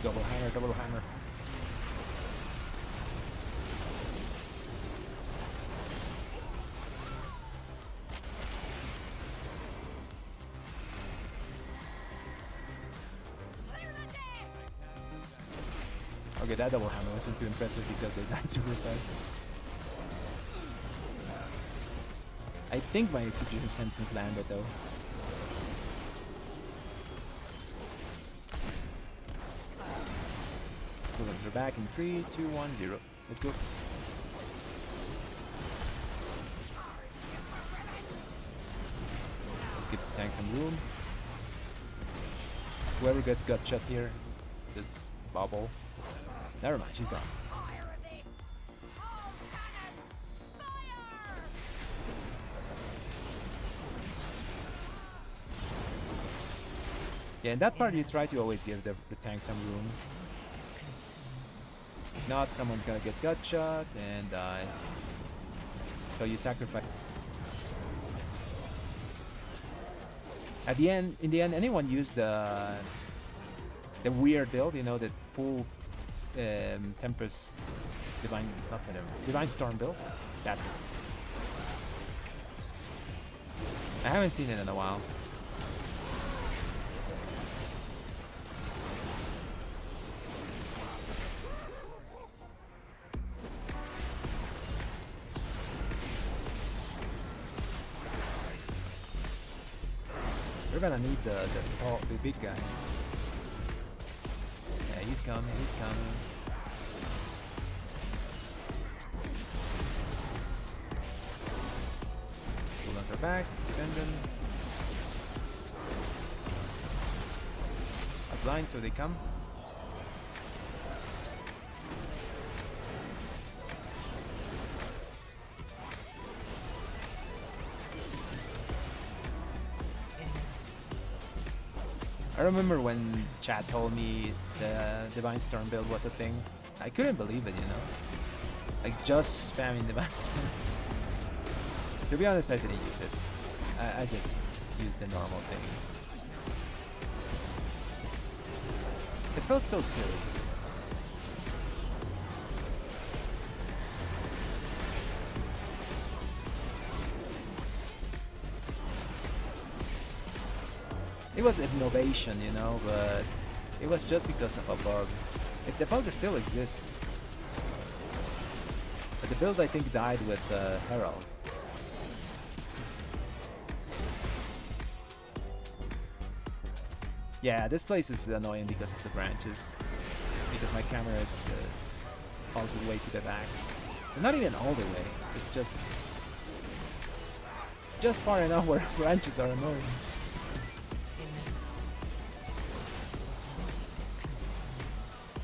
Double hammer, double hammer. Okay, that double hammer wasn't too impressive because they died super fast. I think my execution sentence landed though. We're back in 3, 2, 1, 0. Let's go. give the tank some room. Whoever gets gut shot here, this bubble. Never mind, she's gone. Fire this! All cannons, fire! Yeah, in that part you try to always give the tank some room. If not, someone's gonna get gut shot and die. So you sacrifice. At the end, in the end, anyone use the weird build, you know, the full Tempest Divine, not whatever, Divine Storm build. That. I haven't seen it in a while. We're gonna need the big guy. Yeah, he's coming, he's coming. Cooldowns are back, send them. I'm blind, so they come. I remember when chat told me the Divine Storm build was a thing. I couldn't believe it, you know? Like, just spamming Divine Storm. To be honest, I didn't use it. I just used the normal thing. It felt so silly. It was innovation, you know, but it was just because of a bug. If the bug still exists. But the build, I think, died with Herald. Yeah, this place is annoying because of the branches. Because my camera is all the way to the back. And not even all the way, it's just far enough where branches are annoying.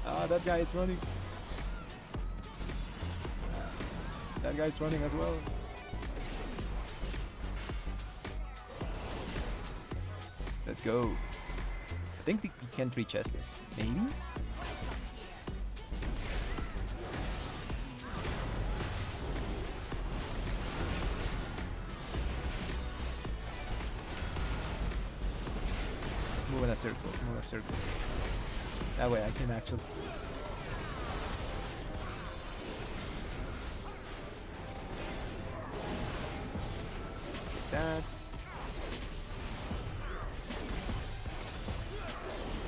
Ah, that guy is running. That guy's running as well. Let's go. I think we can pre-chest this. Maybe? Let's move in a circle. Let's move in a circle. That way I can actually... that.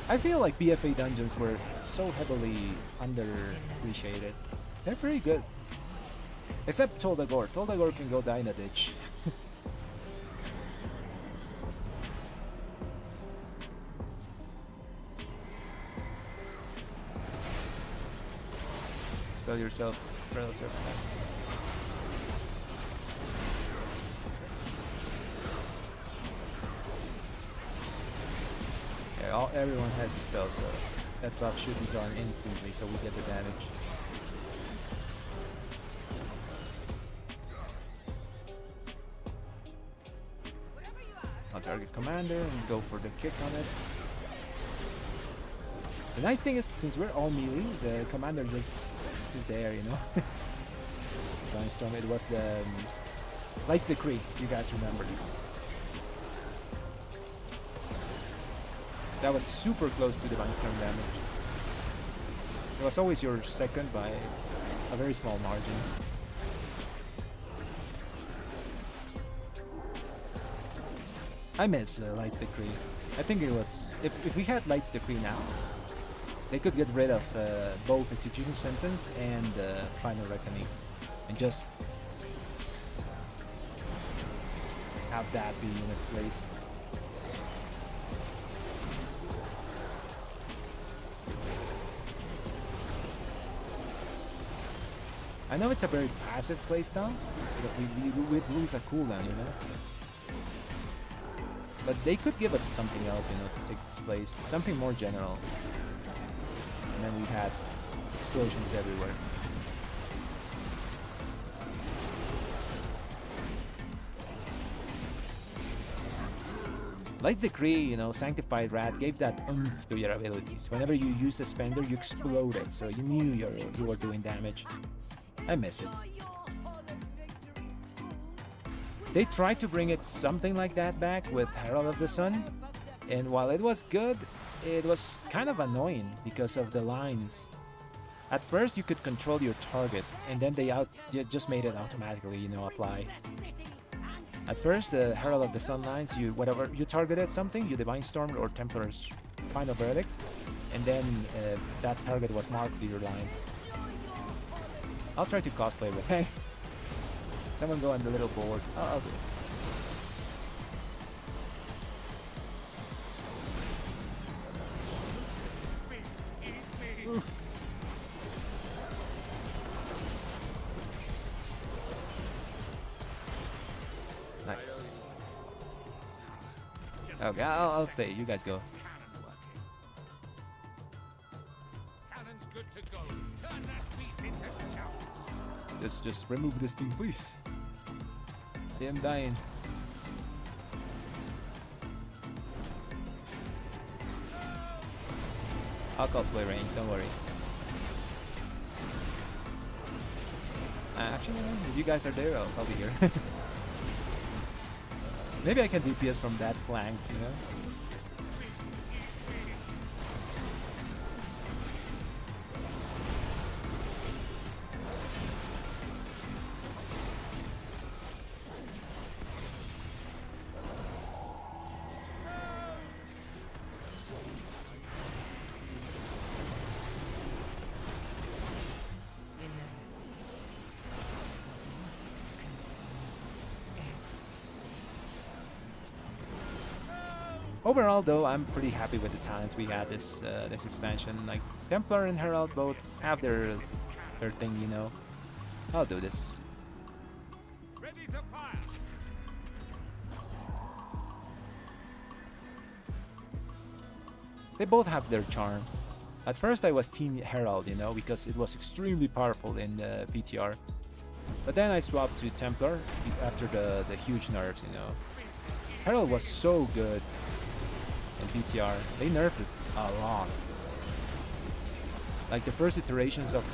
I feel like BFA dungeons were so heavily underappreciated. They're pretty good. Except Toldagor. Toldagor can go die in a ditch. Spell yourselves. Spell yourselves. Nice. Yeah, everyone has the spell, so that buff should be gone instantly, so we get the damage. I'll target commander and go for the kick on it. The nice thing is, since we're all melee, the commander just is there, you know. Divine Storm, it was the Light Decree, you guys remember. That was super close to Divine Storm damage. It was always your second by a very small margin. I miss Light's Decree. I think it was... If we had Light's Decree now, they could get rid of both Execution Sentence and Final Reckoning. And just have that be in its place. I know it's a very passive playstyle, but we would lose a cooldown, you know? But they could give us something else, you know, to take its place. Something more general. And then we had explosions everywhere. Light's Decree, you know, Sanctified Rat gave that oomph to your abilities. Whenever you used a spender, you exploded, so you knew you were doing damage. I miss it. They tried to bring it something like that back with Herald of the Sun, and while it was good, it was kind of annoying because of the lines. At first, you could control your target, and then they just made it automatically, you know, apply. At first, the Herald of the Sun lines, whatever you targeted something, you Divine Storm or Templar's Final Verdict, and then that target was marked with your line. I'll try to cosplay with it. Someone go on the little board. I'll do it. Nice. Okay, I'll stay. You guys go. Cannon's good to go. Turn that beast into chow. Let's just remove this thing, please. I am dying. I'll cosplay range, don't worry. Actually, if you guys are there, I'll be here. Maybe I can DPS from that flank, you know? Overall, though, I'm pretty happy with the talents we had this expansion. Like Templar and Herald both have their thing, you know. I'll do this. Ready to fire. They both have their charm. At first, I was Team Herald, you know, because it was extremely powerful in the PTR. But then I swapped to Templar after the huge nerfs, you know. Herald was so good in PTR. They nerfed it a lot. Like the first iterations of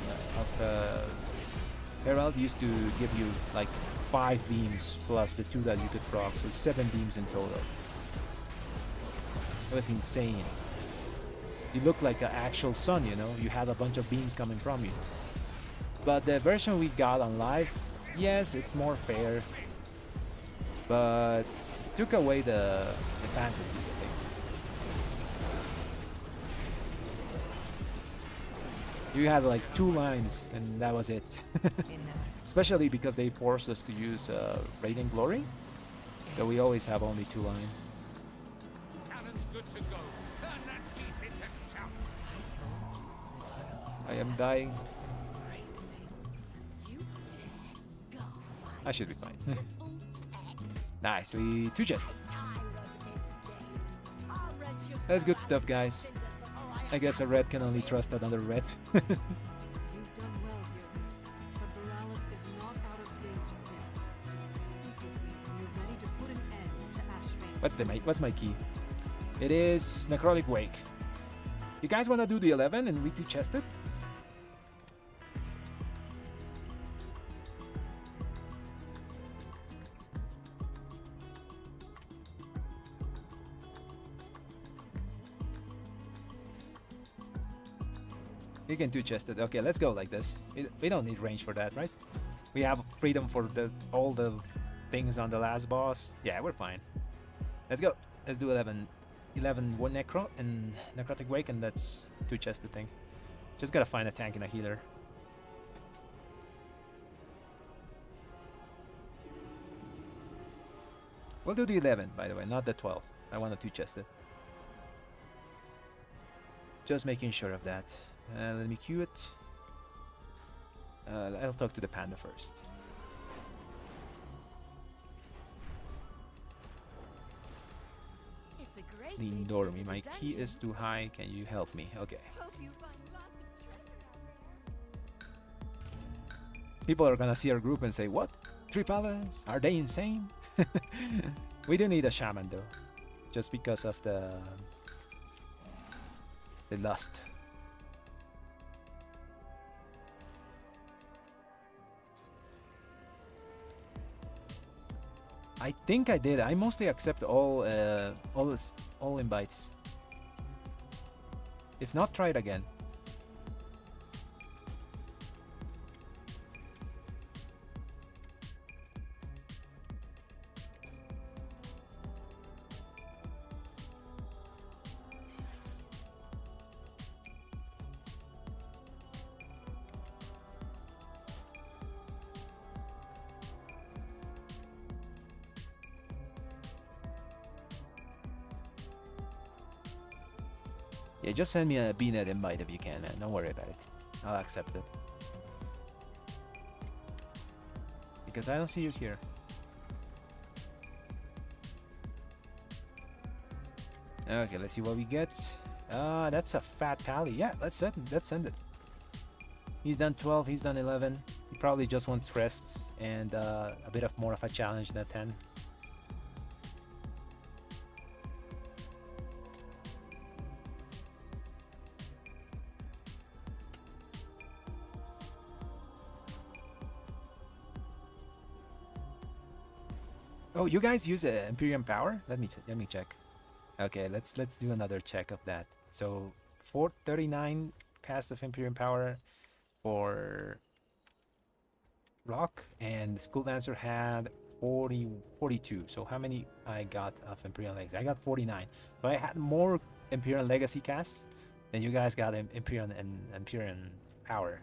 Herald used to give you like 5 beams plus the 2 that you could proc, so 7 beams in total. It was insane. You looked like an actual sun, you know? You had a bunch of beams coming from you. But the version we got on live, yes, it's more fair, but it took away the fantasy, I think. You had like 2 lines and that was it. Especially because they forced us to use Radiant Glory, so we always have only 2 lines. Cannon's good to go. Turn that beast into chow. I am dying. I should be fine. Nice, we 2-chested. That's good stuff, guys. I guess a red can only trust another red. You've done well here, Bruce, but Borealis is not out of danger yet. Speak with me when you're ready to put an end to Ashvane. What's my key? It is Necrotic Wake. You guys wanna do the 11 and we 2-chest it? You can 2-chest it. Okay, let's go like this. We don't need range for that, right? We have freedom for all the things on the last boss. Yeah, we're fine. Let's go. Let's do 11. 11 one Necro and Necrotic Wake, and let's 2-chest the thing. Just gotta find a tank and a healer. We'll do the 11, by the way, not the 12. I want to 2-chest it. Just making sure of that. Let me queue it. I'll talk to the panda first. It's a great day to Lindormi, visit my the key is dungeon. too high. Can you help me? Okay. Hope you find lots of treasure out there. People are gonna see our group and say, "What? 3 paladins? Are they insane?" We do need a shaman though, just because of the lust. I think I did. I mostly accept all invites. If not, try it again. Yeah, just send me a BNet invite if you can, man. Don't worry about it. I'll accept it. Because I don't see you here. Okay, let's see what we get. That's a fat pally. Yeah, let's send it. He's done 12, he's done 11. He probably just wants rests and a bit of more of a challenge than 10. Oh, you guys use Imperium power? Let me check. Okay, let's do another check of that. So 439 cast of Imperium power for Rock, and School Dancer had 42. So how many I got of Imperial Legacy? I got 49. So I had more Imperial Legacy casts than you guys got Imperial and Imperial power.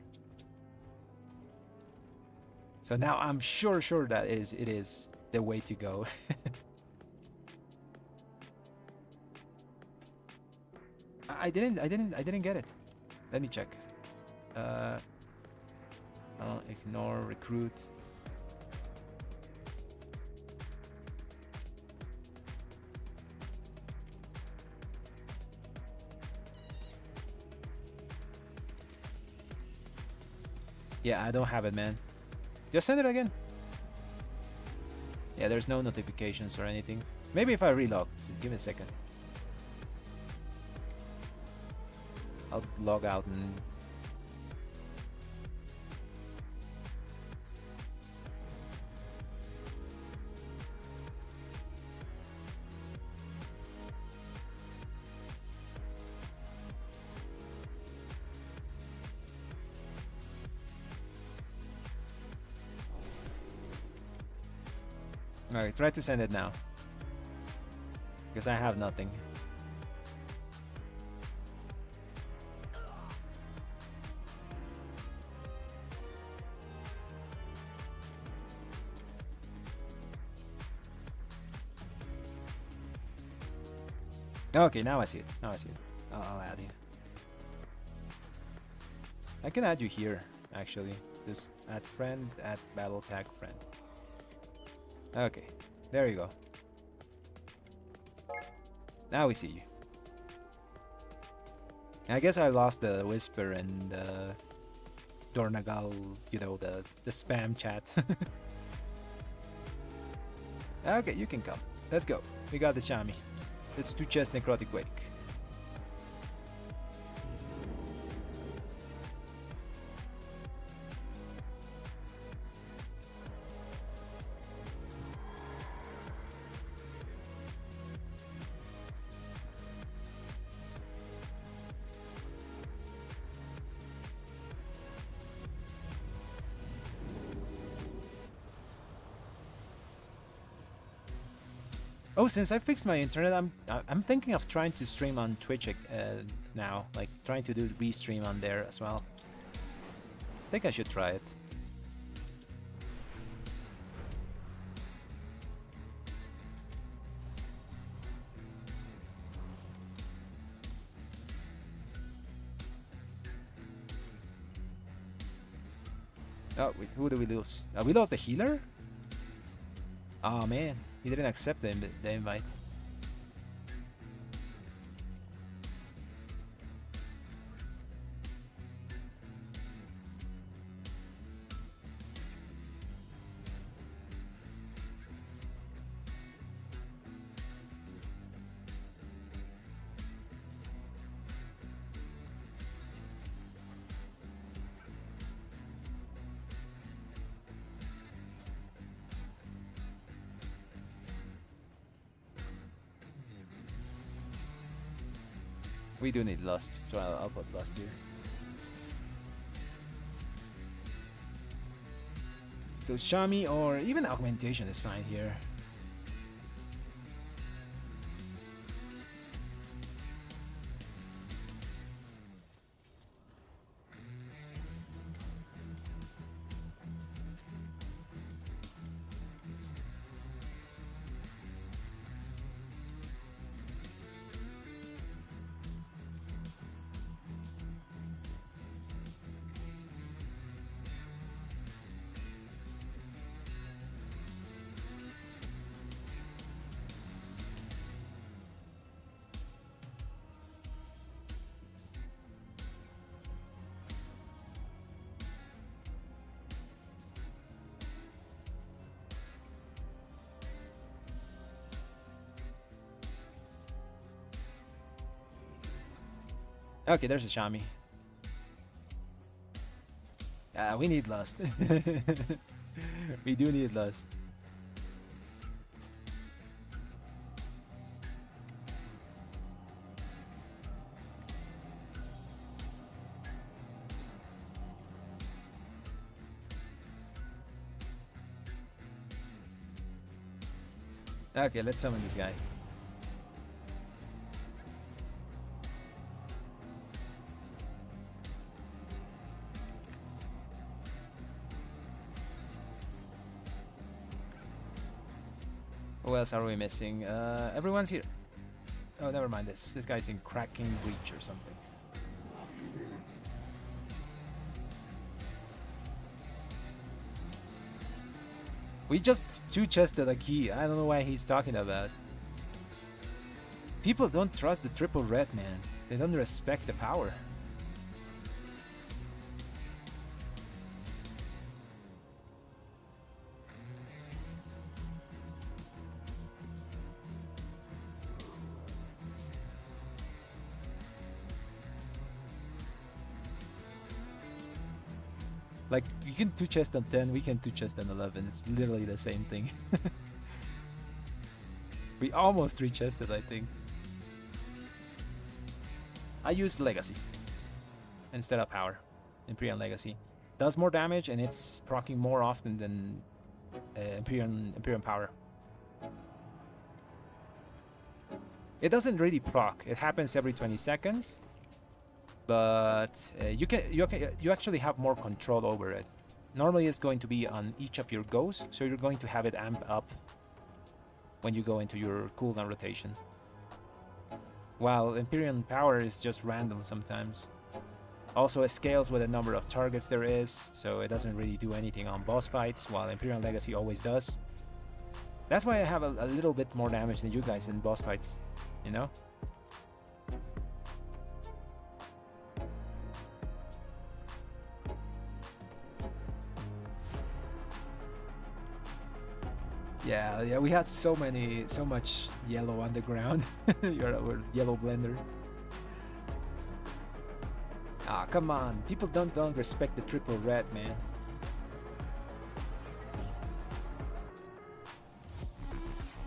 So now I'm sure that it is the way to go. I didn't get it. Let me check. Ignore recruit. Yeah, I don't have it, man. Just send it again. Yeah, there's no notifications or anything. Maybe if I relog. Give me a second. I'll log out and... Alright, try to send it now. Because I have nothing. Okay, now I see it. I'll add you. I can add you here, actually. Just add friend, add battle tag friend. Okay, there you go. Now we see you. I guess I lost the whisper and the Dornagal, you know, the spam chat. Okay, you can come. Let's go. We got the Shami. Let's do chest necrotic wake. Oh, since I fixed my internet, I'm thinking of trying to stream on Twitch now, like trying to do restream on there as well. I think I should try it. Oh, wait, who do we lose? We lost the healer? Oh man, he didn't accept the invite. We do need Lust, so I'll put Lust here. So Shami or even Augmentation is fine here. Okay, there's a Shami. We need Lust. We do need Lust. Okay, let's summon this guy. Who else are we missing? Everyone's here. Oh, never mind this. This guy's in Cracking Breach or something. We just two-chested a key. I don't know why he's talking about. People don't trust the triple red, man. They don't respect the power. Like, you can two-chest on 10, we can two-chest on 11. It's literally the same thing. We almost three-chested, I think. I used Legacy instead of Power. Imperial Legacy. Does more damage and it's proccing more often than Imperial Power. It doesn't really proc. It happens every 20 seconds. But you actually have more control over it. Normally it's going to be on each of your goes, so you're going to have it amp up when you go into your cooldown rotation. While Imperial Power is just random sometimes. Also it scales with the number of targets there is, so it doesn't really do anything on boss fights, while Imperial Legacy always does. That's why I have a little bit more damage than you guys in boss fights, you know? Yeah, we had so much yellow on the ground. You're a yellow blender. Ah, come on. People don't respect the triple red, man.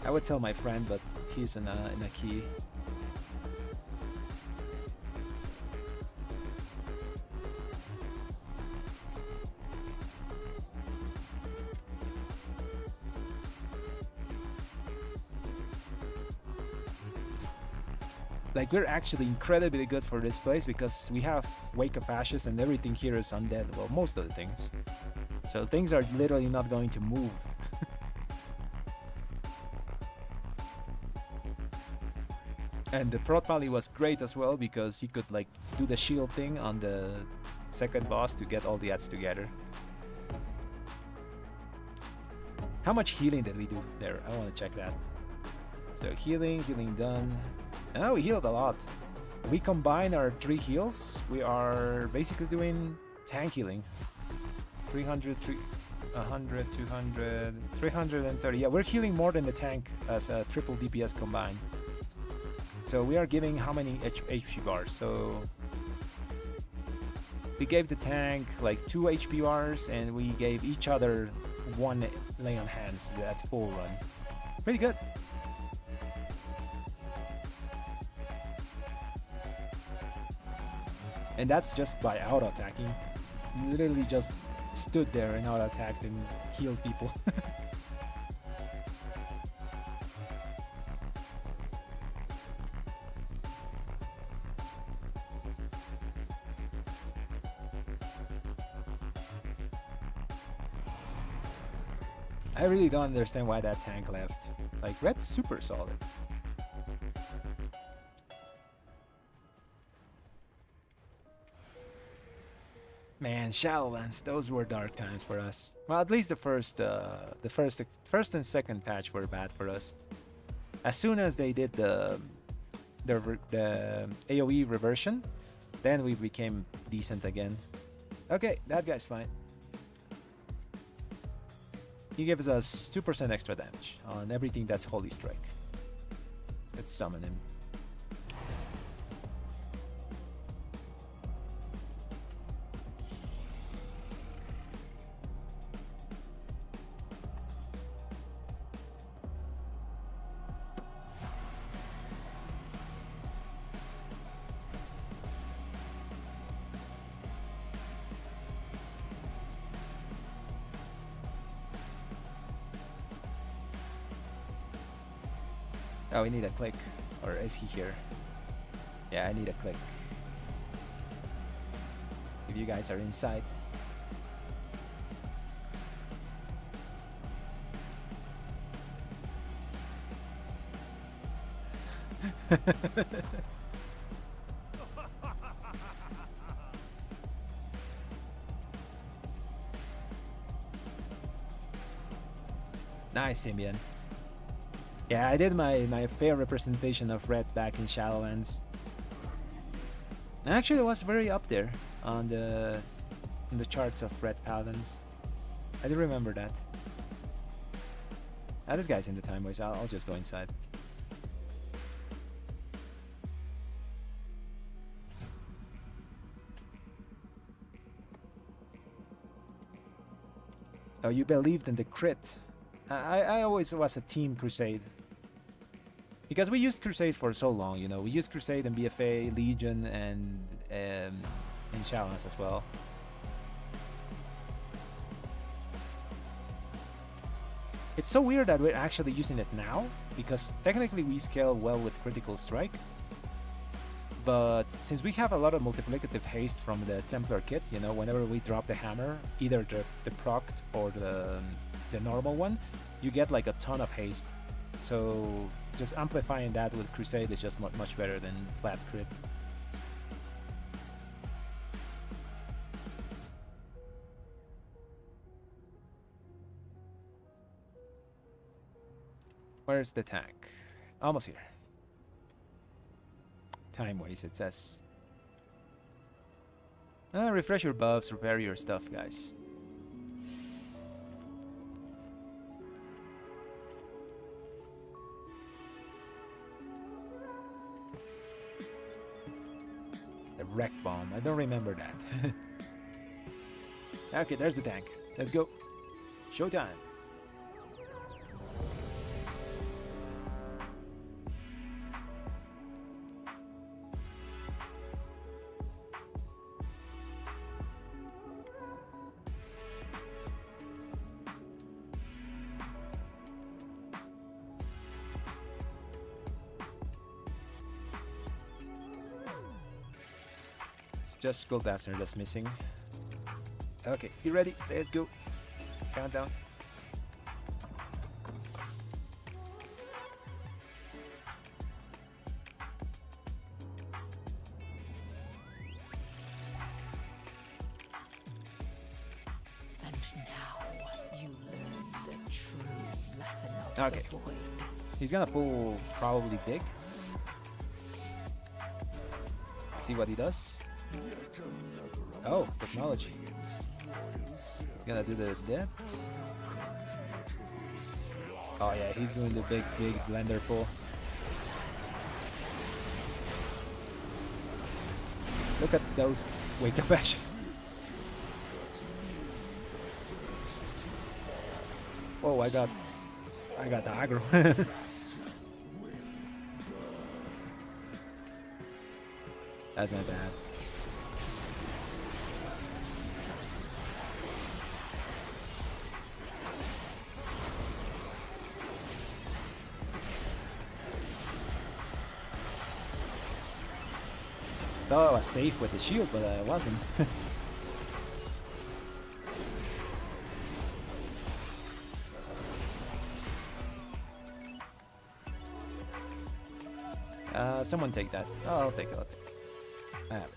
I would tell my friend, but he's in a key. Like, we're actually incredibly good for this place because we have Wake of Ashes and everything here is undead. Well, most of the things. So things are literally not going to move. And the Prot Pally was great as well because he could like do the shield thing on the second boss to get all the ads together. How much healing did we do there? I want to check that. So healing done. Oh, we healed a lot. If we combine our 3 heals, we are basically doing tank healing. 300, 100, 200, 330. Yeah, we're healing more than the tank as a triple DPS combined. So we are giving how many HP bars? So we gave the tank like 2 HP bars and we gave each other 1 lay on hands at full run. Pretty good. And that's just by auto-attacking. Literally just stood there and auto-attacked and killed people. I really don't understand why that tank left. Like, red's super solid. Man, Shadowlands, those were dark times for us. Well, at least the first and second patch were bad for us. As soon as they did the AoE reversion, then we became decent again. Okay, that guy's fine. He gives us 2% extra damage on everything that's Holy Strike. Let's summon him. Oh, we need a click. Or is he here? Yeah, I need a click. If you guys are inside. Nice, Symbian. Yeah, I did my fair representation of red back in Shadowlands. Actually, it was very up there on the charts of red paladins. I do remember that. Ah, this guy's in the time waste. I'll just go inside. Oh, you believed in the crit. I always was a team Crusade. Because we used Crusade for so long, you know. We used Crusade and BFA, Legion, and in Shadowlands as well. It's so weird that we're actually using it now, because technically we scale well with Critical Strike. But since we have a lot of multiplicative haste from the Templar kit, you know, whenever we drop the hammer, either the procced or the normal one, you get like a ton of haste. So just amplifying that with Crusade is just much better than flat crit. Where's the tank? Almost here. Time waste, it says. Refresh your buffs, repair your stuff, guys. The wreck bomb, I don't remember that. Okay, there's the tank. Let's go. Showtime. Just Skullblaster that's missing. Okay, you ready? Let's go. Countdown. And now you learn the true lesson of Okay. the void. He's gonna pull probably big. Let's see what he does. Oh, technology. He's gonna do the death. Oh yeah, he's doing the big blender pull. Look at those wake of ashes. Oh, I got the aggro. That's my bad. thought I was safe with the shield, but I wasn't. Someone take that. Oh, I'll take it. I'll take it. I have it.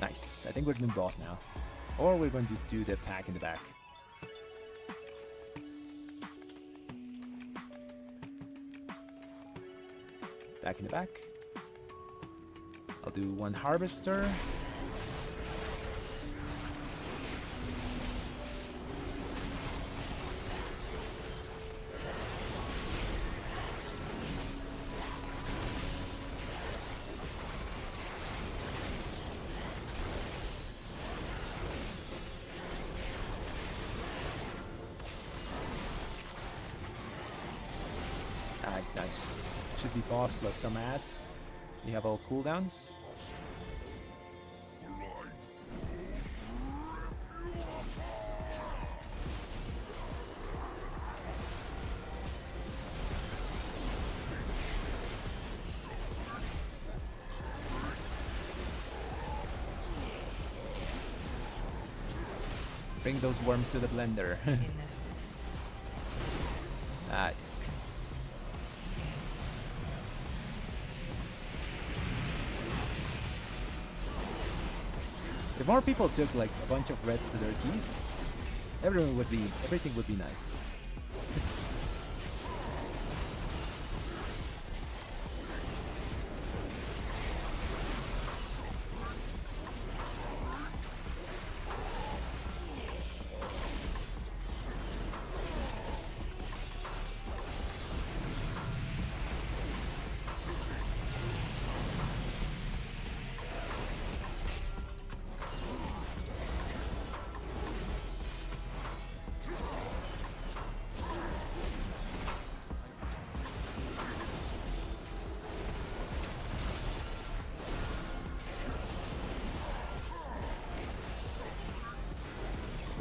Nice. I think we're doing boss now. Or we're going to do the pack in the back. Back in the back. I'll do one harvester. Nice, nice. Should be boss plus some ads. You have all cooldowns. Bring those worms to the blender. Nice. If more people took like a bunch of reds to their keys, everything would be nice.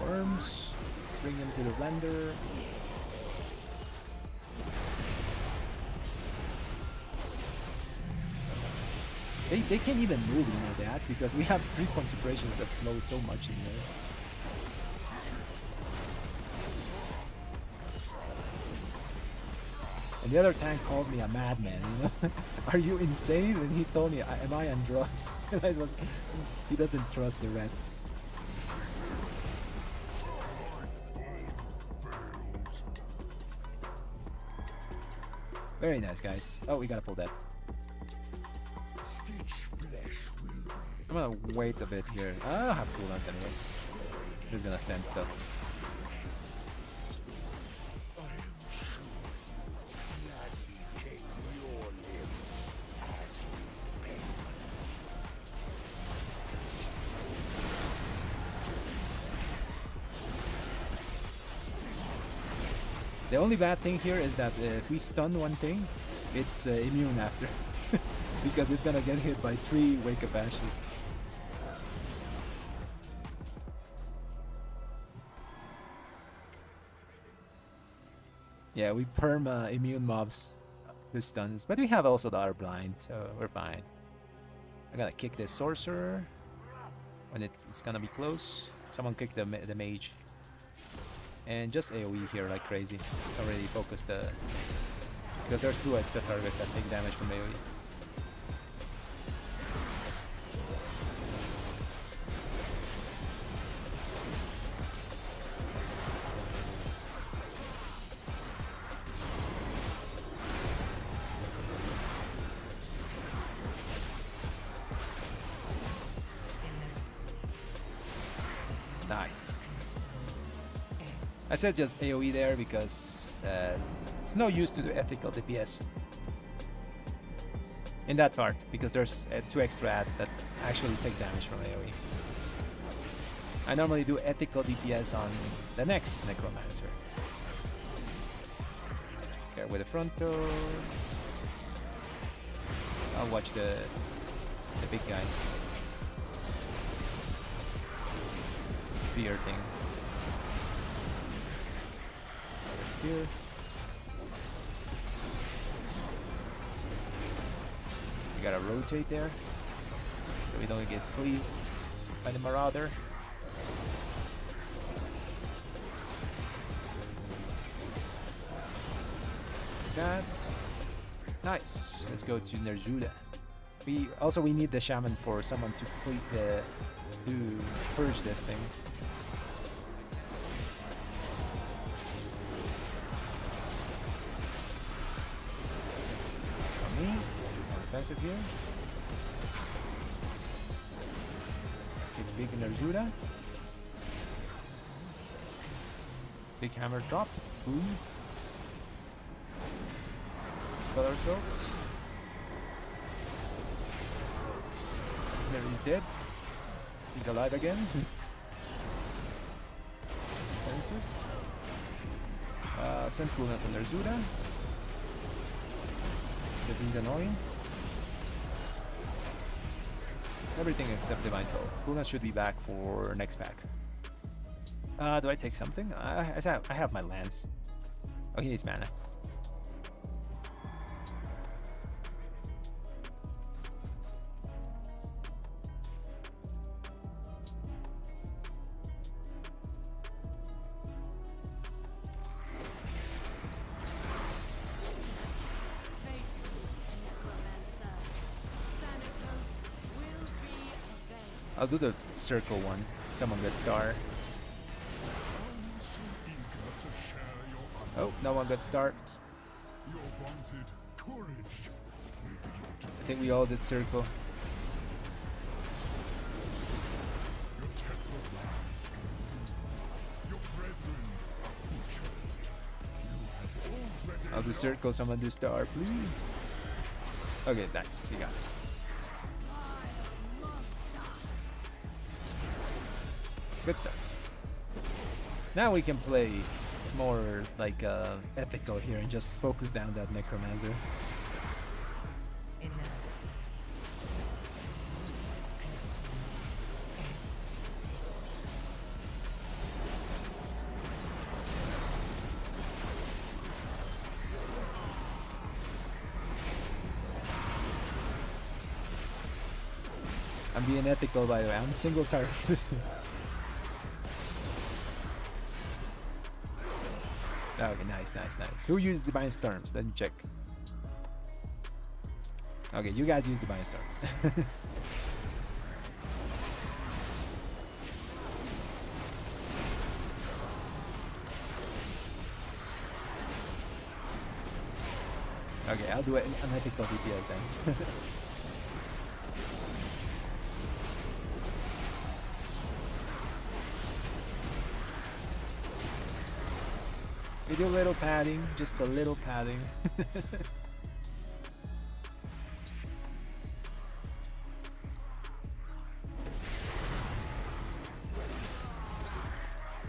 Worms, bring them to the blender. They can't even move, you know that, because we have 3-point separations that slow so much in there. And the other tank called me a madman, you know? Are you insane? And he told me, am I on drugs? And I was, he doesn't trust the reds. Very nice, guys. Oh, we gotta pull that. I'm gonna wait a bit here. I'll have cooldowns anyways. He's gonna send stuff. The only bad thing here is that if we stun one thing, it's immune after. Because it's gonna get hit by 3 Wake Up Ashes. Yeah, we perm immune mobs with stuns, but we have also the other blind, so we're fine. I gotta kick this sorcerer when it's gonna be close. Someone kick the mage. And just AoE here like crazy. Already focused because there's 2 extra targets that take damage from AoE. Nice. I said just AoE there because it's no use to do ethical DPS in that part, because there's 2 extra ads that actually take damage from AoE. I normally do ethical DPS on the next Necromancer. Okay, with the frontal. I'll watch the big guys. Fear thing. Here. We gotta rotate there, so we don't get cleaved by the Marauder. That. Nice. Let's go to Ner'zhula. We need the Shaman for someone to complete to purge this thing. It's on me. Defensive here. Get big Ner'zhula. Big hammer drop. Boom. Spell ourselves. There, he's dead. He's alive again. Defensive. Send coolness on Ner'zhula. Because he's annoying. Everything except Divine Toe. Coolness should be back for next pack. Do I take something? I have my lance. Oh, he needs mana. I'll do the circle one. Someone gets star. Oh, no one got star. I think we all did circle. I'll do circle, someone do star, please. Okay, nice, you got it. Good stuff. Now we can play more like ethical here and just focus down that Necromancer. I'm being ethical, by the way. I'm single target listening. Okay, nice. Who used Divine Storms? Let me check. Okay, you guys use Divine Storms. Okay, I'll do an unethical DPS then. We do a little padding, just a little padding.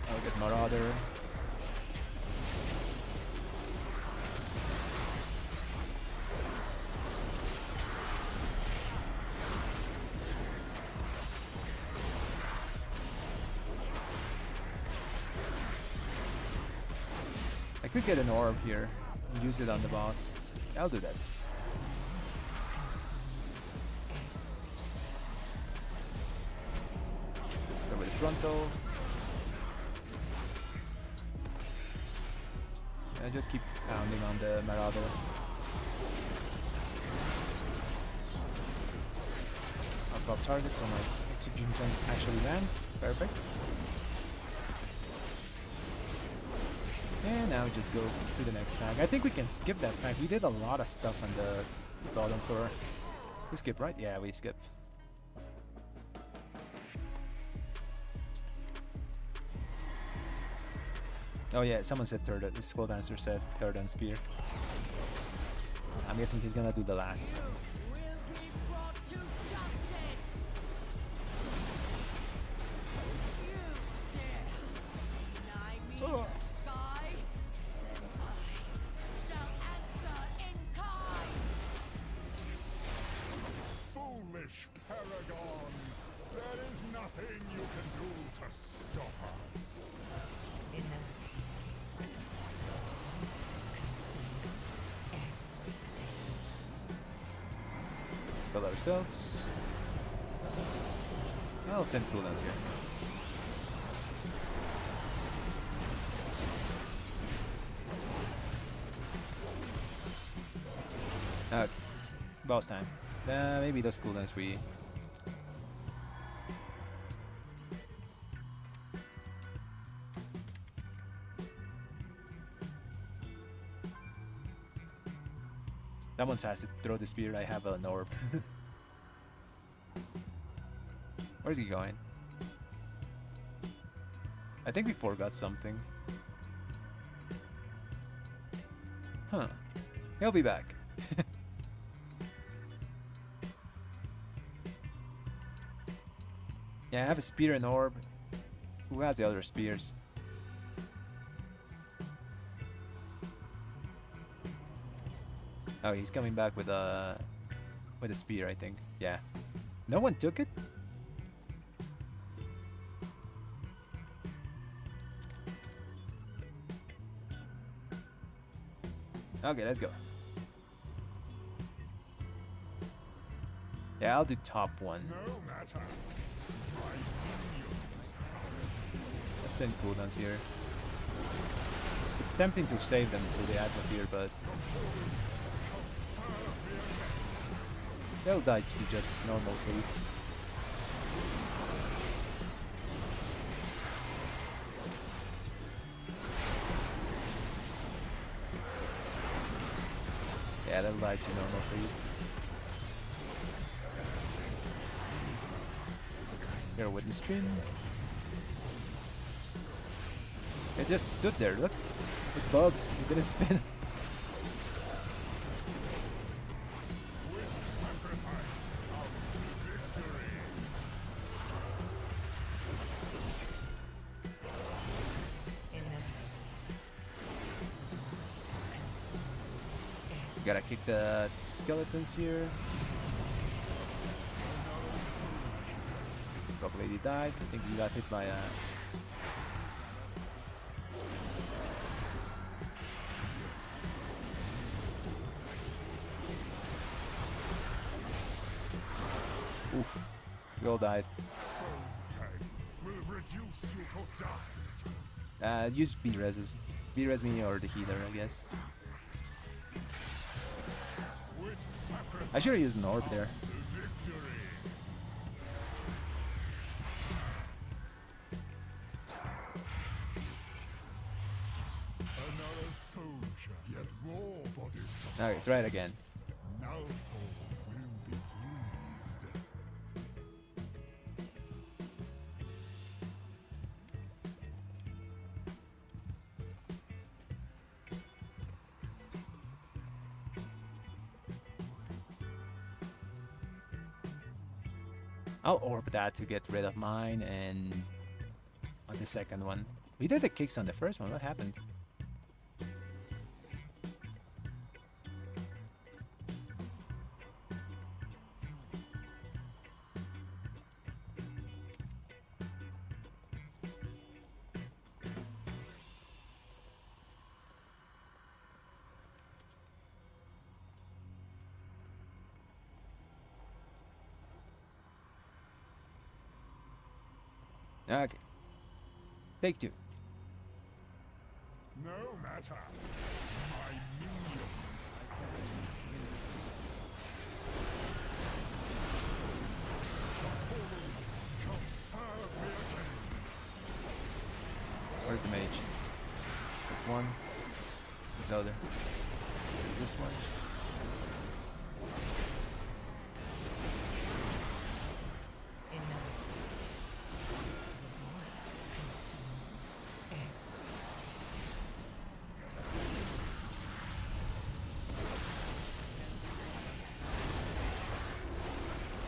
I'll get Marauder. I could get an orb here and use it on the boss. I'll do that. Go with frontal. And just keep pounding on the Marauder. I'll swap targets so my execution sense actually lands. Perfect. And now just go to the next pack. I think we can skip that pack. We did a lot of stuff on the bottom floor. We skip, right? Yeah, we skip. Oh yeah, someone said third. The Skull Dancer said third and spear. I'm guessing he's gonna do the last. spell ourselves. I'll send cooldowns here. Okay, boss time. Maybe those cooldowns free. Someone has to throw the spear. I have an orb. Where's he going? I think we forgot something. Huh. He'll be back. Yeah, I have a spear and orb. Who has the other spears? Oh, he's coming back with a spear, I think. Yeah. No one took it? Okay, let's go. Yeah, I'll do top one. Let's send cooldowns here. It's tempting to save them until they add some fear, but they'll die to just normal food. Yeah, they'll die to normal food. Here with the spin. It just stood there, look. It bugged, it didn't spin. Gotta kick the skeletons here. Rock Lady died. I think he got hit by a... Oof. We all died. Use B-reses. B-res me or the healer, I guess. I should have used an orb there. Okay, try it again. I'll orb that to get rid of mine, and on the second one. We did the kicks on the first one, what happened? Okay. Take two. No matter. My minions. Where's the mage? This one. The other. Is this one?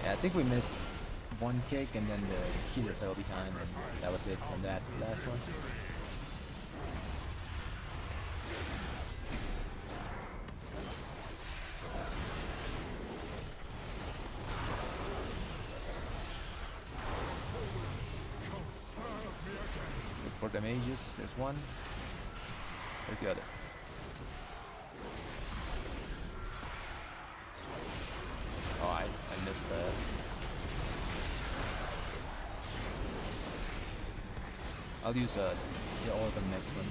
I think we missed one kick and then the healer fell behind, and that was it on that last one. Look for the mages, there's one. There's the other. Oh, I missed that. I'll use the orb on the next one.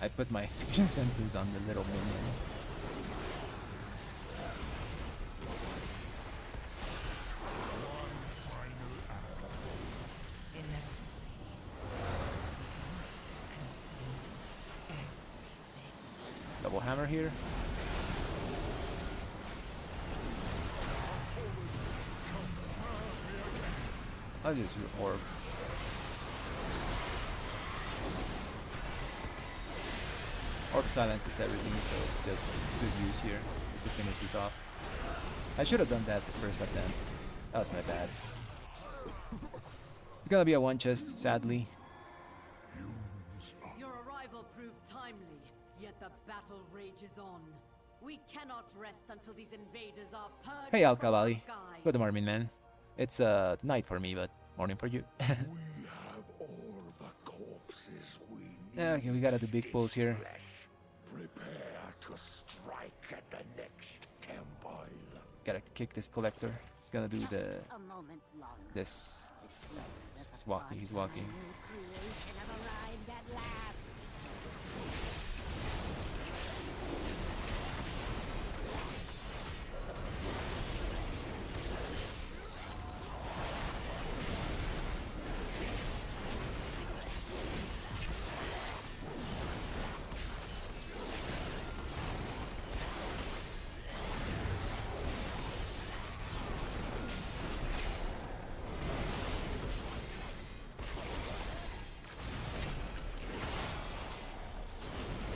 I put my execution sentence on the little minion. Double hammer here. I'll use your orb. Orb silences everything, so it's just good use here just to finish this off. I should have done that the first attempt. That was my bad. It's gonna be a one chest, sadly. Your arrival proved timely, yet the battle rages on. We cannot rest until these invaders are purged. Hey, Al from our Kavali. skies. Good morning, man. It's night for me, but morning for you. We have all the corpses we need. Okay, we gotta do big pulls here. Prepare to strike at the next temple. Gotta kick this collector. He's gonna do the A moment longer. this. It's slow that He's the walking. He's gods of walking. my new creation have arrived at last.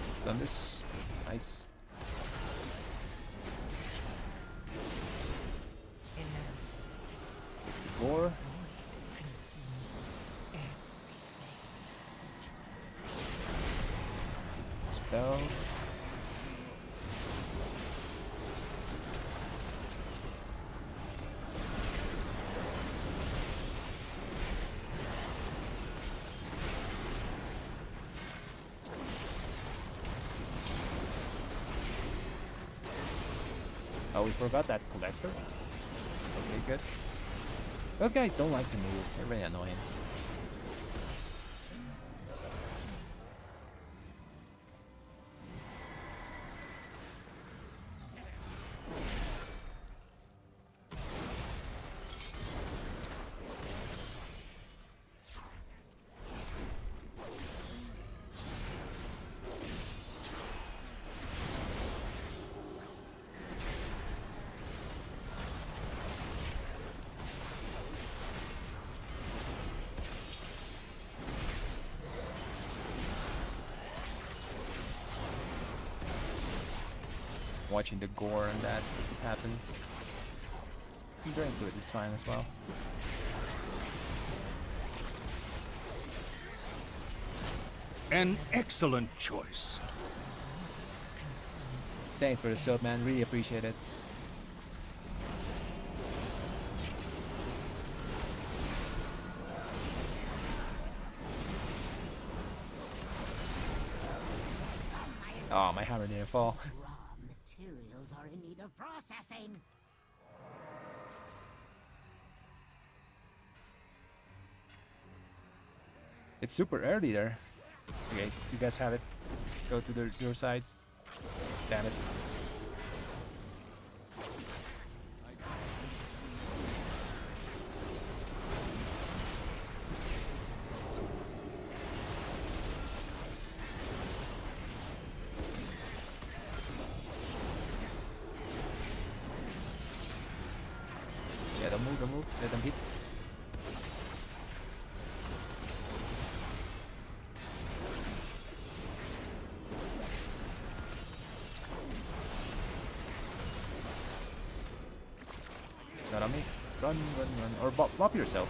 He's done this. Nice. Gore. Spell. Oh, we forgot that collector. Okay, good. Those guys don't like to move. They're very annoying. Watching the gore and that happens. Very good, it's fine as well. An excellent choice. Thanks for the sub, man. Really appreciate it. Oh, my hammer didn't fall. Raw materials are in need of processing. It's super early there. Okay, you guys have it. Go to your sides. Damn it. Yeah, don't move, let them hit. Not on me. Run, run, run. Or bop yourself.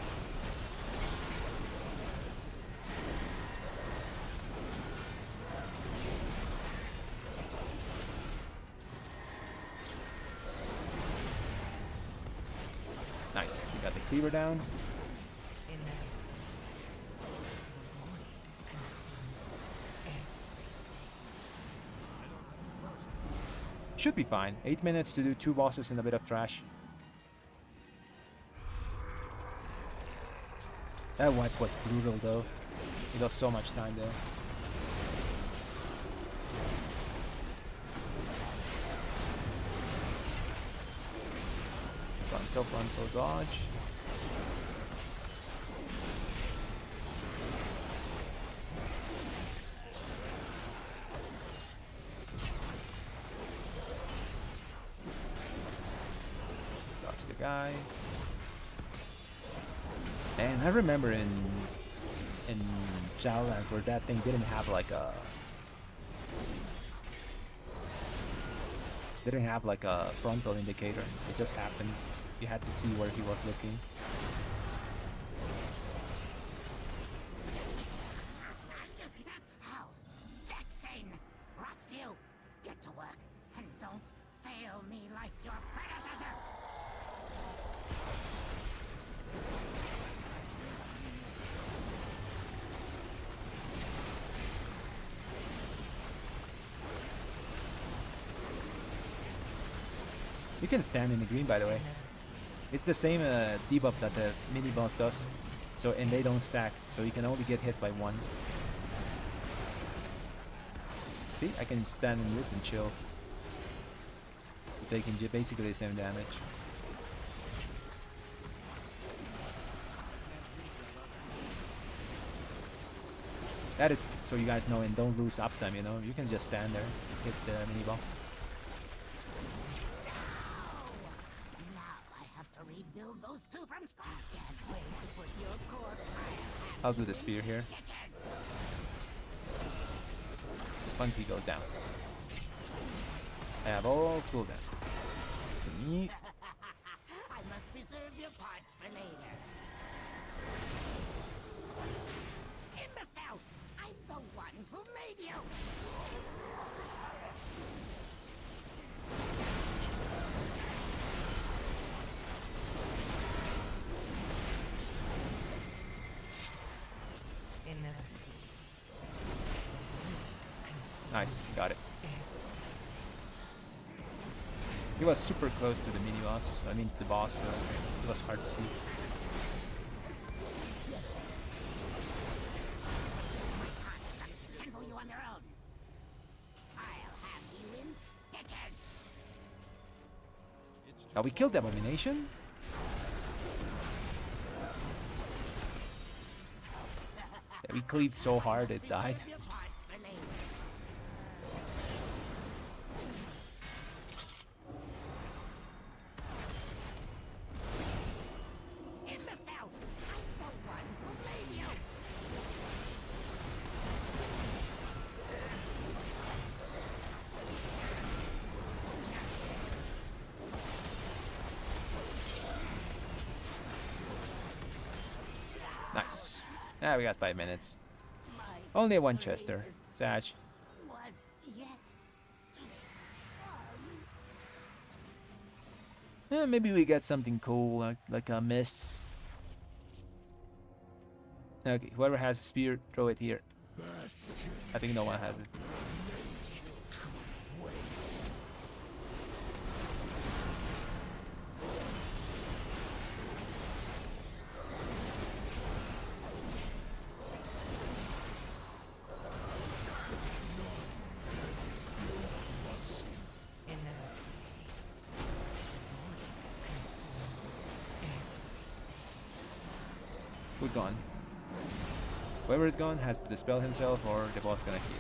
Nice. We got the cleaver down. should be fine. 8 minutes to do 2 bosses and a bit of trash. That wipe was brutal though. It lost so much time there. Frontal dodge. Dodge the guy. And I remember in Shadowlands where that thing didn't have like a frontal indicator. It just happened. You had to see where he was looking. How vexing! Rotskew, get to work and don't fail me like your predecessor! You can stand in the green, by the way. It's the same debuff that the mini boss does. So, and they don't stack, so you can only get hit by one. See, I can stand in this and chill. Taking basically the same damage. That is so you guys know and don't lose uptime, you know. You can just stand there, hit the mini boss. Rebuild those two from scratch. Can't wait to put your corpse. I'll do the spear here. Once he goes down. I have all cooldowns. To me. I must preserve your parts for later. Imbecile! I'm the one who made you! Nice, got it. He was super close to the mini boss. I mean, the boss. So it was hard to see. Handle you on their own. I'll have you in stitches. Oh, we killed the abomination? Yeah, we cleaved so hard it died. Your parts for later. Imbecile! I'm the one who made you! Nice. Ah, we got 5 minutes. Only one chester. Sag. Was yet Maybe we get something cool, like a mists. Okay, whoever has a spear, throw it here. I think no one has it. Who's gone? Whoever is gone has to dispel himself or the boss gonna heal.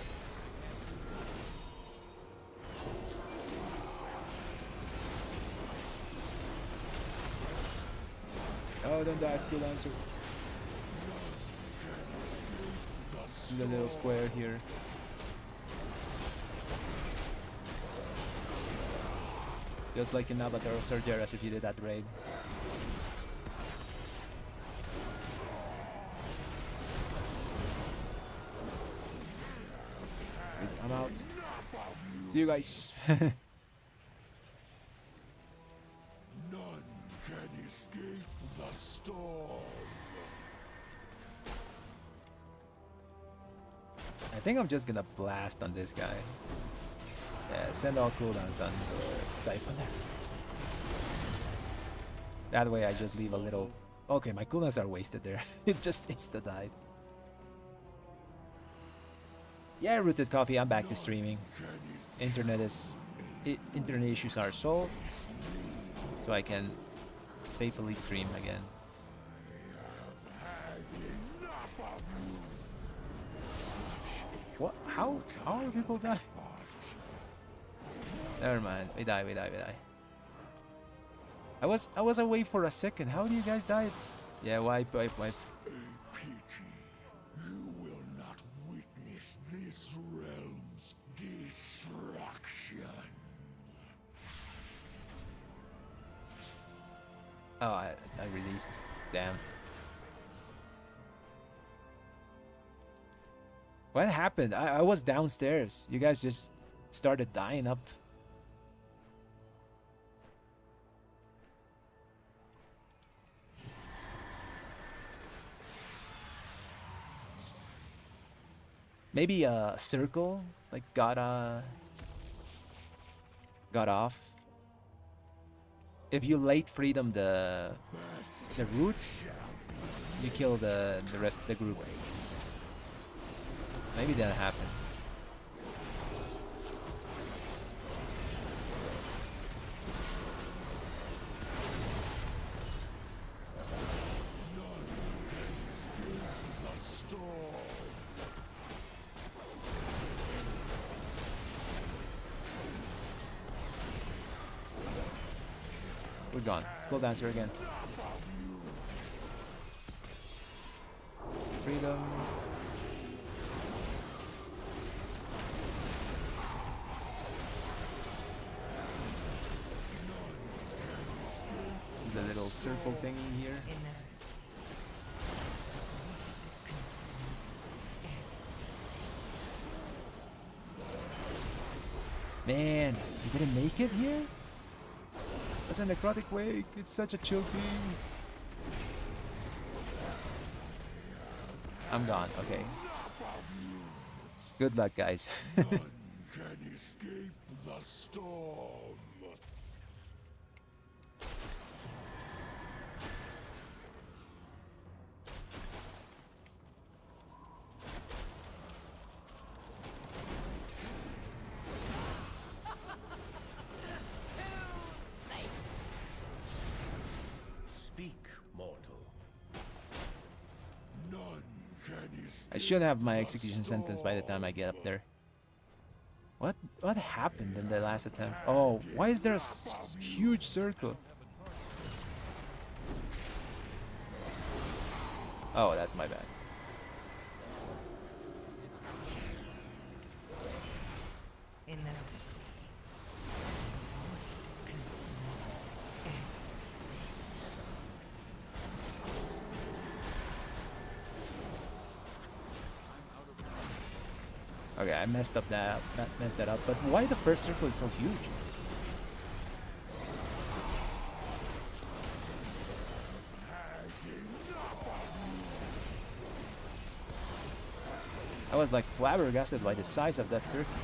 Oh, don't die, skill answer. Do the little square here. Just like in Avatar of Sargeras if you did that raid. I'm out. See you guys. None can escape the storm. I think I'm just gonna blast on this guy. Yeah, send all cooldowns on Siphon there. That way I just leave a little... Okay, my cooldowns are wasted there. It just insta-died. Yeah, Rooted Coffee, I'm back to streaming. Internet issues are solved, so I can safely stream again. What? How are people dying? Never mind. We die. I was away for a second. How do you guys die? Yeah, wipe. A pity you will not witness this realm's destruction. Oh, I released. Damn. What happened? I was downstairs. You guys just started dying up. Maybe a circle like got off. If you late freedom the root, you kill the rest of the group. Maybe that happened. Who's gone? Skull Dancer again. Freedom. The little circle thingy here. Man, you didn't make it here? That's a necrotic wake. It's such a chill thing. I'm gone. Okay. Good luck, guys. None can escape the storm. I should have my execution sentence by the time I get up there. What happened in the last attempt? Oh, why is there a huge circle? Oh, that's my bad. Okay, I messed up that. Messed that up. But why the first circle is so huge? I was like flabbergasted by the size of that circle.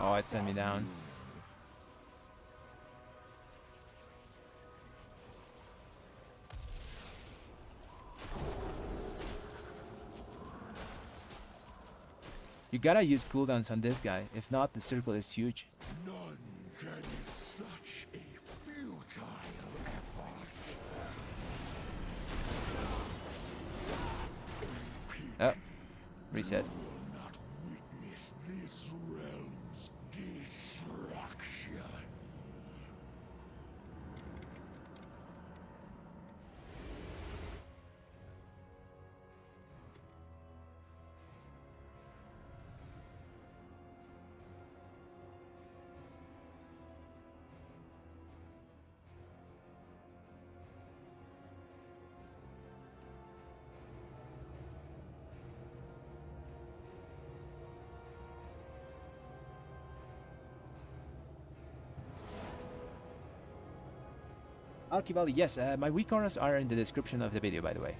Oh, it sent me down. You gotta use cooldowns on this guy. If not, the circle is huge. None can such a futile effort. Oh, reset. This realm's destruction. Alkivali, yes, my weak auras are in the description of the video, by the way.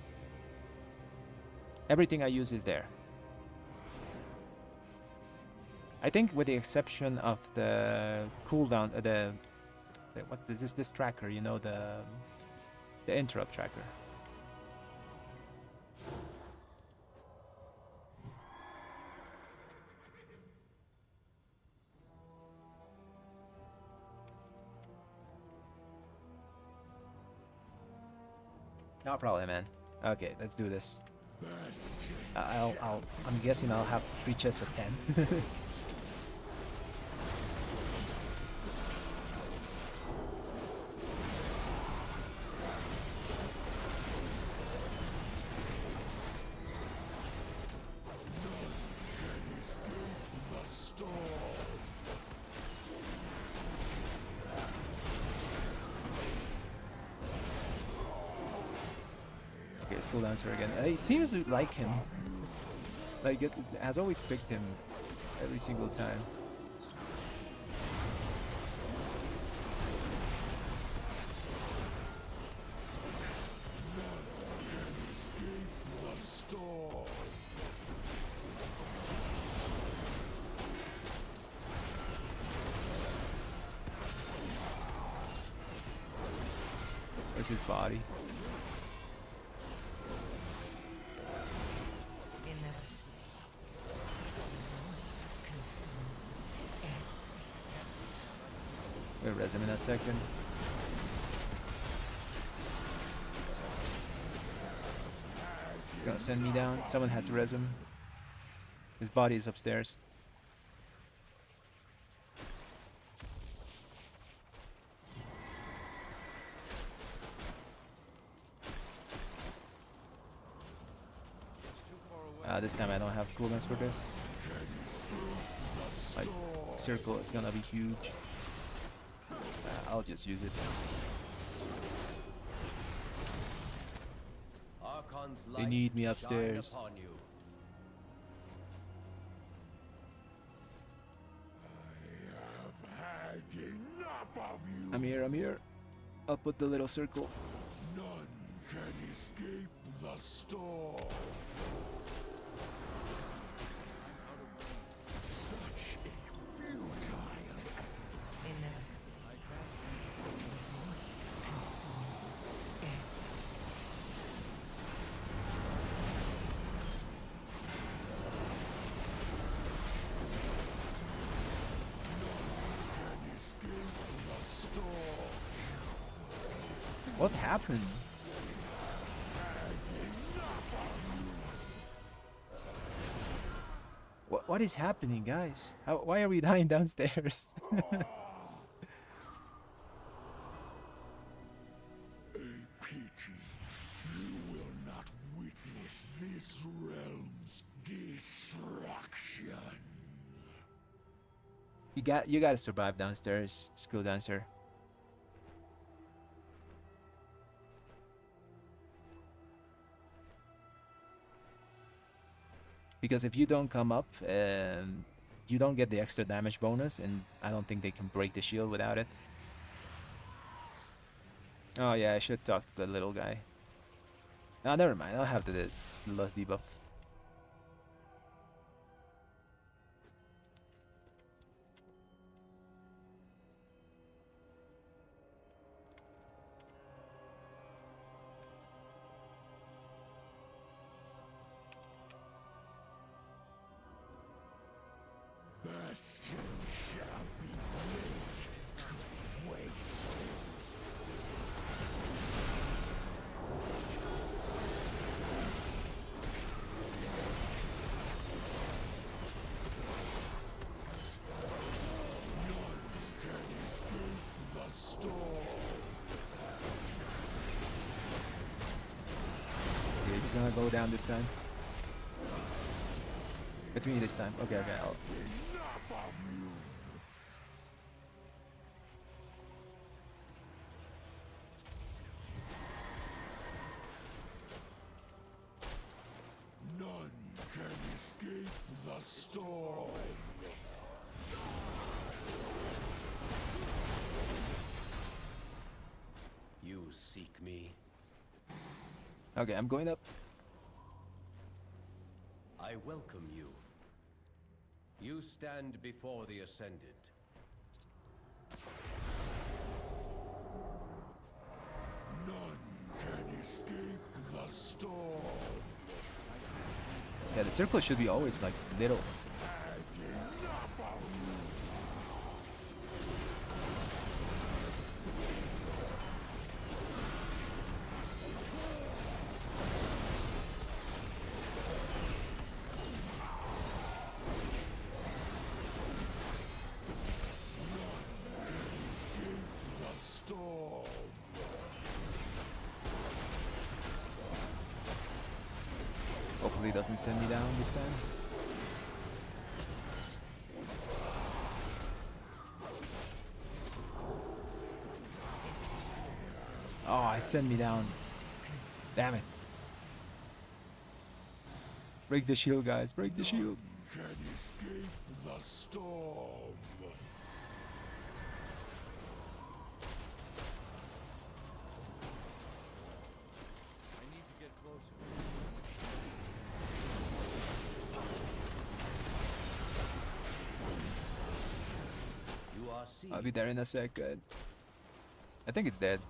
Everything I use is there. I think with the exception of the cooldown, what is this tracker, you know, the interrupt tracker. No problem, man. Okay, let's do this. I'm guessing I'll have 3 chests of 10. Okay, school dancer again. It seems to like him. Like it has always picked him every single time. Where's his body? We'll res him in a second. Gonna send me down. Someone has to res him. His body is upstairs. This time I don't have cooldowns for this. My circle is gonna be huge. I'll just use it. They need me upstairs. I'm here, I'm here. I'll put the little circle. None can escape the storm. Such a futile. What happened? What is happening, guys? Why are we dying downstairs? Pity, you will not witness this realm's destruction. You gotta survive downstairs, school dancer. Because if you don't come up, you don't get the extra damage bonus, and I don't think they can break the shield without it. Oh yeah, I should talk to the little guy. No, never mind. I'll have the loss debuff. Bastion shall be laid to waste. None can escape the storm. Okay, he's gonna go down this time. It's me this time. Okay, okay. None can escape the storm. You seek me? Okay, I'm going up. I welcome you. You stand before the Ascended. None can escape the storm. Yeah, the circle should be always like little. Hopefully it doesn't send me down this time. Oh, it sent me down. Damn it. Break the shield, guys. Break the shield. Can escape the storm. I need to get closer. You are seen. I'll be there in a second. I think it's dead.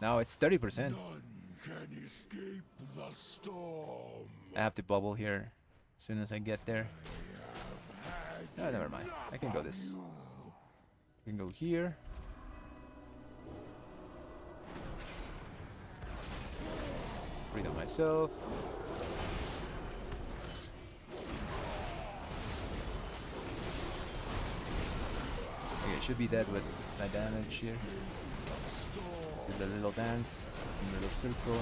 No, it's 30%. None can escape the storm. I have to bubble here as soon as I get there. Oh, never mind. I can go this. I can go here. Breathe on myself. Okay, I should be dead with my damage here. Do the little dance, in the little circle.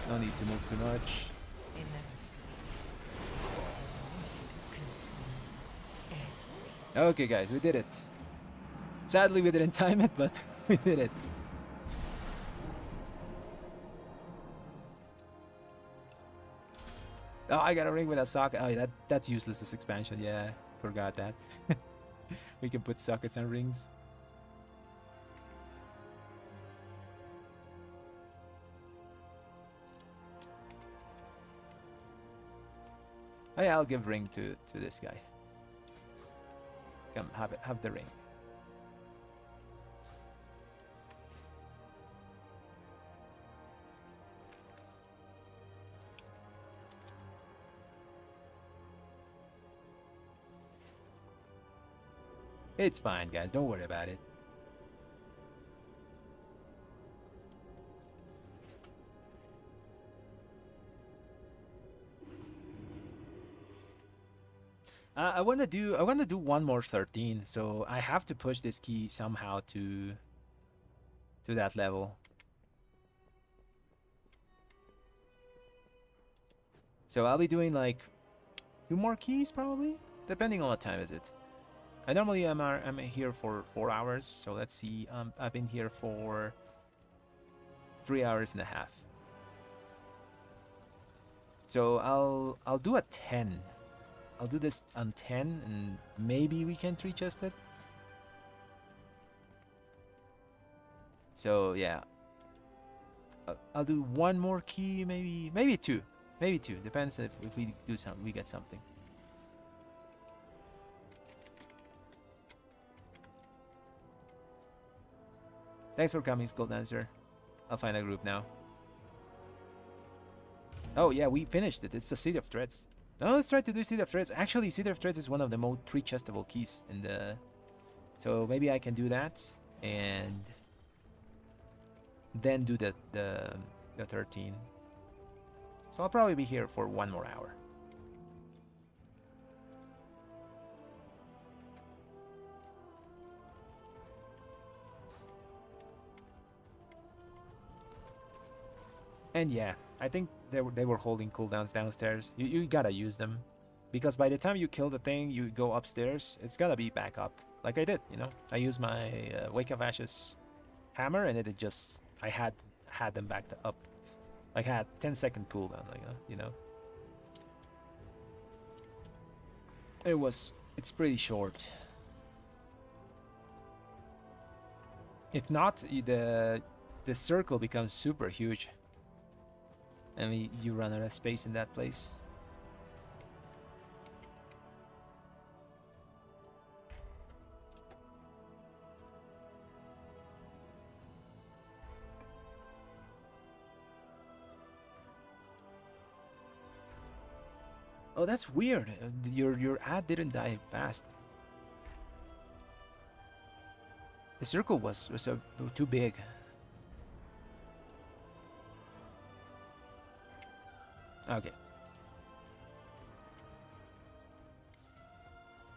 No need to move too much. Okay, guys, we did it. Sadly, we didn't time it, but we did it. Oh, I got a ring with a socket. Oh, that's useless, this expansion. Yeah, forgot that. We can put sockets and rings. Oh yeah, I'll give ring to this guy. Come, have the ring. It's fine, guys. Don't worry about it. I want to do one more 13, so I have to push this key somehow to that level. So I'll be doing like 2 more keys probably, depending on what time is it. I normally I'm here for 4 hours, so let's see. I've been here for 3 hours and a half. So I'll do a 10. I'll do this on 10 and maybe we can 3-chest it. So yeah, I'll do 1 more key, maybe 2, depends if we do something, we get something. Thanks for coming, Skull Dancer. I'll find a group now. Oh yeah, we finished it. It's the City of Threads. Now let's try to do City of Threads. Actually, City of Threads is one of the most 3-chestable keys in the... So maybe I can do that and then do the 13. So I'll probably be here for 1 more hour. And yeah, I think they were holding cooldowns downstairs. You gotta use them, because by the time you kill the thing, you go upstairs. It's gotta be back up, like I did. You know, I used my Wake of Ashes hammer, and it just I had them backed up. Like I had 10-second cooldown. Like you know, it's pretty short. If not, the circle becomes super huge. And you run out of space in that place. Oh, that's weird. Your ad didn't die fast. The circle was too big. Okay.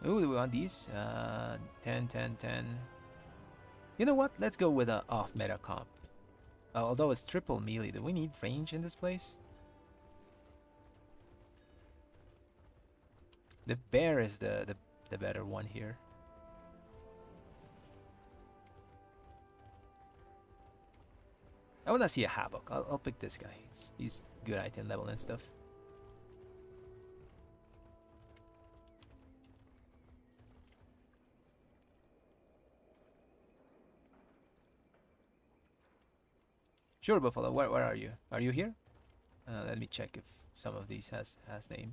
Ooh, do we want these? 10, 10, 10. You know what? Let's go with a off-meta comp. Although it's triple melee, do we need range in this place? The bear is the better one here. I wanna see a Havoc. I'll pick this guy. He's good item level and stuff. Sure, Buffalo. Where are you? Are you here? Let me check if some of these has name.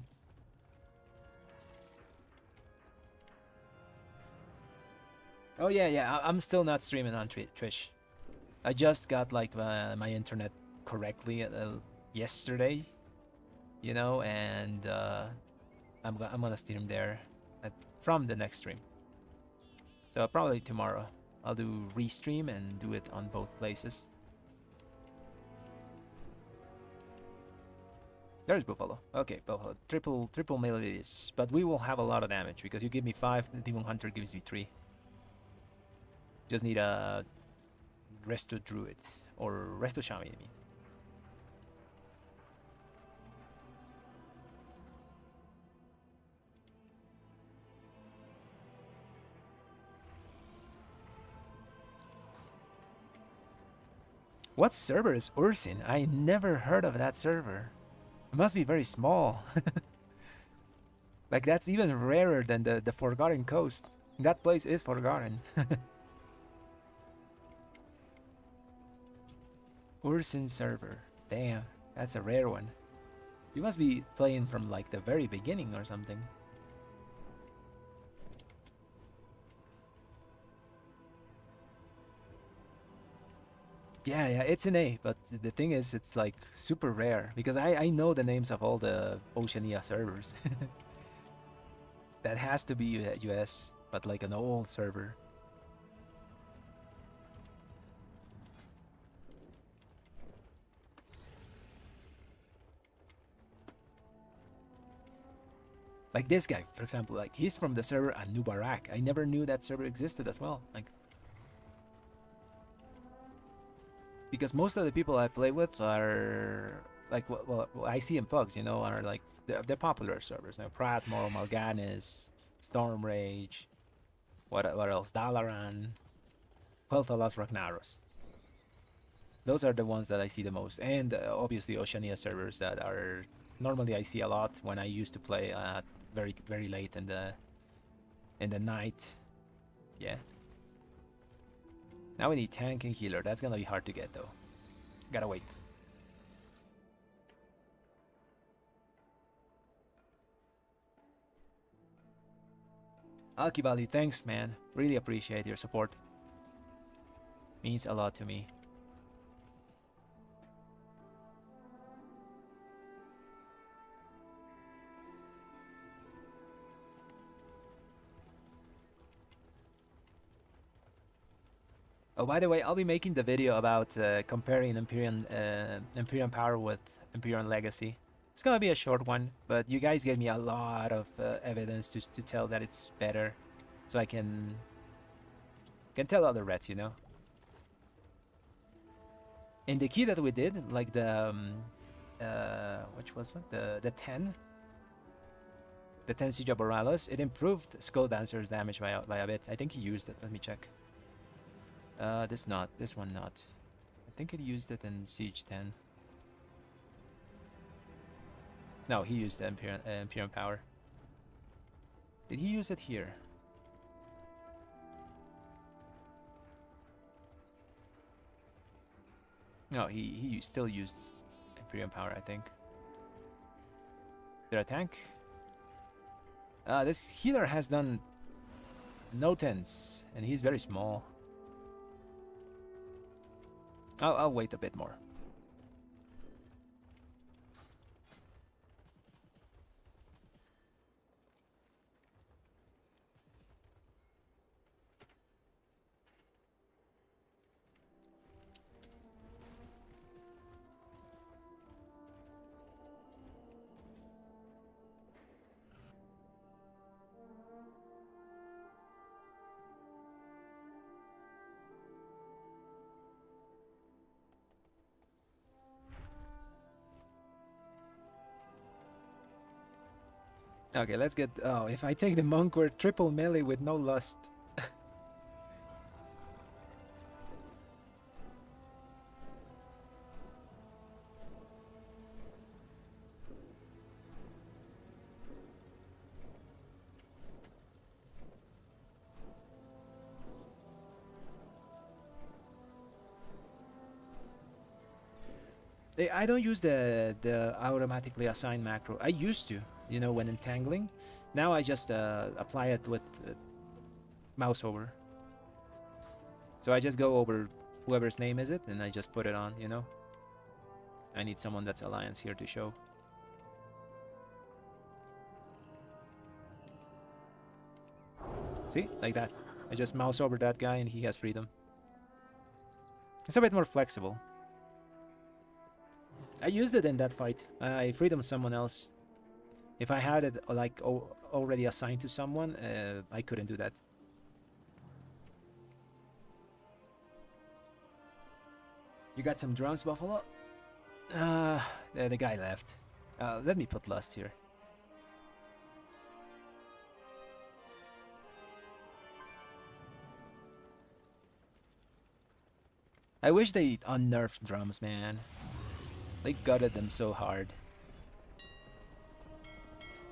Oh yeah. I'm still not streaming on Twitch. I just got like my internet correctly yesterday, you know, and I'm gonna stream there from the next stream. So probably tomorrow I'll do restream and do it on both places. There's Buffalo. Okay, Buffalo. Triple melee it is, but we will have a lot of damage because you give me 5, the Demon Hunter gives you 3. Just need a Resto Druid or Resto Shaman, I mean. What server is Ursin? I never heard of that server. It must be very small. Like that's even rarer than the Forgotten Coast. That place is forgotten. Ursin server. Damn, that's a rare one. You must be playing from like the very beginning or something. Yeah, it's an A, but the thing is, it's like super rare because I know the names of all the Oceania servers. That has to be US, but like an old server. Like this guy, for example, like he's from the server Anubarak. I never knew that server existed as well. Like, because most of the people I play with are like, well I see in Pugs, you know, are like the popular servers. Now, Pratt, Moro Malganis, Storm Rage, what else? Dalaran, Quel'Thalas Ragnaros. Those are the ones that I see the most, and obviously Oceania servers that are normally I see a lot when I used to play at very late in the night. Yeah. Now we need tank and healer. That's gonna be hard to get though. Gotta wait. Alkibali, thanks man. Really appreciate your support. Means a lot to me. Oh, by the way, I'll be making the video about comparing Empyrean Power with Empyrean Legacy. It's gonna be a short one, but you guys gave me a lot of evidence to tell that it's better, so I can tell other reds, you know. In the key that we did, like the which was it? The 10 Siege of Borealis, it improved Skull Dancer's damage by a bit. I think he used it. Let me check. This one not. I think it used it in Siege 10. No, he used the Empyrean Power. Did he use it here? No, he still used Imperium power, I think. There a tank? This healer has done no 10s, and he's very small. I'll wait a bit more. Okay, let's get... Oh, if I take the monk, we're triple melee with no lust. I don't use the automatically assigned macro. I used to, you know, when entangling. Now I just apply it with mouse over. So I just go over whoever's name is it, and I just put it on, you know. I need someone that's alliance here to show. See, like that. I just mouse over that guy, and he has freedom. It's a bit more flexible. I used it in that fight. I freed someone else. If I had it like already assigned to someone, I couldn't do that. You got some drums, Buffalo? The guy left. Let me put lust here. I wish they unnerfed drums, man. They gutted them so hard.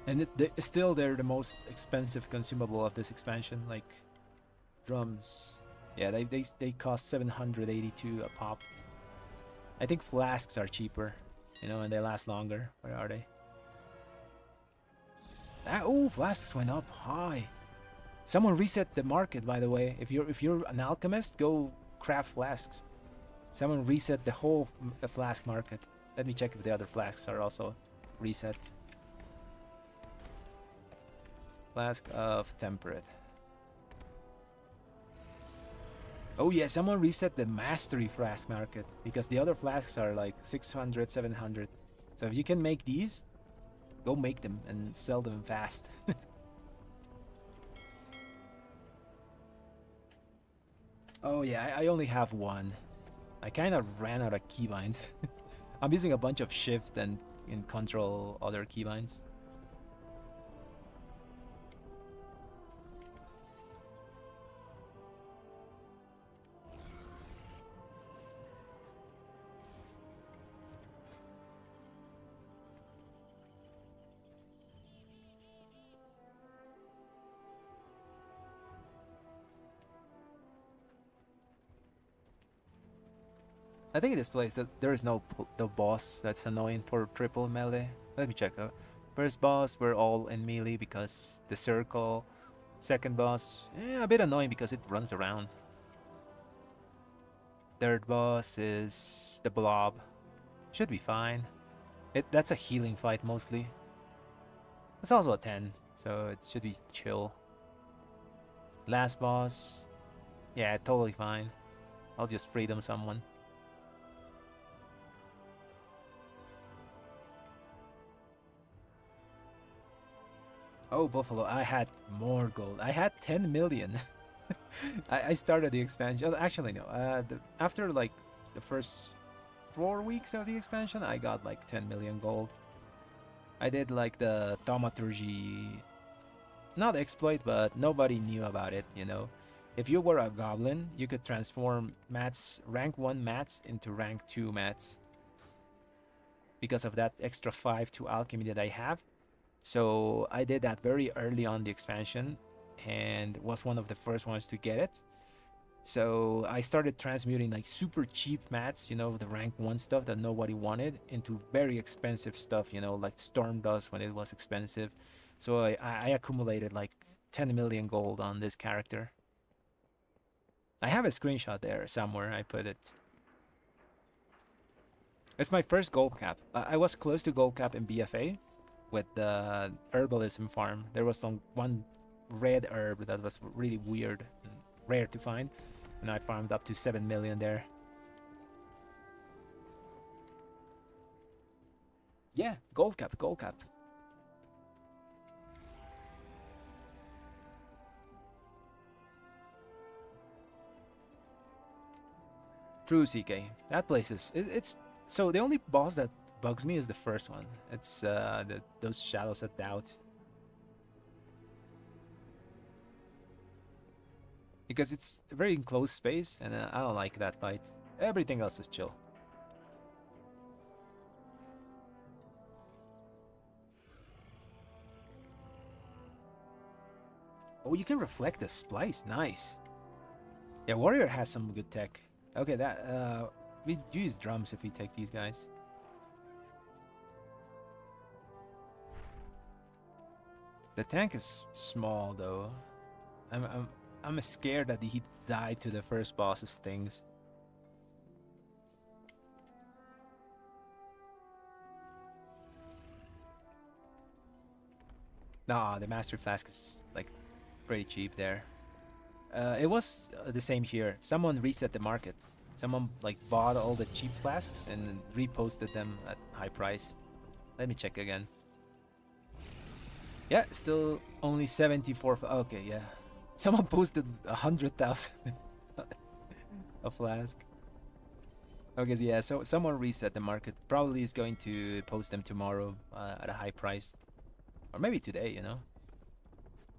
And still they're the most expensive consumable of this expansion, like drums. Yeah, they cost 782 a pop. I think flasks are cheaper, you know, and they last longer. Where are they? Oh, flasks went up high. Someone reset the market, by the way. If you're an alchemist, go craft flasks. Someone reset the whole flask market. Let me check if the other flasks are also reset. Flask of Temperate. Oh yeah, someone reset the Mastery Flask market because the other flasks are like 600, 700. So if you can make these, go make them and sell them fast. Oh yeah, I only have one. I kind of ran out of keybinds. I'm using a bunch of shift and control other keybinds. I think it displays that there is no the boss that's annoying for triple melee. Let me check out. First boss, we're all in melee because the circle. Second boss, a bit annoying because it runs around. Third boss is the blob. Should be fine. That's a healing fight mostly. It's also a 10, so it should be chill. Last boss, yeah, totally fine. I'll just freedom someone. Oh, Buffalo, I had more gold. I had 10 million. I started the expansion. Actually, no. After like the first 4 weeks of the expansion, I got like 10 million gold. I did like the thaumaturgy, not exploit, but nobody knew about it, you know. If you were a goblin, you could transform mats, rank 1 mats into rank 2 mats. Because of that extra 5 to alchemy that I have. So I did that very early on the expansion and was one of the first ones to get it. So I started transmuting like super cheap mats, you know, the rank 1 stuff that nobody wanted, into very expensive stuff, you know, like Storm Dust when it was expensive. So I accumulated like 10 million gold on this character. I have a screenshot there somewhere, I put it. It's my first gold cap. I was close to gold cap in BFA with the herbalism farm. There was one red herb that was really weird and rare to find, and I farmed up to 7 million there. Yeah, gold cap, gold cap. True, CK. That place is it's so the only boss that bugs me is the first one. It's those shadows of doubt. Because it's a very enclosed space, and I don't like that fight. Everything else is chill. Oh, you can reflect the splice. Nice. Yeah, Warrior has some good tech. Okay, that we use drums if we take these guys. The tank is small though. I'm scared that he died to the first boss's things. Nah, the Master Flask is like pretty cheap there. It was the same here. Someone reset the market. Someone like bought all the cheap flasks and reposted them at high price. Let me check again. Yeah, still only 74. Okay, yeah. Someone posted 100,000 a flask. Okay, so yeah, so someone reset the market. Probably is going to post them tomorrow at a high price. Or maybe today, you know.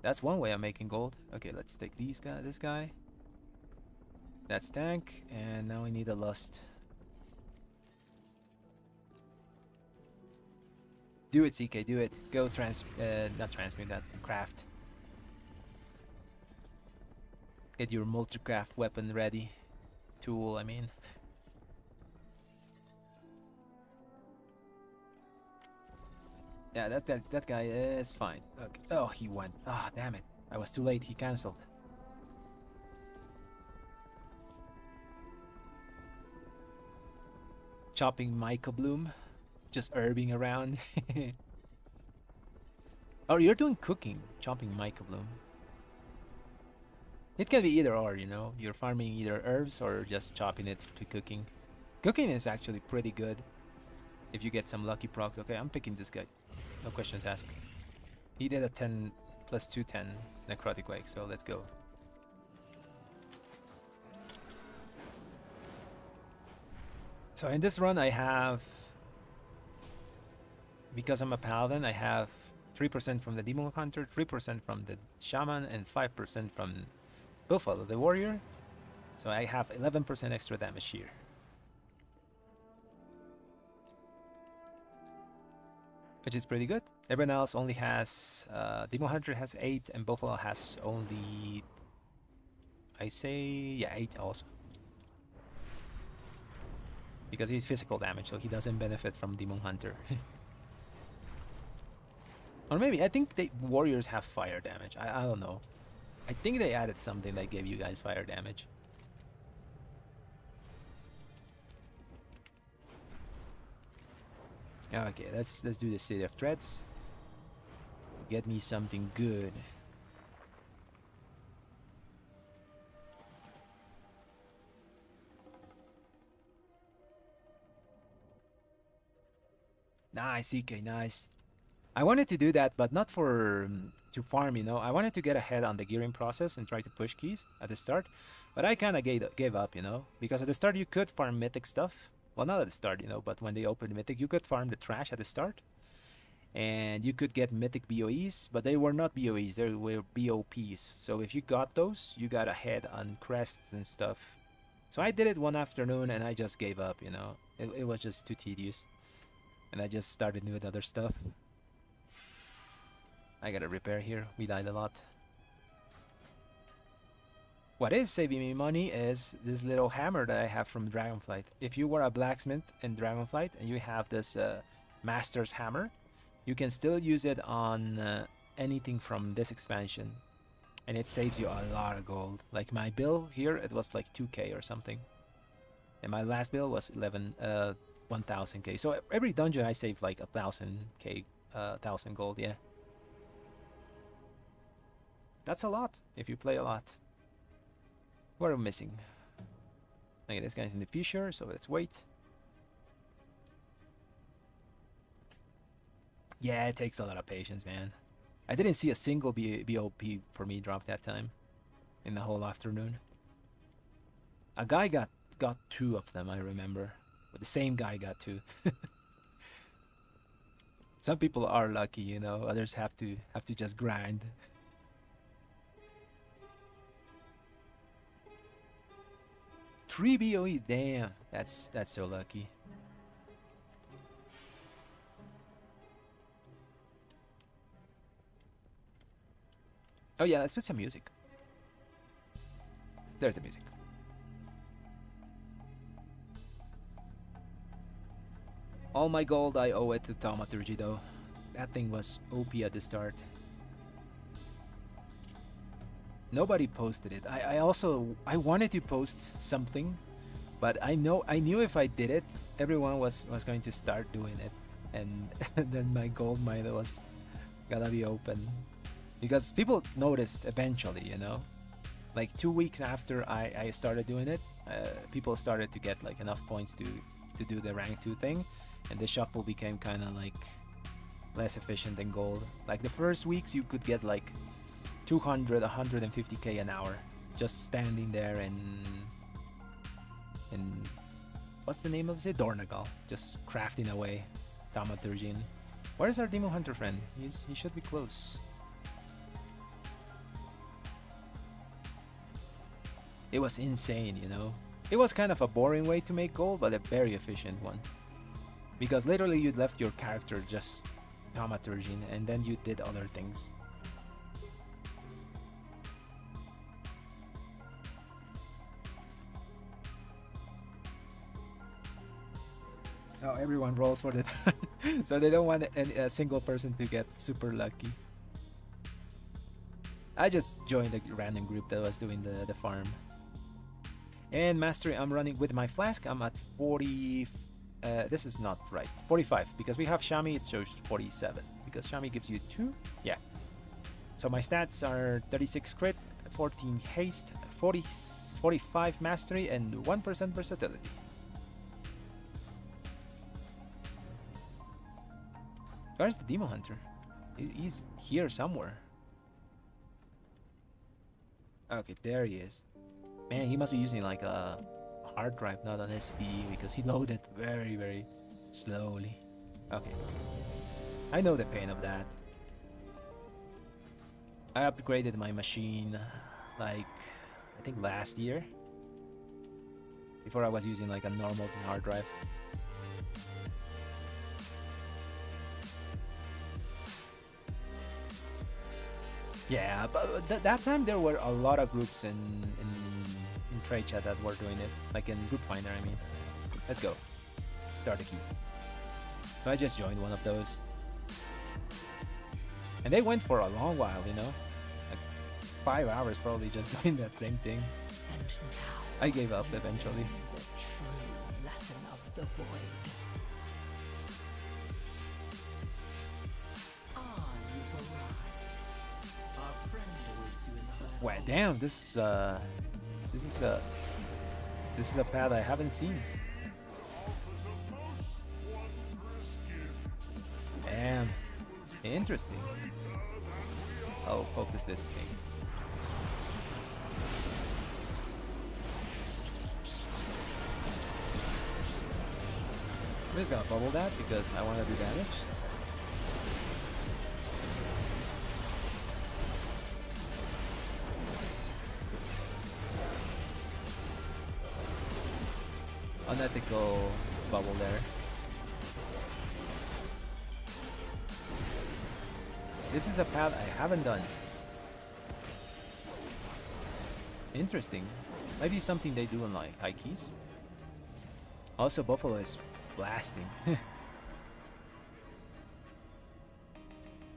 That's one way of making gold. Okay, let's take this guy. That's tank, and now we need a lust. Do it, CK, do it. Go not transmute that, craft. Get your multi-craft weapon ready. Tool, I mean. Yeah, that guy is fine. Okay. Oh, he went. Ah, damn it. I was too late. He cancelled. Chopping Mica Bloom. Just herbing around. Oh, you're doing cooking. Chopping Mica Bloom. It can be either or, you know. You're farming either herbs or just chopping it to cooking. Cooking is actually pretty good if you get some lucky procs. Okay, I'm picking this guy. No questions asked. He did a 10 plus 210 necrotic wake, so let's go. So in this run I have, because I'm a paladin, I have 3% from the demon hunter, 3% from the shaman, and 5% from Buffalo, the warrior. So I have 11% extra damage here. Which is pretty good. Everyone else only has, Demon Hunter has 8 and Buffalo has only, I say, yeah, 8 also. Because he's physical damage, so he doesn't benefit from Demon Hunter. Or maybe, I think the warriors have fire damage. I don't know. I think they added something that gave you guys fire damage. Okay, let's do the City of Threats. Get me something good. Nice, EK, nice. I wanted to do that, but not for to farm, you know. I wanted to get ahead on the gearing process and try to push keys at the start, but I kind of gave up, you know, because at the start you could farm mythic stuff. Well, not at the start, you know, but when they opened Mythic, you could farm the trash at the start. And you could get Mythic BOEs, but they were not BOEs, they were BOPs. So if you got those, you got ahead on crests and stuff. So I did it one afternoon and I just gave up, you know. It was just too tedious. And I just started doing other stuff. I gotta repair here, we died a lot. What is saving me money is this little hammer that I have from Dragonflight. If you were a blacksmith in Dragonflight and you have this Master's Hammer, you can still use it on anything from this expansion. And it saves you a lot of gold. Like my bill here, it was like 2k or something. And my last bill was 1000k. So every dungeon I save like 1000k, 1000 gold, yeah. That's a lot if you play a lot. What are we missing? Okay, this guy's in the fissure, so let's wait. Yeah, it takes a lot of patience, man. I didn't see a single BOP for me drop that time in the whole afternoon. A guy got 2 of them, I remember. But the same guy got 2. Some people are lucky, you know. Others have to just grind. Three BOE, damn, that's so lucky. Oh yeah, let's put some music. There's the music. All my gold I owe it to Thaumaturgy though. That thing was OP at the start. Nobody posted it. I wanted to post something, but I knew if I did it, everyone was going to start doing it, and then my gold mine was gonna be open, because people noticed eventually, you know, like 2 weeks after I started doing it, people started to get like enough points to do the rank 2 thing, and the shuffle became kind of like less efficient than gold. Like the first weeks you could get like 200, 150k an hour just standing there and what's the name of it? Dornagal, just crafting away Thaumaturgy. Where's our Demon Hunter friend? He should be close. It was insane, you know. It was kind of a boring way to make gold, but a very efficient one. Because literally you left your character just Thaumaturgy and then you did other things. Oh, everyone rolls for the turn. So they don't want a single person to get super lucky. I just joined a random group that was doing the farm. And mastery, I'm running with my flask. I'm at 40. This is not right. 45, because we have Shami, it shows 47. Because Shami gives you 2. Yeah. So my stats are 36 crit, 14 haste, 45 mastery, and 1% versatility. Where's the Demon Hunter? He's here somewhere. Okay, there he is. Man, he must be using like a hard drive, not an SD, because he loaded very, very slowly. Okay. I know the pain of that. I upgraded my machine like, I think last year. Before I was using like a normal hard drive. Yeah, but that time there were a lot of groups in trade chat that were doing it, like in Group Finder, I mean. Let's go. Start a queue. So I just joined one of those. And they went for a long while, you know? Like 5 hours probably just doing that same thing. I gave up eventually. The true lesson of the void. You've arrived. Our friend awaits you in the Wow, damn, this is a path I haven't seen. Damn, interesting. I'll focus this thing. I'm just gonna bubble that because I want to do damage. Unethical bubble there. This is a path I haven't done. Interesting. Maybe something they do in like high keys. Also, Buffalo is blasting.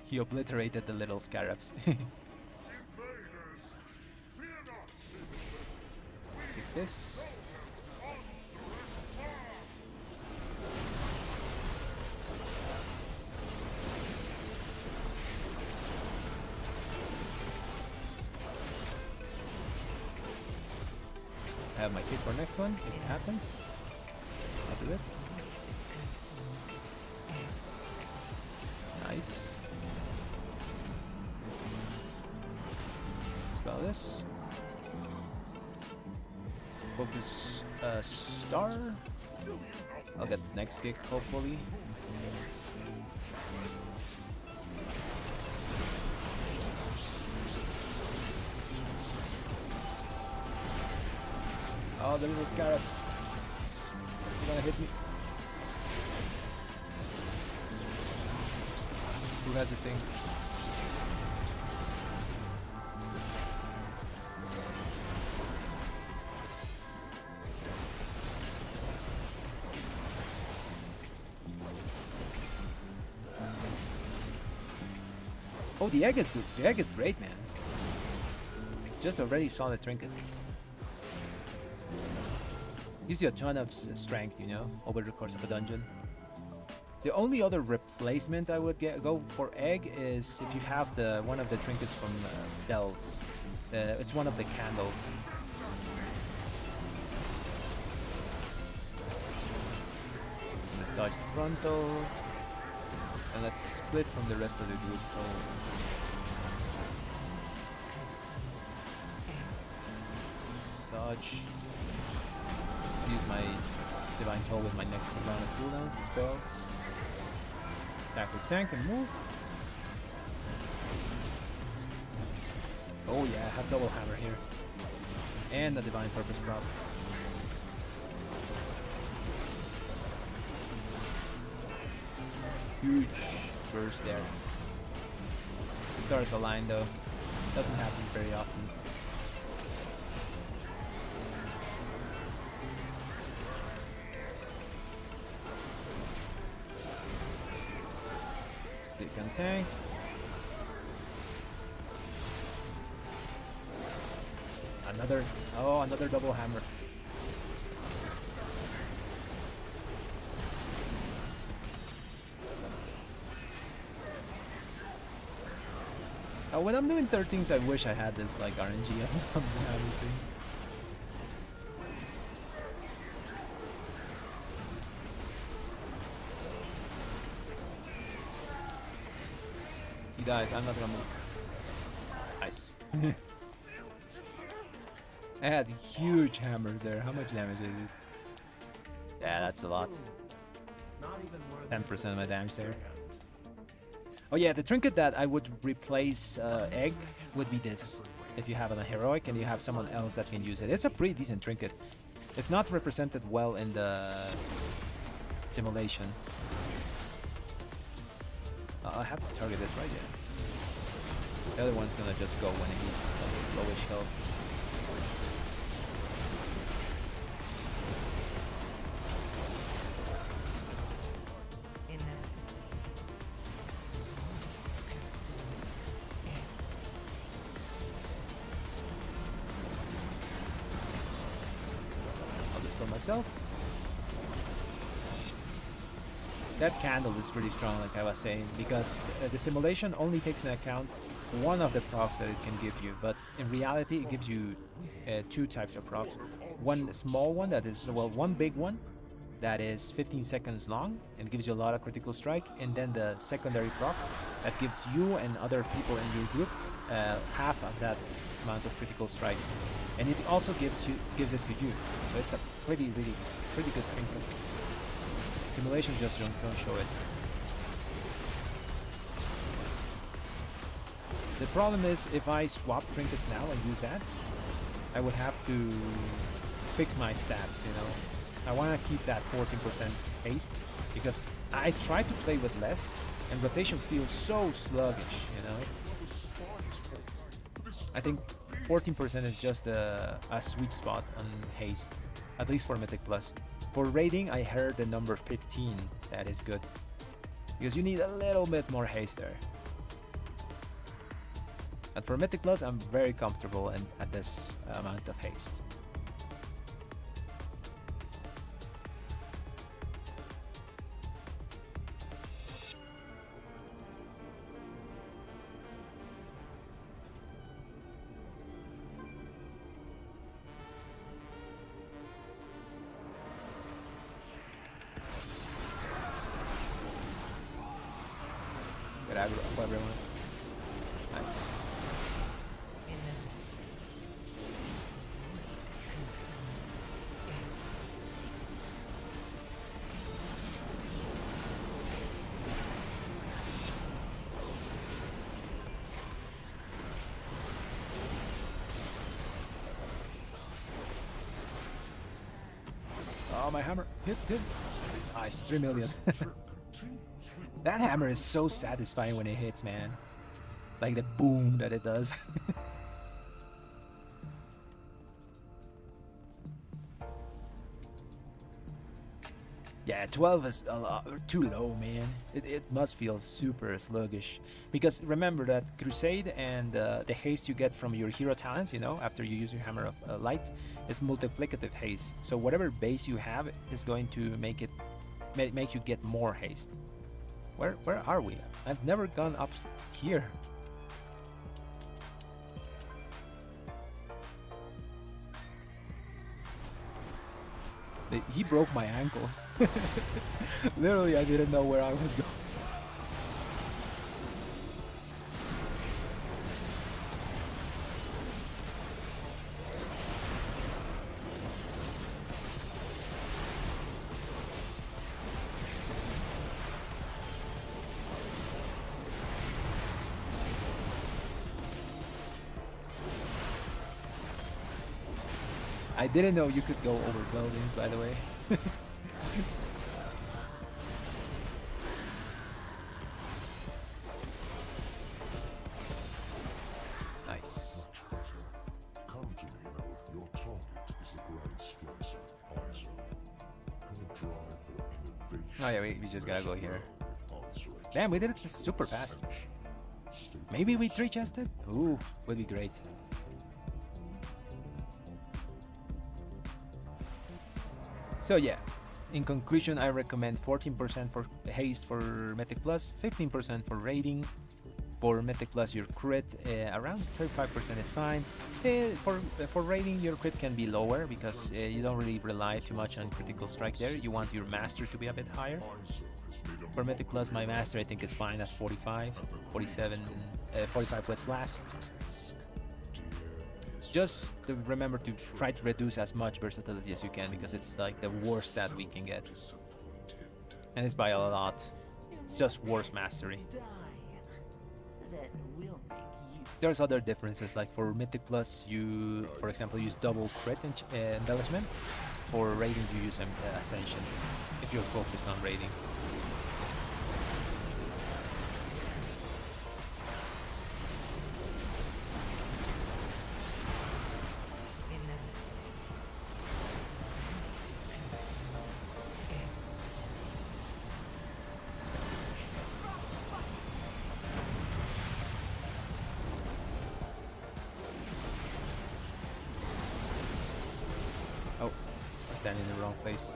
He obliterated the little scarabs. Take this. I have my kit for next one if it happens. I'll do it. Nice. Spell this. Focus star. I'll get the next kick hopefully. Oh, the little scarabs. They're gonna hit me. Who has the thing? Oh, the egg is good. The egg is great, man. Just a very solid trinket. Gives you a ton of strength, you know, over the course of a dungeon. The only other replacement I would go for egg is if you have the one of the trinkets from bells. It's one of the candles. Let's dodge the frontal, and let's split from the rest of the group. So dodge. Use my Divine Toll with my next round of cooldowns, the spell. Stack with tank and move. Oh yeah, I have double hammer here. And the Divine Purpose prop. Huge burst there. The stars align though. Doesn't happen very often. Stick and tank. Another double hammer. When I'm doing 13s, I wish I had this like RNG on having things. He dies, I'm not gonna move. Nice. I had huge hammers there. How much damage did it do? Yeah, that's a lot. 10% of my damage there. Oh yeah, the trinket that I would replace egg would be this. If you have a heroic and you have someone else that can use it. It's a pretty decent trinket. It's not represented well in the simulation. I have to target this right here. The other one's gonna just go when he's like, lowish health. I'll dispel myself. That candle is really strong, like I was saying, because the simulation only takes into account one of the procs that it can give you, but in reality it gives you two types of procs. One small one that is, well, one big one that is 15 seconds long and gives you a lot of critical strike, and then the secondary proc that gives you and other people in your group half of that amount of critical strike, and it also gives it to you. So it's a pretty good trinket. Simulation just don't show it. The problem is if I swap trinkets now and use that, I would have to fix my stats, you know. I want to keep that 14% haste because I try to play with less and rotation feels so sluggish, you know. I think 14% is just a sweet spot on haste, at least for Mythic Plus. For rating, I heard the number 15. That is good, because you need a little bit more haste there. And for Mythic Plus, I'm very comfortable at this amount of haste. Good aggro for everyone. Nice. Oh, my hammer. Hit. Nice, 3 million. That hammer is so satisfying when it hits, man. Like the boom that it does. Yeah, 12 is a lot too low, man. It must feel super sluggish. Because remember that Crusade and the haste you get from your hero talents, you know, after you use your Hammer of Light, is multiplicative haste. So whatever base you have is going to make you get more haste. Where are we? I've never gone up here. He broke my ankles. Literally, I didn't know where I was going. I didn't know you could go over buildings, by the way. Nice. Come to me now. Your target is the Grand Splicer, Iso. And a drive for innovation. Oh yeah, we just gotta go here. Damn, we did it super fast. Maybe we 3-chested? Ooh, would be great. So yeah, in conclusion, I recommend 14% for haste for Mythic Plus, 15% for rating. For Mythic Plus, your crit around 35% is fine. For rating, your crit can be lower because you don't really rely too much on critical strike there. You want your master to be a bit higher. For Mythic Plus, my master I think is fine at 45, 47, 45 with flask. Just remember to try to reduce as much versatility as you can, because it's like the worst that we can get. And it's by a lot. It's just worse mastery. There's other differences, like for Mythic Plus, you, for example, use double crit embellishment. For rating, you use Ascension, if you're focused on rating. Oh, I stand in the wrong place.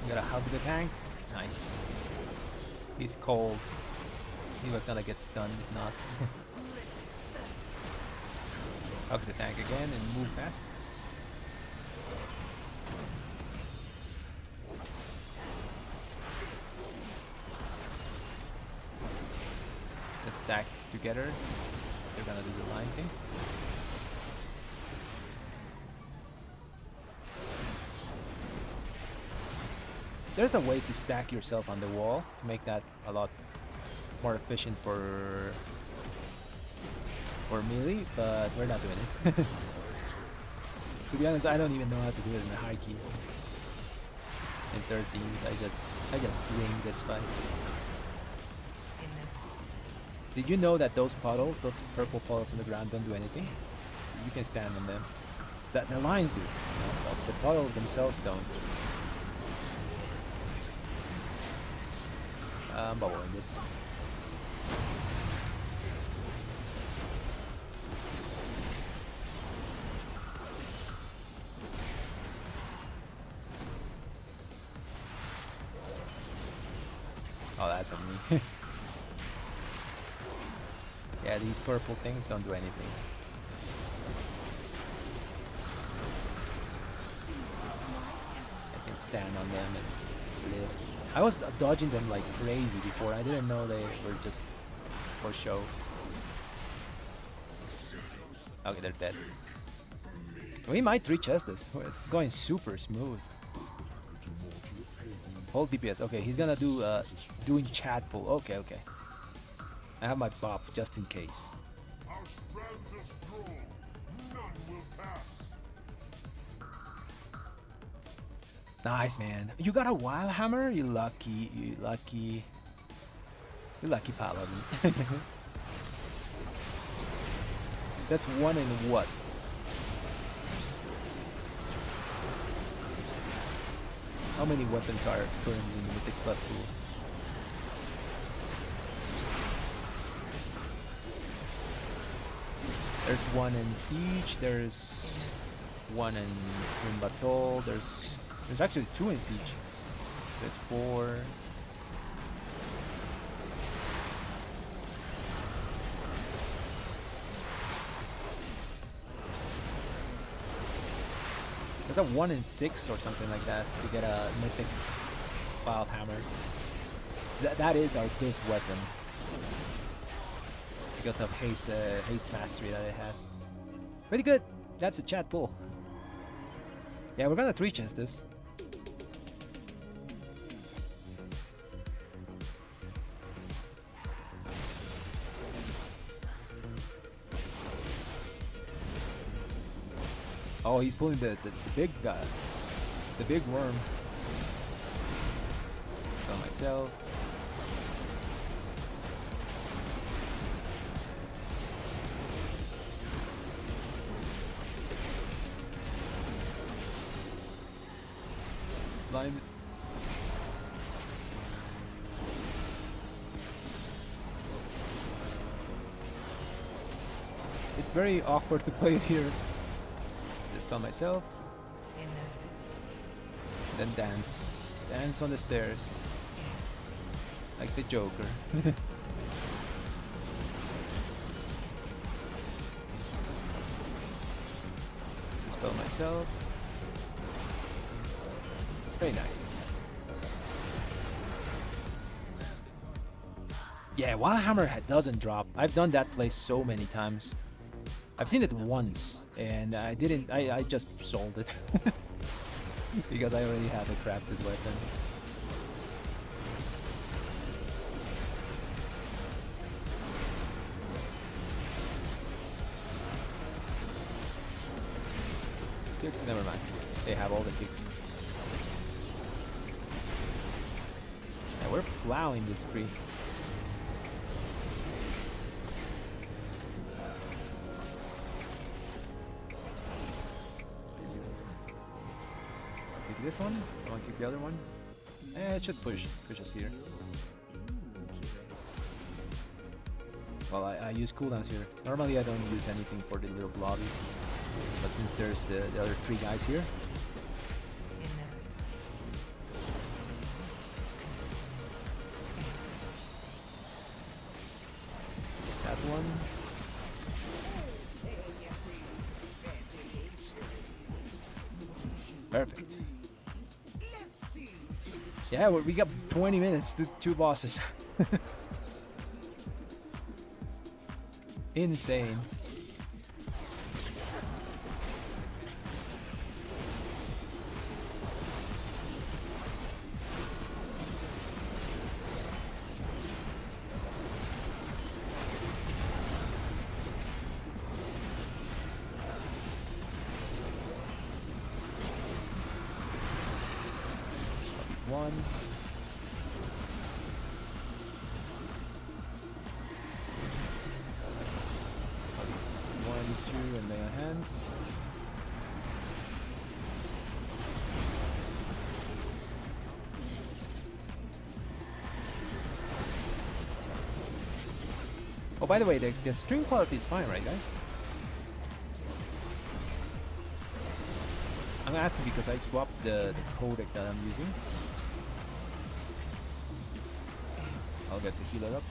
You gotta hug the tank. Nice. He's cold. He was gonna get stunned if not. Hug the tank again and move fast. Let's stack together. They're gonna do the line thing. there's a way to stack yourself on the wall to make that a lot more efficient for melee, but we're not doing it. To be honest, I don't even know how to do it in the high keys. In 13s, I just wing this fight. Did you know that those puddles, those purple puddles on the ground, don't do anything? You can stand on them. The lines do. You know, but the puddles themselves don't. I'm bubbling this. Oh, that's on me. Yeah, these purple things don't do anything. I can stand on them and live. I was dodging them like crazy before. I didn't know they were just for show. Okay, they're dead. We might re-chest this. It's going super smooth. Hold DPS. Okay, he's gonna do doing chat pull. Okay, okay. I have my bop just in case. Our strands are strong. None will pass. Nice, man. You got a wild hammer? You lucky. You lucky. You lucky paladin. That's one in what? How many weapons are currently in the Mythic Plus pool? There's one in Siege, there's one in Battle, there's actually two in Siege. So there's 4. There's a 1 in 6 or something like that to get a Mythic Wild Hammer. That is our best weapon. Because of haste mastery that it has. Pretty good. That's a chat pull. Yeah, we're gonna 3-chest this. Oh, he's pulling the big guy. The big worm. Spell myself. Blind. It's very awkward to play it here. Dispel myself. Then dance. Dance on the stairs. Like the Joker. Dispel myself. Very nice. Yeah, Wild Hammer doesn't drop. I've done that play so many times. I've seen it once, and I didn't. I just sold it because I already had a crafted weapon. Never mind. They have all the kicks. Yeah, we're plowing this creek. This one? Someone keep the other one? It should push us here. Well, I use cooldowns here. Normally I don't use anything for the little blobbies. But since there's the other 3 guys here. That one. Perfect. Yeah, we got 20 minutes to 2 bosses. Insane. one. One, two, and mega hands. Oh, by the way, the stream quality is fine, right, guys? I'm asking because I swapped the codec that I'm using. I'll get the healer up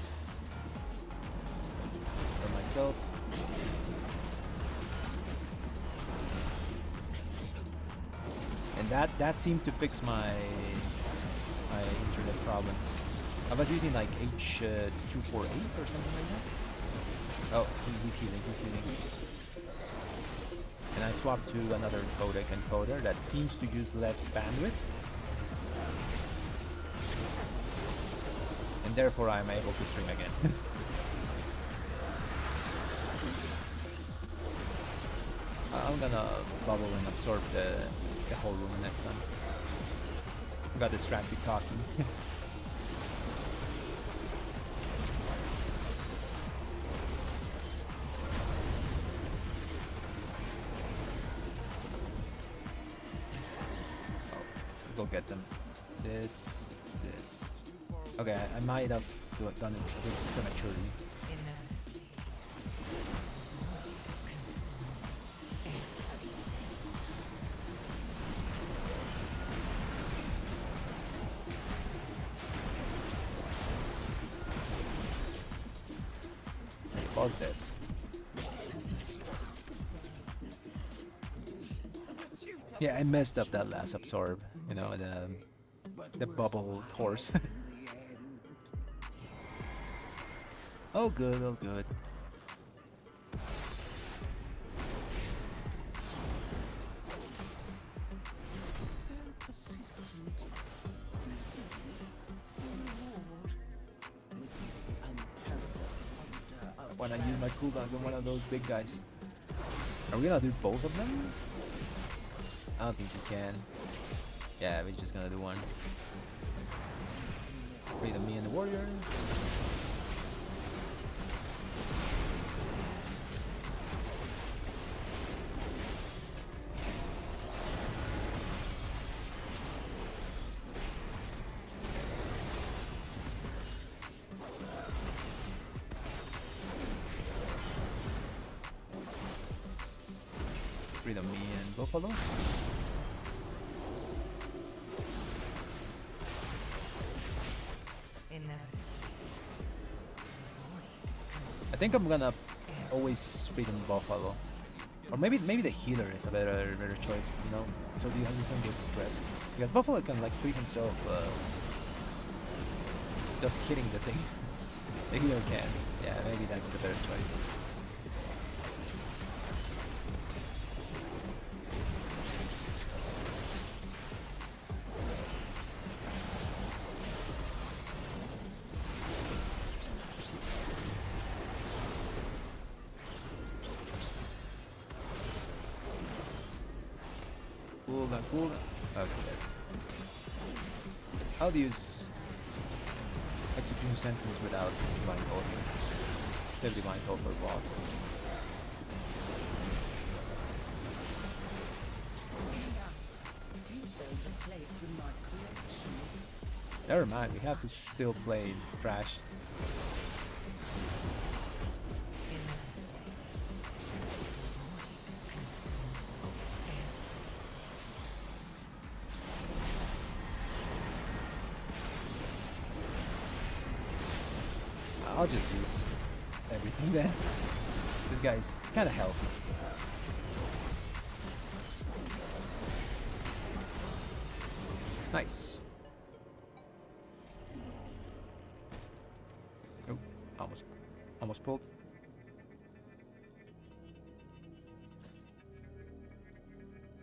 for myself. And that seemed to fix my internet problems. I was using like H248 or something like that. Oh, he's healing, he's healing. And I swapped to another codec encoder that seems to use less bandwidth. And therefore I'm able to stream again. I'm gonna bubble and absorb the whole room next time. I got distracted talking. Go get them. This. Okay, I might have done it prematurely. Boss dead. Yeah, I messed up that last absorb. You know, the bubble horse. All good, all good. When I use my cooldowns on one of those big guys. Are we gonna do both of them? I don't think we can. Yeah, we're just gonna do one. Freedom me and the warrior. Freedom me and Buffalo. I think I'm gonna always freedom Buffalo, or maybe the healer is a better choice, you know, so the other doesn't get stressed, because Buffalo can like free himself just hitting the thing. The healer can, yeah, maybe that's a better choice. Cool. Okay. I'll use execution sentence without divine toll. Save divine toll for boss. Never mind, we have to still play trash. I'll just use everything then. This guy's kind of healthy. Nice. Oh, almost pulled.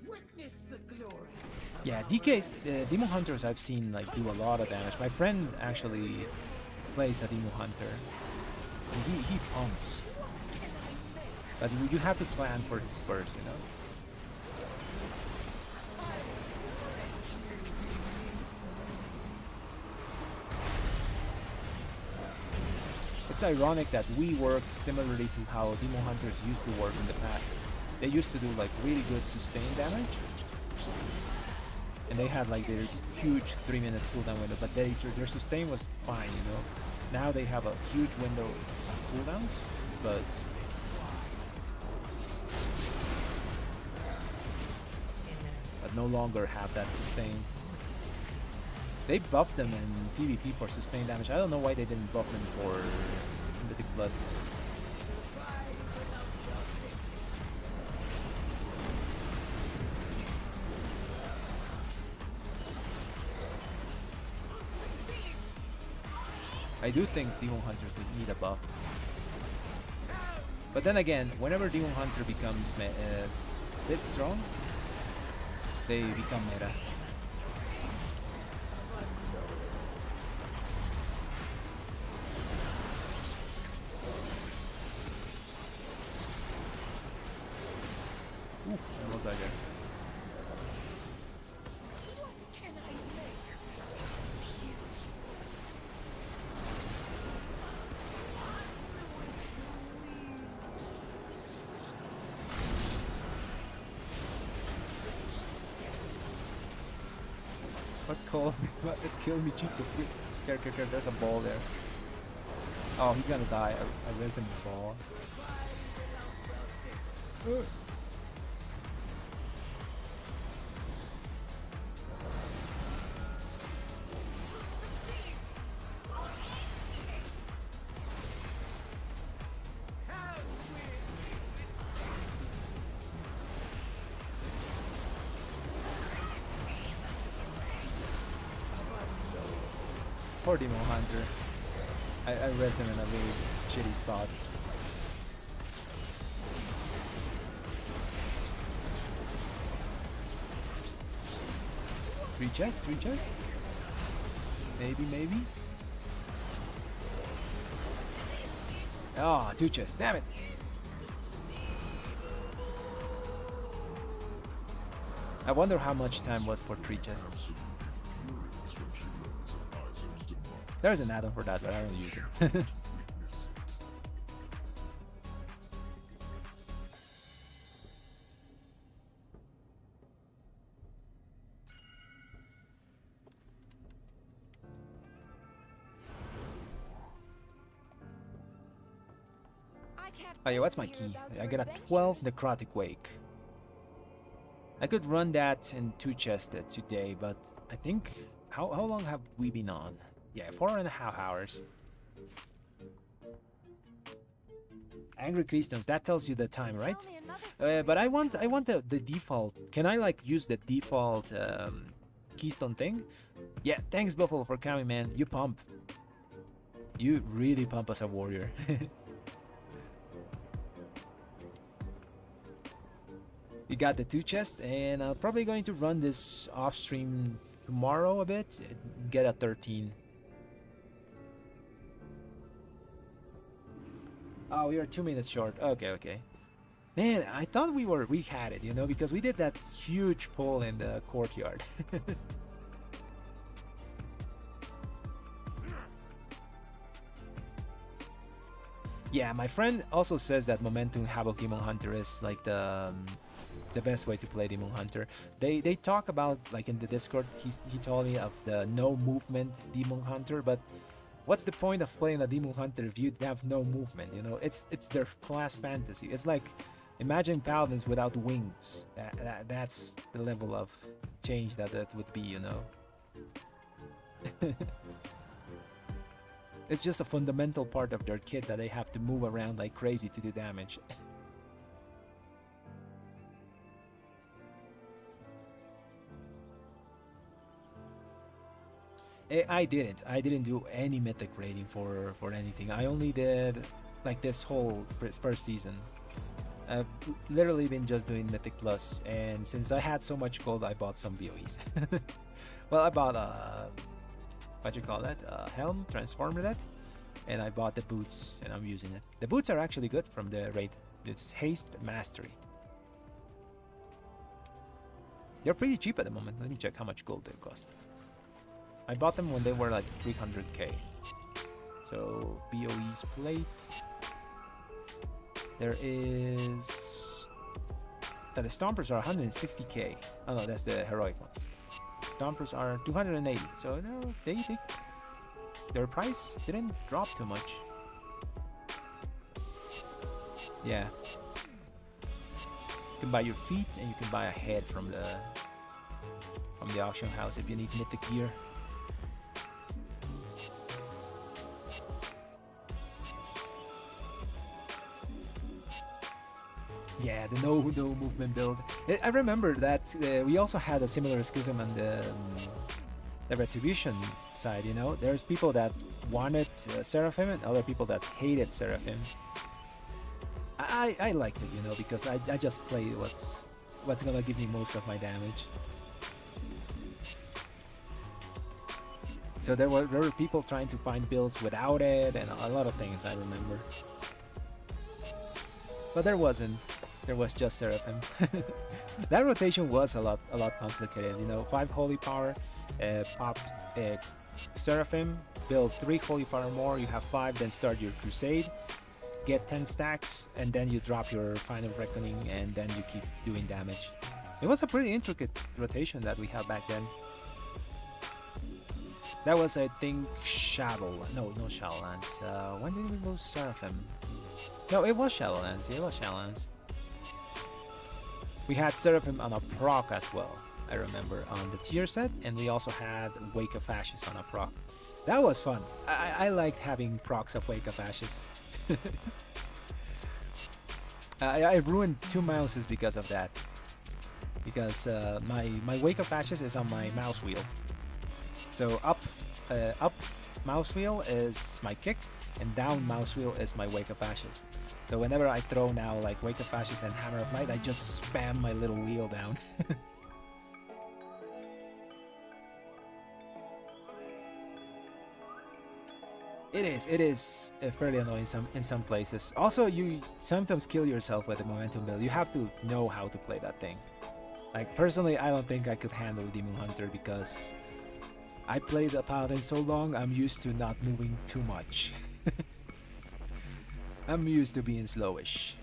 Witness the glory. Yeah, DK's Demon Hunters I've seen like do a lot of damage. My friend actually plays a Demon Hunter, and he pumps. But you have to plan for his burst, you know. it's ironic that we work similarly to how Demon Hunters used to work in the past. They used to do like really good sustained damage, and they had like their huge 3-minute cooldown window, but their sustain was fine, you know. Now they have a huge window of cooldowns, but no longer have that sustain. They buffed them in PvP for sustained damage. I don't know why they didn't buff them for Mythic Plus. I do think Demon Hunters would need a buff. But then again, whenever Demon Hunter becomes a bit strong, they become meta. Ooh, I love that guy. What killed me, Chico? Care, there's a ball there. Oh, he's gonna die. I raised him the ball. Poor Demon Hunter. I raised him in a really shitty spot. Three chests? Maybe? Oh, 2 chests, damn it! I wonder how much time was for 3 chests. There's an add-on for that, but I don't use it. Oh yeah, what's my key? I get a 12 Necrotic Wake. I could run that in 2 chests today, but I think... How long have we been on? Yeah, 4.5 hours. Angry Keystones, that tells you the time, right? But I want the default. Can I like use the default keystone thing? Yeah, thanks Buffalo for coming, man. You pump. You really pump as a warrior. We got the 2 chests, and I'm probably going to run this off stream tomorrow a bit. Get a 13. Oh, we are 2 minutes short. Okay. Man, I thought we had it, you know, because we did that huge pull in the courtyard. Yeah, my friend also says that Momentum Havoc Demon Hunter is like the best way to play Demon Hunter. They talk about, like in the Discord, he told me of the no movement Demon Hunter, but what's the point of playing a Demon Hunter if you have no movement, you know? It's their class fantasy. It's like, imagine Paladins without wings. That's the level of change that would be, you know? It's just a fundamental part of their kit that they have to move around like crazy to do damage. I didn't do any mythic raiding for anything. I only did like this whole first season. I've literally been just doing Mythic Plus, and since I had so much gold, I bought some BOEs. Well, I bought what you call that? Helm, transformer that, and I bought the boots, and I'm using it. The boots are actually good from the raid. It's Haste Mastery. They're pretty cheap at the moment. Let me check how much gold they cost. I bought them when they were like 300k. So BOE's plate. There is the Stompers are 160k. Oh no, that's the heroic ones. Stompers are 280. So no, their price didn't drop too much. Yeah. You can buy your feet and you can buy a head from the auction house if you need Mythic gear. Yeah, the no movement build. I remember that we also had a similar schism on the Retribution side, you know? There's people that wanted Seraphim and other people that hated Seraphim. I liked it, you know, because I just play what's gonna give me most of my damage. So there were people trying to find builds without it and a lot of things, I remember. But there wasn't. There was just Seraphim. That rotation was a lot complicated, you know. 5 Holy Power, popped Seraphim, build 3 Holy Power more, you have 5, then start your Crusade, get 10 stacks, and then you drop your Final Reckoning, and then you keep doing damage. It was a pretty intricate rotation that we had back then. That was, I think, no Shadowlands. When did we lose Seraphim? No, it was Shadowlands. It was Shadowlands. We had Seraphim on a proc as well, I remember, on the tier set, and we also had Wake of Ashes on a proc. That was fun. I liked having procs of Wake of Ashes. I ruined 2 mouses because of that. Because my Wake of Ashes is on my mouse wheel. So up mouse wheel is my kick, and down mouse wheel is my Wake of Ashes. So whenever I throw now like Wake of Ashes and Hammer of Light, I just spam my little wheel down. It is fairly annoying in some places. Also, you sometimes kill yourself with the momentum build. You have to know how to play that thing. Like personally, I don't think I could handle Demon Hunter because I played the Paladin so long, I'm used to not moving too much. I'm used to being slowish.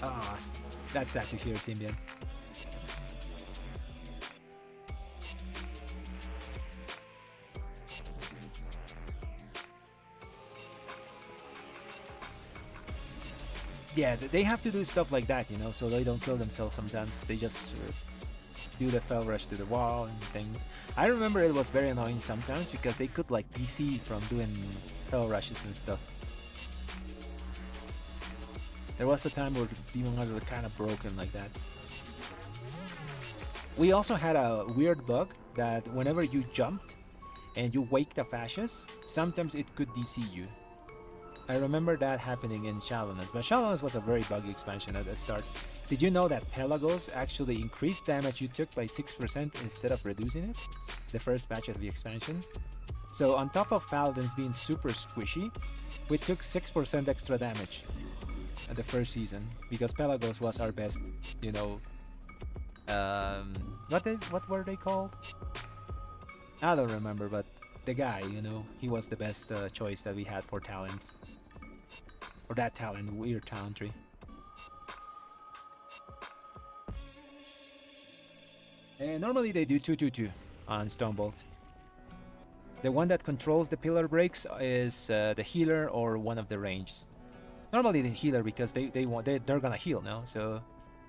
Ah, that's sad to hear, Symbian. Yeah, they have to do stuff like that, you know, so they don't kill themselves sometimes. They just do the fell rush to the wall and things. I remember it was very annoying sometimes because they could like DC from doing fell rushes and stuff. There was a time where Demon Hunter was kind of broken like that. We also had a weird bug that whenever you jumped and you waked the fascists, sometimes it could DC you. I remember that happening in Shadowlands, but Shadowlands was a very buggy expansion at the start. Did you know that Pelagos actually increased damage you took by 6% instead of reducing it? The first batch of the expansion. So on top of Paladins being super squishy, we took 6% extra damage at the first season because Pelagos was our best, you know, what were they called? I don't remember, but the guy, you know, he was the best choice that we had for talents. Or that talent, weird talent tree. And normally they do 2-2-2 on Stonebolt. The one that controls the pillar breaks is the healer or one of the ranges. Normally the healer because they're gonna heal now, so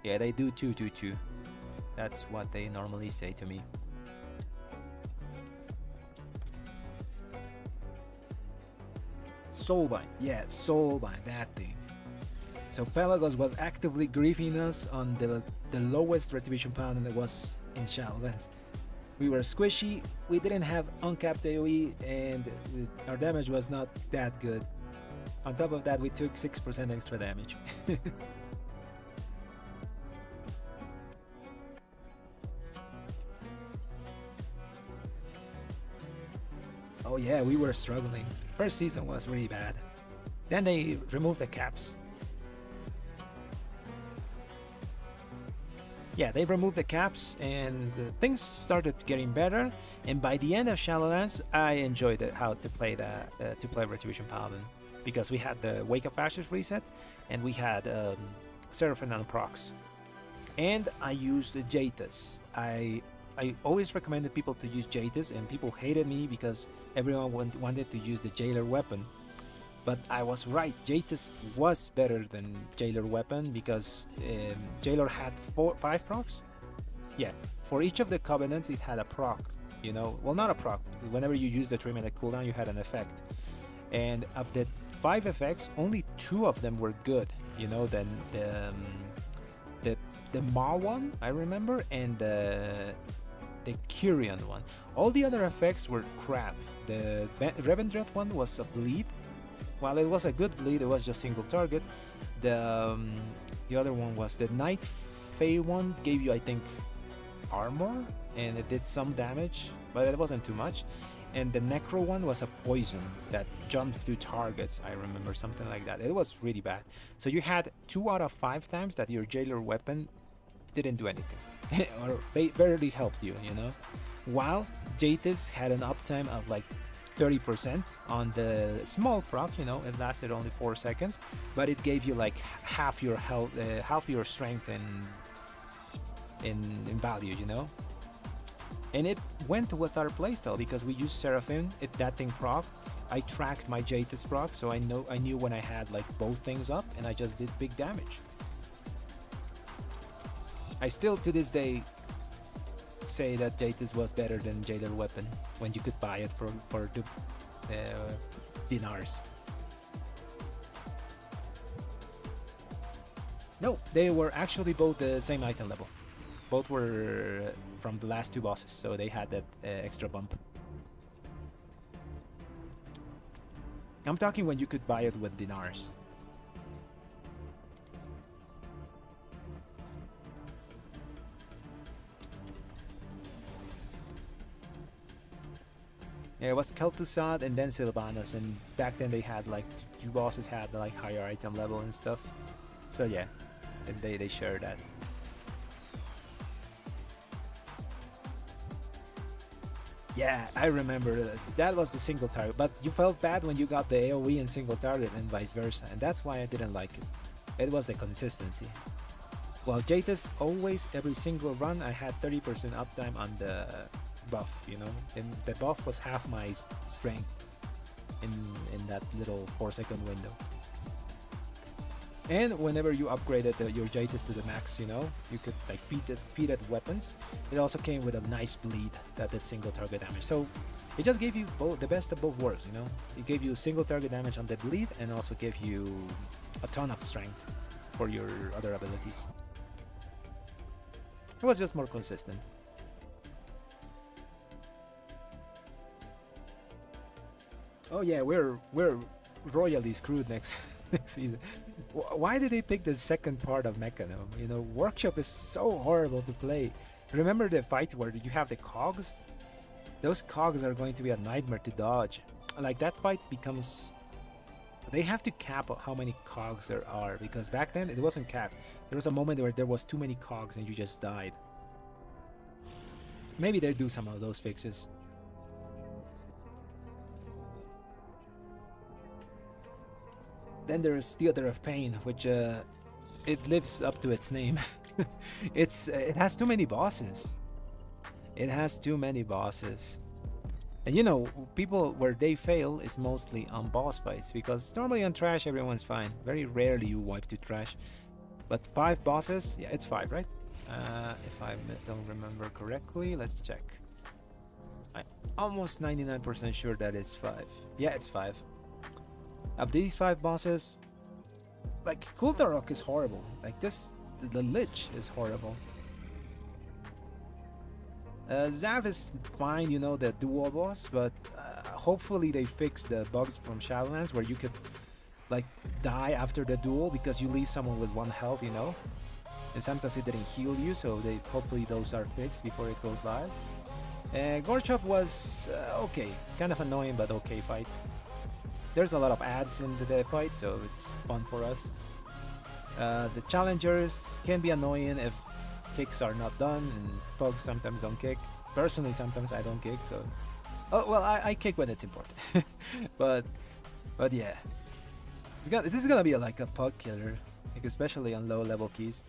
yeah, they do 2-2-2. That's what they normally say to me. Soulbind, yeah, Soulbind, that thing. So Pelagos was actively griefing us on the lowest Retribution pound that was in Shadowlands. We were squishy, we didn't have uncapped AoE, and our damage was not that good. On top of that, we took 6% extra damage. Oh yeah, we were struggling. First season was really bad. Then they removed the caps. Yeah, they removed the caps and things started getting better. And by the end of Shadowlands, I enjoyed how to play Retribution POV, because we had the Wake of Ashes reset and we had Seraphim on procs. And I used Jaitas. I always recommended people to use Jaitas, and people hated me because everyone wanted to use the Jailer weapon. But I was right, Jaitas was better than Jailer weapon, because Jailer had 5 procs? Yeah, for each of the covenants it had a proc, you know, well, not a proc, whenever you use the 3-minute cooldown you had an effect. And of the 5 effects, only 2 of them were good, you know, then the Ma one, I remember, and the Kyrian one. All the other effects were crap. The Revendreth one was a bleed. While it was a good bleed, it was just single target. The other one was the Night Fae one, gave you, I think, armor, and it did some damage, but it wasn't too much. And the Necro one was a poison that jumped to targets, I remember, something like that. It was really bad. So you had 2 out of 5 times that your Jailer weapon didn't do anything, or barely helped you, you know? While Jaitas had an uptime of like 30% on the small proc, you know, it lasted only 4 seconds, but it gave you like half your health, half your strength in value, you know. And it went with our playstyle because we used Seraphim. That thing proc, I tracked my Jaitas proc, so I knew when I had like both things up, and I just did big damage. I still to this day say that Jaitas was better than Jailer weapon when you could buy it for dinars. No, they were actually both the same item level. Both were from the last 2 bosses, so they had that extra bump. I'm talking when you could buy it with dinars. Yeah, it was Kel'Thuzad and then Sylvanas, and back then they had like 2 bosses had like higher item level and stuff. So yeah, and they share that. Yeah, I remember that was the single target, but you felt bad when you got the AoE and single target and vice versa, and that's why I didn't like it. It was the consistency. Well, Jaitas, always, every single run, I had 30% uptime on the buff, you know, and the buff was half my strength in that little 4-second window. And whenever you upgraded your Jaitas to the max, you know, you could like feed it weapons. It also came with a nice bleed that did single target damage. So it just gave you the best of both worlds, you know. It gave you single target damage on the bleed and also gave you a ton of strength for your other abilities. It was just more consistent. Oh yeah, we're royally screwed next season. Why did they pick the second part of Mechanism? You know, Workshop is so horrible to play. Remember the fight where you have the cogs? Those cogs are going to be a nightmare to dodge. Like that fight becomes... They have to cap how many cogs there are, because back then it wasn't capped. There was a moment where there was too many cogs and you just died. Maybe they'll do some of those fixes. Then there is Theater of Pain, which it lives up to its name. It has too many bosses. It has too many bosses. And you know, people where they fail is mostly on boss fights, because normally on trash everyone's fine. Very rarely you wipe to trash. But 5 bosses, yeah, it's 5, right? If I don't remember correctly, let's check. I'm almost 99% sure that it's 5. Yeah, it's 5. Of these 5 bosses, like Kultarok is horrible. Like this, the Lich is horrible. Zav is fine, you know, the dual boss, but hopefully they fix the bugs from Shadowlands where you could like die after the duel because you leave someone with 1 health, you know, and sometimes it didn't heal you, so hopefully those are fixed before it goes live. Gorchop was okay, kind of annoying but okay fight. there's a lot of ads in the fight, so it's fun for us. The challengers can be annoying if kicks are not done, and pugs sometimes don't kick. Personally, sometimes I don't kick, so... Oh, well, I kick when it's important. but yeah. This is gonna be like a pug killer, like especially on low level keys.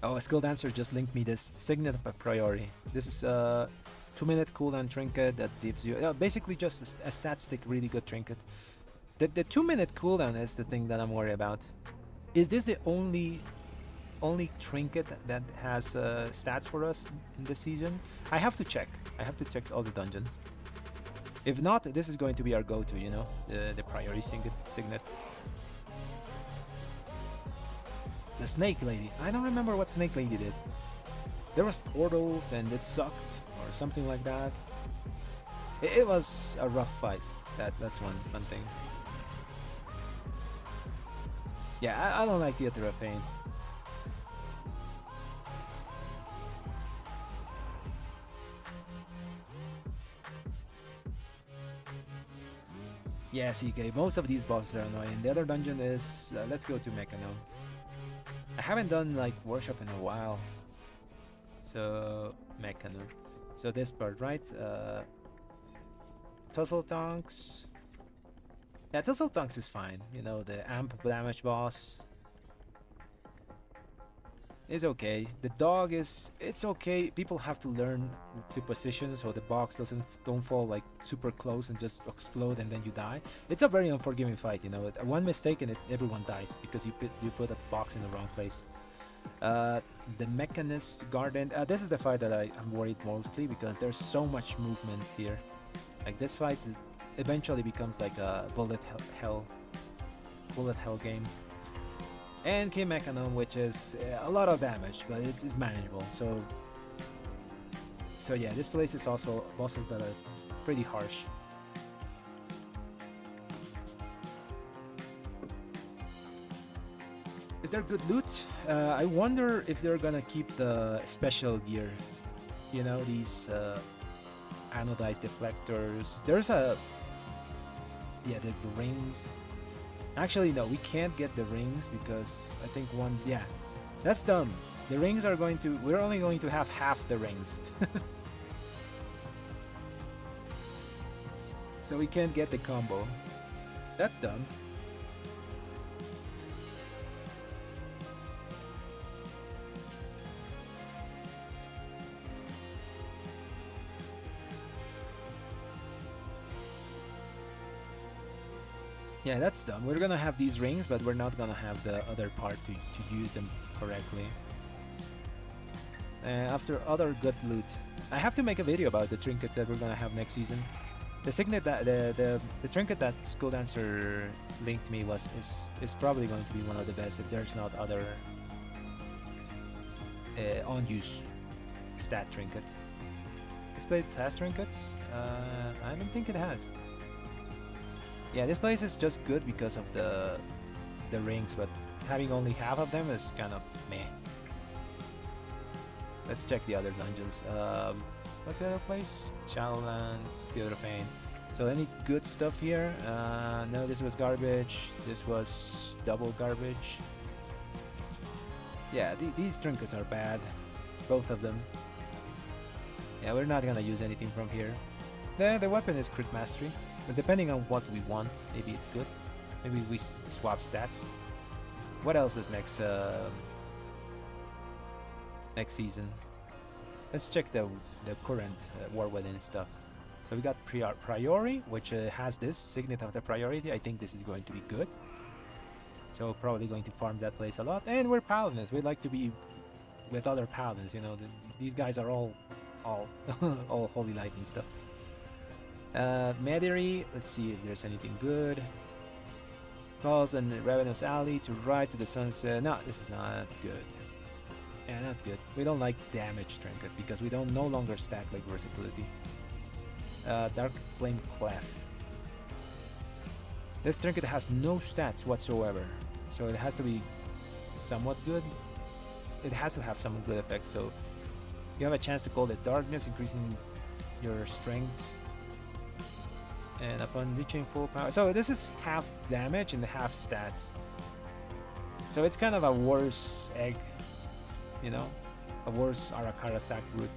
Oh, a skill dancer just linked me this Signet of a Priori. This is a 2-minute cooldown trinket that gives you basically just a stat stick, really good trinket. The 2-minute cooldown is the thing that I'm worried about. Is this the only trinket that has stats for us in this season? I have to check. I have to check all the dungeons. If not, this is going to be our go-to, you know, the Priori Signet. The Snake Lady. I don't remember what Snake Lady did. There was portals and it sucked or something like that. It was a rough fight. That's one thing. Yeah, I don't like Theater of Pain. Yeah, CK, most of these bosses are annoying. The other dungeon is... let's go to Mechano. I haven't done like workshop in a while. So Mechano. So this part, right? Tussle Tonks. Yeah, Tussle Tonks is fine. You know, the amp damage boss is okay. The dog is... it's okay. People have to learn to position so the box don't fall like super close and just explode and then you die. It's a very unforgiving fight, you know. One mistake and everyone dies because you put a box in the wrong place. The Mechanist Garden. This is the fight that I'm worried mostly because there's so much movement here. Like this fight eventually becomes like a bullet hell game. And King Mechanon, which is a lot of damage, but it's manageable. So yeah, this place is also bosses that are pretty harsh. Is there good loot? I wonder if they're gonna keep the special gear. You know, these anodized deflectors. There's a... yeah, the rings. Actually, no, we can't get the rings because I think one... yeah, that's dumb. The rings are going to... we're only going to have half the rings. So we can't get the combo. That's dumb. Yeah, that's dumb. We're gonna have these rings, but we're not gonna have the other part to use them correctly. After other good loot, I have to make a video about the trinkets that we're gonna have next season. The signet that the trinket that School Dancer linked me is probably going to be one of the best if there's not other on use stat trinket. This place has trinkets? I don't think it has. Yeah, this place is just good because of the rings, but having only half of them is kind of meh. Let's check the other dungeons. What's the other place? Shadowlands, Theater of Pain. So any good stuff here? No, this was garbage. This was double garbage. Yeah, these trinkets are bad. Both of them. Yeah, we're not gonna use anything from here. The weapon is crit mastery. But depending on what we want, maybe it's good. Maybe we swap stats. What else is next season? Let's check the current War Within stuff. So we got Priori, which has this Signet of the Priority. I think this is going to be good. So probably going to farm that place a lot. And we're Paladins. We'd like to be with other Paladins. You know, these guys are all Holy Lightning stuff. Mediri, let's see if there's anything good. Calls on Ravenous Alley to ride to the sunset. No, this is not good. Yeah, not good. We don't like damage trinkets because we don't no longer stack like versatility. Dark Flame Cleft. This trinket has no stats whatsoever, so it has to be somewhat good. It has to have some good effects. So You have a chance to call the darkness, increasing your strength. And upon reaching full power, so this is half damage and half stats. So it's kind of a worse egg, you know, a worse Arakara sack root.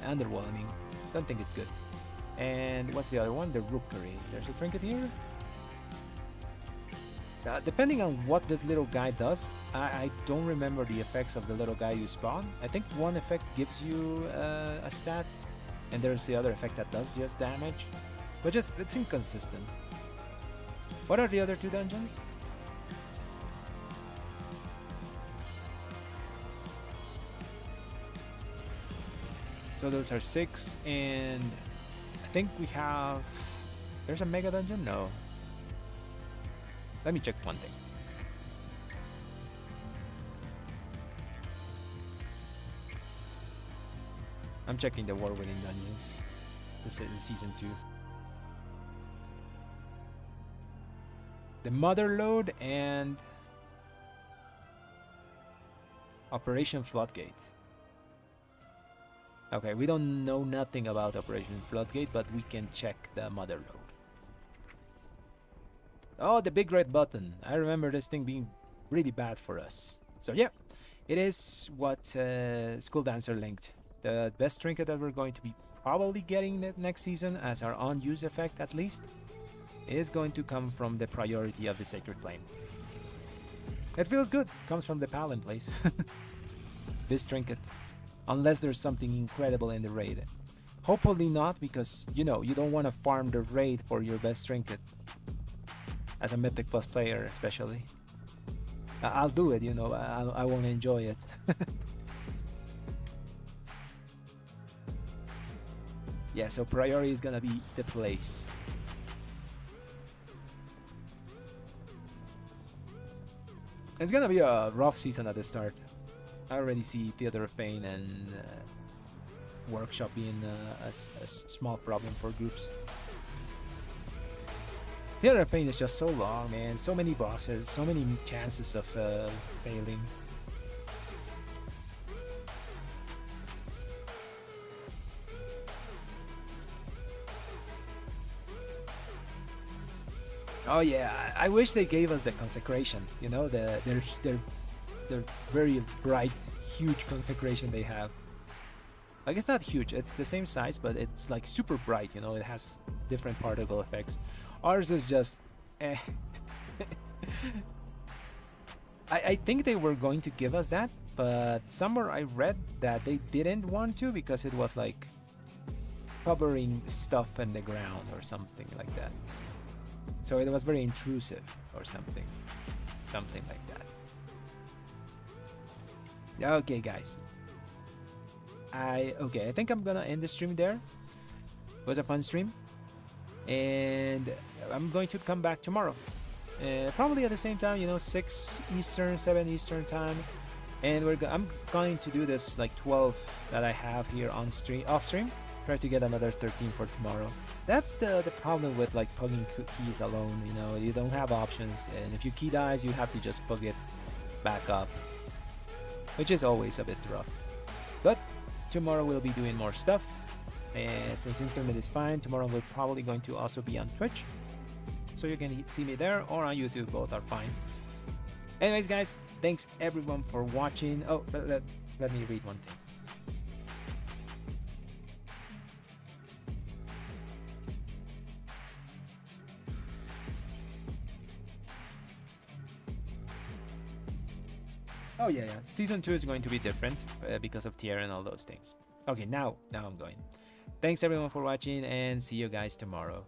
Underwhelming. Don't think it's good. And what's the other one? The Rookery. There's a trinket here. Depending on what this little guy does, I don't remember the effects of the little guy you spawn. I think one effect gives you a stat, and there's the other effect that does just damage. But just, it's inconsistent. What are the other two dungeons? So those are 6, and I think we have... There's a mega dungeon? No. Let me check one thing. I'm checking the war winning dungeons. This is in season 2. The Mother Lode and Operation Floodgate. Okay, we don't know nothing about Operation Floodgate, but we can check the Mother Lode. Oh, the big red button. I remember this thing being really bad for us. So yeah, it is what School Dancer linked. The best trinket that we're going to be probably getting next season, as our on-use effect at least, is going to come from the priority of the Sacred Flame. It feels good. Comes from the Palin place. This trinket. Unless there's something incredible in the raid. Hopefully not, because, you know, you don't want to farm the raid for your best trinket. As a Mythic Plus player, especially. I'll do it, you know, I won't enjoy it. Yeah, so priority is gonna be the place. It's gonna be a rough season at the start. I already see Theater of Pain and Workshop being a small problem for groups. Theater of Pain is just so long, man. So many bosses, so many chances of failing. Oh yeah, I wish they gave us the consecration. You know, their very bright, huge consecration they have. Like, it's not huge, it's the same size, but it's like super bright. You know, it has different particle effects. Ours is just, eh. I think they were going to give us that, but somewhere I read that they didn't want to because it was like covering stuff in the ground or something like that. So it was very intrusive or something like that. Okay, guys. I think I'm gonna end the stream there. It was a fun stream, and I'm going to come back tomorrow, probably at the same time, you know, 6 Eastern, 7 Eastern time, and I'm going to do this like 12 that I have here on stream, off stream. Try to get another 13 for tomorrow. That's the problem with like pugging keys alone. You know, you don't have options, and if your key dies, you have to just pug it back up, which is always a bit rough. But tomorrow we'll be doing more stuff, and since internet is fine, tomorrow we're probably going to also be on Twitch, so you can see me there or on YouTube. Both are fine. Anyways, guys, thanks everyone for watching. Oh, let me read one thing. Oh yeah. Season 2 is going to be different because of tier and all those things. Okay, now I'm going. Thanks everyone for watching, and see you guys tomorrow.